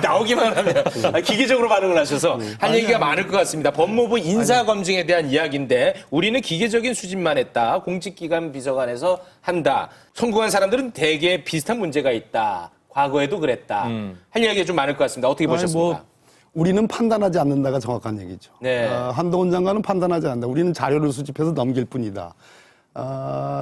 Speaker 4: 나오기만 하면 기계적으로 반응을 하셔서 할 얘기가 많을 것 같습니다. 법무부 인사검증에 대한 이야기인데 우리는 기계적인 수집만 했다. 공직기관 비서관에서 한다. 성공한 사람들은 대개 비슷한 문제가 있다. 과거에도 그랬다. 할 이야기가 좀 많을 것 같습니다. 어떻게 보셨습니까?
Speaker 20: 우리는 판단하지 않는다가 정확한 얘기죠.
Speaker 4: 네.
Speaker 20: 한동훈 장관은 판단하지 않는다. 우리는 자료를 수집해서 넘길 뿐이다.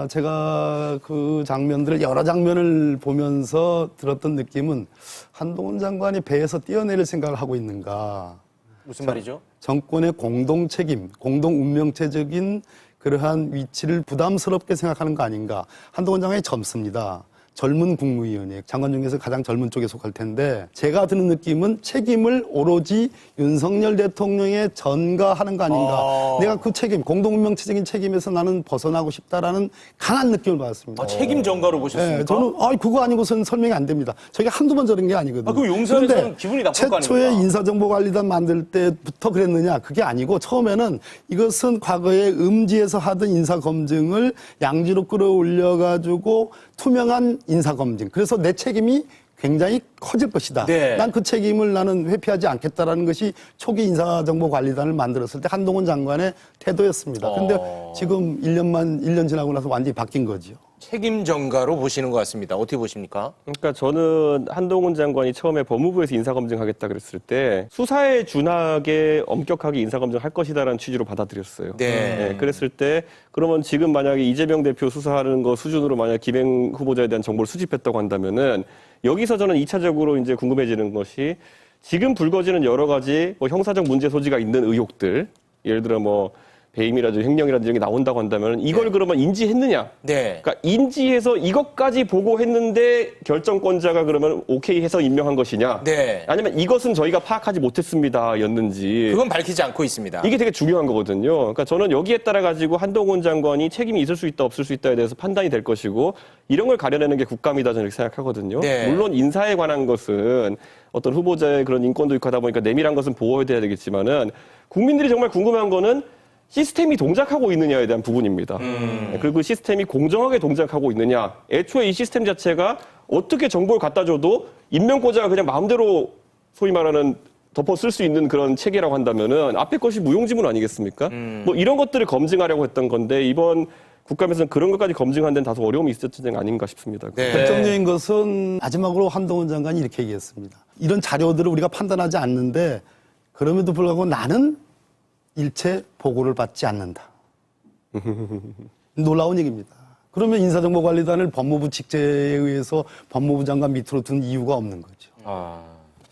Speaker 20: 제가 그 장면들을 여러 장면을 보면서 들었던 느낌은 한동훈 장관이 배에서 뛰어내릴 생각을 하고 있는가.
Speaker 4: 무슨 말이죠?
Speaker 20: 정권의 공동 책임, 공동 운명체적인 그러한 위치를 부담스럽게 생각하는 거 아닌가. 한동훈 장관이 젊습니다. 젊은 국무위원이에요. 장관 중에서 가장 젊은 쪽에 속할 텐데 제가 드는 느낌은 책임을 오로지 윤석열 대통령에 전가하는 거 아닌가. 내가 그 책임, 공동운명체적인 책임에서 나는 벗어나고 싶다라는 강한 느낌을 받았습니다.
Speaker 4: 책임 전가로 보셨습니까?
Speaker 20: 네, 저는 그거 아니고서는 설명이 안 됩니다. 저게 한두 번 저런 게 아니거든요.
Speaker 4: 그럼 용산에서는 기분이 나쁠 거 아닙니까?
Speaker 20: 최초에 인사정보관리단 만들 때부터 그랬느냐? 그게 아니고 처음에는 이것은 과거에 음지에서 하던 인사검증을 양지로 끌어올려가지고 투명한 인사검증. 그래서 내 책임이 굉장히 커질 것이다.
Speaker 4: 네.
Speaker 20: 난 그 책임을 나는 회피하지 않겠다라는 것이 초기 인사정보관리단을 만들었을 때 한동훈 장관의 태도였습니다. 근데 지금 1년 지나고 나서 완전히 바뀐 거죠.
Speaker 4: 책임 전가로 보시는 것 같습니다. 어떻게 보십니까?
Speaker 15: 그러니까 저는 한동훈 장관이 처음에 법무부에서 인사검증하겠다 그랬을 때 수사에 준하게 엄격하게 인사검증할 것이다라는 취지로 받아들였어요.
Speaker 4: 네.
Speaker 15: 그랬을 때 그러면 지금 만약에 이재명 대표 수사하는 거 수준으로 만약 김행 후보자에 대한 정보를 수집했다고 한다면은 여기서 저는 2차적으로 이제 궁금해지는 것이 지금 불거지는 여러 가지 뭐 형사적 문제 소지가 있는 의혹들, 예를 들어 뭐 배임이라든지 횡령이라든지 이런 게 나온다고 한다면 이걸 그러면 인지했느냐?
Speaker 4: 네.
Speaker 15: 그러니까 인지해서 이것까지 보고했는데 결정권자가 그러면 오케이 해서 임명한 것이냐?
Speaker 4: 네.
Speaker 15: 아니면 이것은 저희가 파악하지 못했습니다였는지.
Speaker 4: 그건 밝히지 않고 있습니다.
Speaker 15: 이게 되게 중요한 거거든요. 그러니까 저는 여기에 따라 가지고 한동훈 장관이 책임이 있을 수 있다 없을 수 있다에 대해서 판단이 될 것이고 이런 걸 가려내는 게 국감이다 저는 이렇게 생각하거든요.
Speaker 4: 네.
Speaker 15: 물론 인사에 관한 것은 어떤 후보자의 그런 인권도 있고 하다 보니까 내밀한 것은 보호해야 되겠지만은 국민들이 정말 궁금한 거는 시스템이 동작하고 있느냐에 대한 부분입니다. 그리고 시스템이 공정하게 동작하고 있느냐. 애초에 이 시스템 자체가 어떻게 정보를 갖다 줘도 임명권자가 그냥 마음대로 소위 말하는 덮어 쓸 수 있는 그런 체계라고 한다면은 앞에 것이 무용지물 아니겠습니까? 뭐 이런 것들을 검증하려고 했던 건데 이번 국감에서는 그런 것까지 검증하는 데는 다소 어려움이 있었던 게 아닌가 싶습니다.
Speaker 20: 결정적인 것은 마지막으로 한동훈 장관이 이렇게 얘기했습니다. 이런 자료들을 우리가 판단하지 않는데 그럼에도 불구하고 나는 일체 보고를 받지 않는다. 놀라운 얘기입니다. 그러면 인사정보관리단을 법무부 직제에 의해서 법무부 장관 밑으로 둔 이유가 없는 거죠.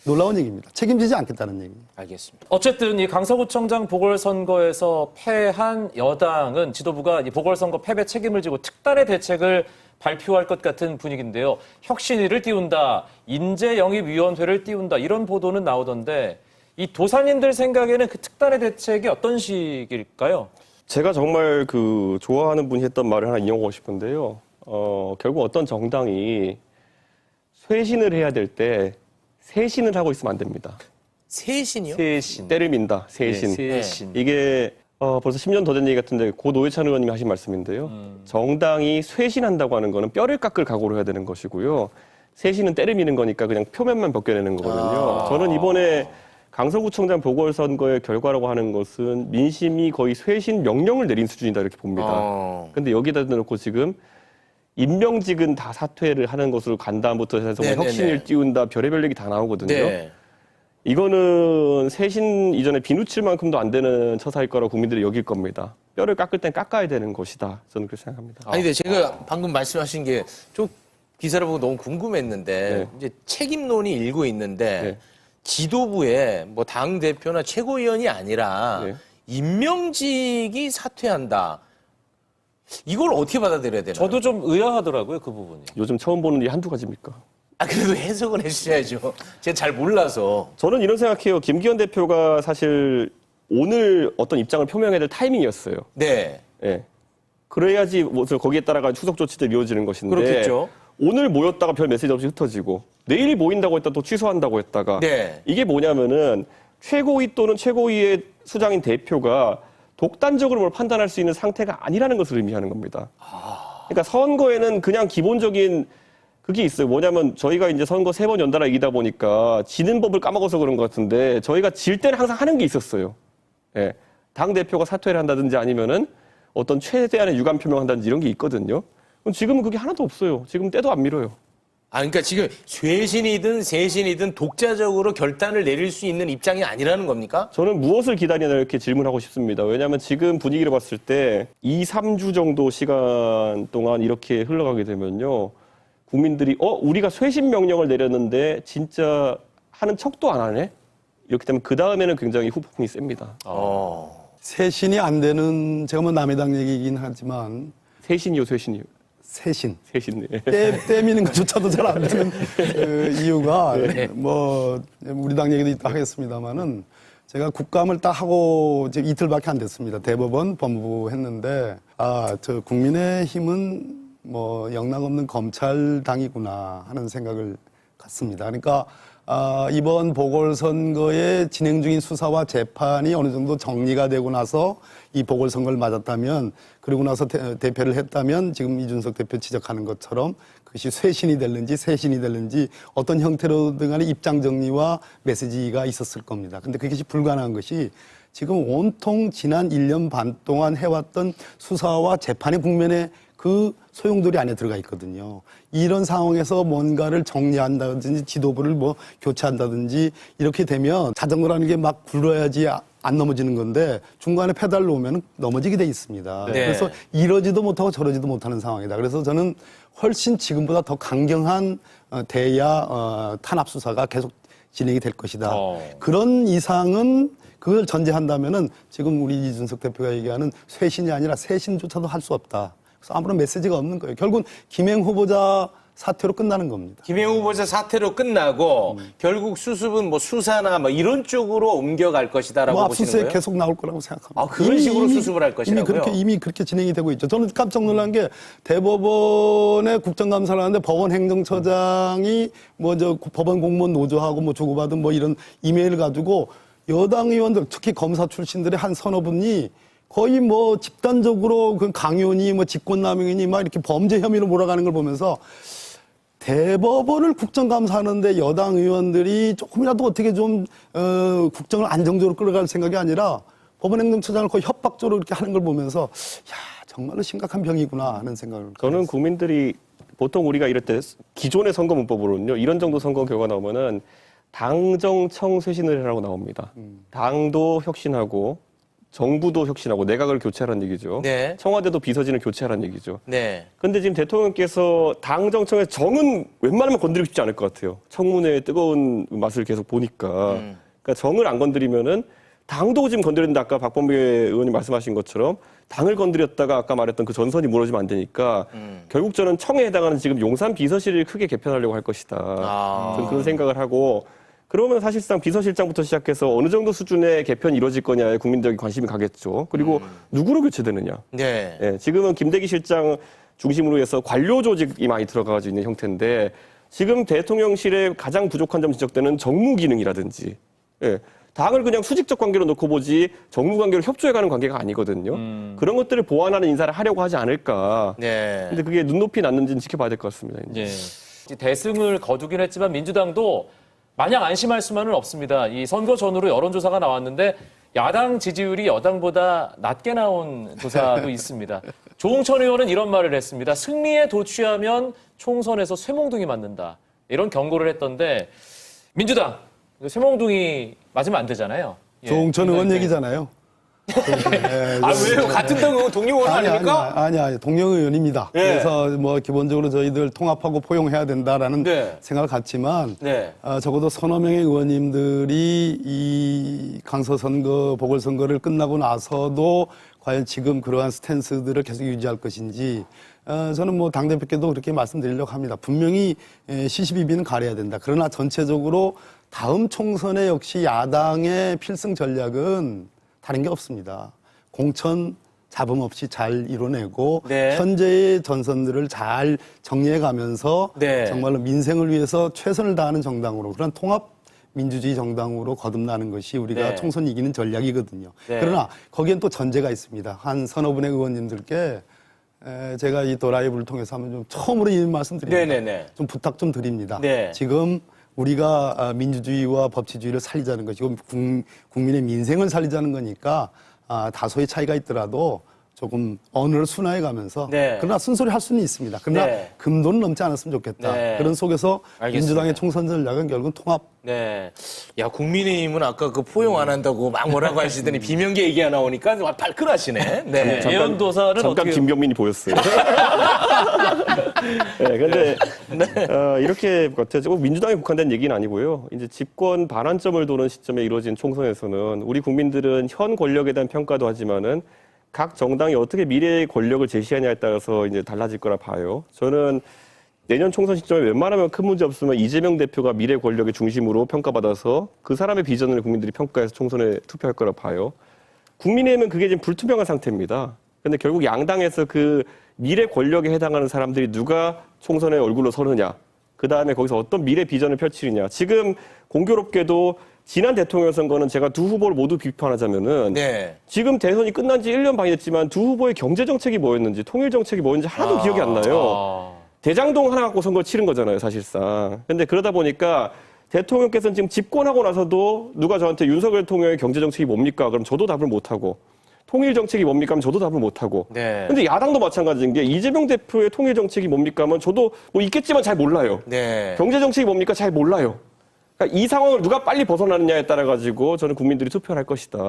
Speaker 20: 놀라운 얘기입니다. 책임지지 않겠다는 얘기입니다.
Speaker 4: 알겠습니다.
Speaker 6: 어쨌든 이 강서구청장 보궐선거에서 패한 여당은 지도부가 이 보궐선거 패배 책임을 지고 특단의 대책을 발표할 것 같은 분위기인데요. 혁신위를 띄운다, 인재영입위원회를 띄운다 이런 보도는 나오던데 이 도사님들 생각에는 그 특단의 대책이 어떤 식일까요?
Speaker 15: 제가 정말 그 좋아하는 분이 했던 말을 하나 인용하고 싶은데요. 결국 어떤 정당이 쇄신을 해야 될 때 세신을 하고 있으면 안 됩니다.
Speaker 4: 세신이요?
Speaker 6: 세신.
Speaker 15: 때를 민다. 세신.
Speaker 6: 네, 세신.
Speaker 15: 이게 벌써 10년 더 된 얘기 같은데 고 노회찬 의원님이 하신 말씀인데요. 정당이 쇄신한다고 하는 거는 뼈를 깎을 각오를 해야 되는 것이고요. 세신은 때를 미는 거니까 그냥 표면만 벗겨내는 거거든요. 저는 이번에 강서구청장 보궐선거의 결과라고 하는 것은 민심이 거의 쇄신 명령을 내린 수준이다 이렇게 봅니다. 근데 여기다 놓고 지금 임명직은 다 사퇴를 하는 것으로 간 다음부터 해서 뭐 혁신을 띄운다 별의별 얘기 다 나오거든요.
Speaker 4: 네.
Speaker 15: 이거는 쇄신 이전에 비누칠 만큼도 안 되는 처사일 거라고 국민들이 여길 겁니다. 뼈를 깎을 땐 깎아야 되는 것이다. 저는 그렇게 생각합니다.
Speaker 4: 아니, 근데 제가 방금 말씀하신 게 좀 기사를 보고 너무 궁금했는데 이제 책임론이 일고 있는데 지도부에 뭐 당 대표나 최고위원이 아니라 임명직이 사퇴한다. 이걸 어떻게 받아들여야 되나요?
Speaker 6: 저도 좀 의아하더라고요, 그 부분이.
Speaker 15: 요즘 처음 보는 일이 한두 가지입니까?
Speaker 4: 그래도 해석은 해주셔야죠. 제가 잘 몰라서.
Speaker 15: 저는 이런 생각해요. 김기현 대표가 사실 오늘 어떤 입장을 표명해야 될 타이밍이었어요.
Speaker 4: 네.
Speaker 15: 예. 그래야지 뭐 거기에 따라가 추석 조치들이 이루어지는 것인데.
Speaker 4: 그렇겠죠.
Speaker 15: 오늘 모였다가 별 메시지 없이 흩어지고 내일 모인다고 했다 또 취소한다고 했다가
Speaker 4: 네.
Speaker 15: 이게 뭐냐면은 최고위 또는 최고위의 수장인 대표가 독단적으로 뭘 판단할 수 있는 상태가 아니라는 것을 의미하는 겁니다. 그러니까 선거에는 그냥 기본적인 그게 있어요. 뭐냐면 저희가 이제 선거 3번 연달아 이기다 보니까 지는 법을 까먹어서 그런 것 같은데 저희가 질 때는 항상 하는 게 있었어요. 예. 당 대표가 사퇴를 한다든지 아니면은 어떤 최대한의 유감 표명한다든지 이런 게 있거든요. 지금은 그게 하나도 없어요. 지금 때도 안 밀어요.
Speaker 4: 아, 그러니까 지금 쇄신이든 세신이든 독자적으로 결단을 내릴 수 있는 입장이 아니라는 겁니까?
Speaker 15: 저는 무엇을 기다리나 이렇게 질문하고 싶습니다. 왜냐하면 지금 분위기를 봤을 때 2, 3주 정도 시간 동안 이렇게 흘러가게 되면요. 국민들이 우리가 쇄신 명령을 내렸는데 진짜 하는 척도 안 하네? 이렇게 되면 그 다음에는 굉장히 후폭풍이 셉니다.
Speaker 20: 쇄신이 안 되는, 제가 뭐 남의 당 얘기이긴 하지만.
Speaker 15: 쇄신이요, 쇄신이요?
Speaker 20: 쇄신.
Speaker 15: 쇄신, 네.
Speaker 20: 떼미는 것조차도 잘 안 되는 이유가,
Speaker 15: 네.
Speaker 20: 뭐, 우리 당 얘기도 이따 하겠습니다만은, 제가 국감을 딱 하고 이제 이틀밖에 안 됐습니다. 대법원 법무부 했는데, 저 국민의힘은 뭐, 영락 없는 검찰당이구나 하는 생각을 갖습니다. 그러니까, 이번 보궐선거에 진행 중인 수사와 재판이 어느 정도 정리가 되고 나서 이 보궐선거를 맞았다면, 그리고 나서 대표를 했다면 지금 이준석 대표 지적하는 것처럼 그것이 쇄신이 됐는지 세신이 됐는지 어떤 형태로든 간에 입장 정리와 메시지가 있었을 겁니다. 근데 그것이 불가능한 것이 지금 온통 지난 1년 반 동안 해왔던 수사와 재판의 국면에 그 소용돌이 안에 들어가 있거든요. 이런 상황에서 뭔가를 정리한다든지 지도부를 뭐 교체한다든지 이렇게 되면 자전거라는 게 막 굴러야지 안 넘어지는 건데 중간에 페달 놓으면 넘어지게 돼 있습니다.
Speaker 4: 네.
Speaker 20: 그래서 이러지도 못하고 저러지도 못하는 상황이다. 그래서 저는 훨씬 지금보다 더 강경한 대야 탄압 수사가 계속 진행이 될 것이다. 그런 이상은 그걸 전제한다면은 지금 우리 이준석 대표가 얘기하는 쇄신이 아니라 세신조차도 할 수 없다. 그래서 아무런 메시지가 없는 거예요. 결국은 김행 후보자 사퇴로 끝나는 겁니다.
Speaker 4: 김행 후보자 사퇴로 끝나고 결국 수습은 뭐 수사나 뭐 이런 쪽으로 옮겨갈 것이다라고
Speaker 20: 뭐
Speaker 4: 보시는
Speaker 20: 압수수색
Speaker 4: 거예요?
Speaker 20: 계속 나올 거라고 생각합니다.
Speaker 4: 그런 식으로 수습을 할 것이라고요?
Speaker 20: 이미 그렇게 진행이 되고 있죠. 저는 깜짝 놀란 게 대법원에 국정감사를 하는데 법원 행정처장이 뭐 저 법원 공무원 노조하고 뭐 주고받은 뭐 이런 이메일을 가지고 여당 의원들 특히 검사 출신들의 한 서너 분이 거의 뭐 집단적으로 그 강요니 뭐 직권남용이니 막 이렇게 범죄 혐의로 몰아가는 걸 보면서 대법원을 국정감사하는데 여당 의원들이 조금이라도 어떻게 좀 국정을 안정적으로 끌어갈 생각이 아니라 법원행정처장을 거의 협박적으로 이렇게 하는 걸 보면서 야 정말로 심각한 병이구나 하는 생각을.
Speaker 15: 저는 국민들이 보통 우리가 이럴 때 기존의 선거 문법으로는요 이런 정도 선거 결과 나오면은 당정청 쇄신을 해라고 나옵니다. 당도 혁신하고 정부도 혁신하고 내각을 교체하라는 얘기죠.
Speaker 4: 네.
Speaker 15: 청와대도 비서진을 교체하라는 얘기죠.
Speaker 4: 네.
Speaker 15: 근데 지금 대통령께서 당정청의 정은 웬만하면 건드리고 싶지 않을 것 같아요. 청문회의 뜨거운 맛을 계속 보니까. 그러니까 정을 안 건드리면은 당도 지금 건드렸는데 아까 박범계 의원님 말씀하신 것처럼 당을 건드렸다가 아까 말했던 그 전선이 무너지면 안 되니까 결국 저는 청에 해당하는 지금 용산 비서실을 크게 개편하려고 할 것이다. 저는 그런 생각을 하고 그러면 사실상 비서실장부터 시작해서 어느 정도 수준의 개편이 이루어질 거냐에 국민들에게 관심이 가겠죠. 그리고 누구로 교체되느냐.
Speaker 4: 네.
Speaker 15: 예, 지금은 김대기 실장 중심으로 해서 관료 조직이 많이 들어가지고 있는 형태인데 지금 대통령실에 가장 부족한 점 지적되는 정무 기능이라든지 당을 그냥 수직적 관계로 놓고 보지 정무 관계로 협조해가는 관계가 아니거든요. 그런 것들을 보완하는 인사를 하려고 하지 않을까.
Speaker 4: 네.
Speaker 15: 근데 그게 눈높이 났는지는 지켜봐야 될 것 같습니다.
Speaker 2: 예. 대승을 거두긴 했지만 민주당도 마냥 안심할 수만은 없습니다. 이 선거 전후로 여론조사가 나왔는데 야당 지지율이 여당보다 낮게 나온 조사도 있습니다. 조홍천 의원은 이런 말을 했습니다. 승리에 도취하면 총선에서 쇠몽둥이 맞는다. 이런 경고를 했던데 민주당 쇠몽둥이 맞으면 안 되잖아요.
Speaker 20: 조홍천 의원 얘기잖아요.
Speaker 4: 왜요? 같은 동료 의원 아닙니까?
Speaker 20: 아니, 동료 의원입니다.
Speaker 4: 네.
Speaker 20: 그래서 뭐 기본적으로 저희들 통합하고 포용해야 된다라는 생각을 갖지만 적어도 서너 명의 의원님들이 이 강서선거, 보궐선거를 끝나고 나서도 과연 지금 그러한 스탠스들을 계속 유지할 것인지 저는 뭐 당대표께도 그렇게 말씀드리려고 합니다. 분명히 시시비비는 가려야 된다. 그러나 전체적으로 다음 총선에 역시 야당의 필승 전략은 다른 게 없습니다. 공천 잡음 없이 잘 이뤄내고 현재의 전선들을 잘 정리해 가면서 정말로 민생을 위해서 최선을 다하는 정당으로 그런 통합 민주주의 정당으로 거듭나는 것이 우리가 총선 이기는 전략이거든요. 그러나 거기엔 또 전제가 있습니다. 한 서너 분의 의원님들께 제가 이 도라이브를 통해서 한번 좀 처음으로 이 말씀드립니다.
Speaker 4: 네네네.
Speaker 20: 좀 부탁 좀 드립니다.
Speaker 4: 네.
Speaker 20: 지금 우리가 민주주의와 법치주의를 살리자는 것이고 국민의 민생을 살리자는 거니까 다소의 차이가 있더라도 조금 언어를 순화해 가면서
Speaker 4: 네.
Speaker 20: 그러나 쓴소리 할 수는 있습니다. 그러나
Speaker 4: 네.
Speaker 20: 금도는 넘지 않았으면 좋겠다.
Speaker 4: 네.
Speaker 20: 그런 속에서
Speaker 4: 알겠습니다.
Speaker 20: 민주당의 총선 전략은 결국은 통합.
Speaker 4: 네. 야, 국민의힘은 아까 그 포용 안 한다고 막 뭐라고 하시더니 비명계 얘기가 나오니까 발끈하시네. 네.
Speaker 2: 예언도사는
Speaker 15: 잠깐
Speaker 2: 어떻게
Speaker 15: 김병민이 보였어요. 네, 근데 이렇게 같아요. 꼭 민주당에 국한된 얘기는 아니고요. 이제 집권 반환점을 도는 시점에 이루어진 총선에서는 우리 국민들은 현 권력에 대한 평가도 하지만은 각 정당이 어떻게 미래의 권력을 제시하냐에 따라서 이제 달라질 거라 봐요. 저는 내년 총선 시점에 웬만하면 큰 문제 없으면 이재명 대표가 미래 권력의 중심으로 평가받아서 그 사람의 비전을 국민들이 평가해서 총선에 투표할 거라 봐요. 국민의힘은 그게 지금 불투명한 상태입니다. 근데 결국 양당에서 그 미래 권력에 해당하는 사람들이 누가 총선에 얼굴로 서느냐, 그 다음에 거기서 어떤 미래 비전을 펼치느냐. 지금 공교롭게도 지난 대통령 선거는 제가 두 후보를 모두 비판하자면은
Speaker 4: 네.
Speaker 15: 지금 대선이 끝난 지 1년 반이 됐지만 두 후보의 경제 정책이 뭐였는지 통일 정책이 뭐였는지 하나도 기억이 안 나요. 대장동 하나 갖고 선거 치른 거잖아요, 사실상. 근데 그러다 보니까 대통령께서는 지금 집권하고 나서도 누가 저한테 윤석열 대통령의 경제 정책이 뭡니까? 그럼 저도 답을 못 하고. 통일 정책이 뭡니까? 하면 저도 답을 못 하고.
Speaker 4: 네.
Speaker 15: 근데 야당도 마찬가지인 게 이재명 대표의 통일 정책이 뭡니까? 하면 저도 뭐 있겠지만 잘 몰라요.
Speaker 4: 네.
Speaker 15: 경제 정책이 뭡니까? 잘 몰라요. 그러니까 이 상황을 누가 빨리 벗어나느냐에 따라 가지고 저는 국민들이 투표를 할 것이다.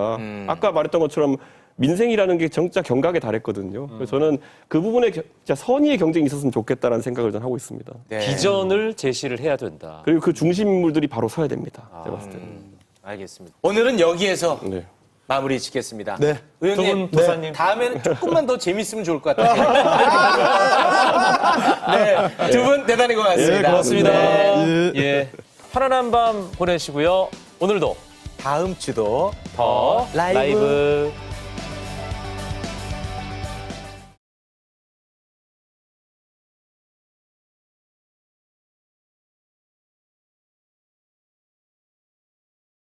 Speaker 15: 아까 말했던 것처럼 민생이라는 게 진짜 경각에 달했거든요. 그래서 저는 그 부분에 진짜 선의의 경쟁이 있었으면 좋겠다라는 생각을 저는 하고 있습니다.
Speaker 2: 비전을 제시를 해야 된다.
Speaker 15: 그리고 그 중심 인물들이 바로 서야 됩니다. 제가 봤을 때는.
Speaker 4: 알겠습니다. 오늘은 여기에서
Speaker 15: 네.
Speaker 4: 마무리 짓겠습니다.
Speaker 20: 네.
Speaker 4: 의원님,
Speaker 2: 두 분 도사님.
Speaker 4: 다음에는 조금만 더 재밌으면 좋을 것 같아요. 네, 두 분 대단히 고맙습니다.
Speaker 2: 네, 고맙습니다.
Speaker 4: 네.
Speaker 2: 예. 편안한 밤 보내시고요. 오늘도
Speaker 4: 다음 주도
Speaker 2: 더 라이브.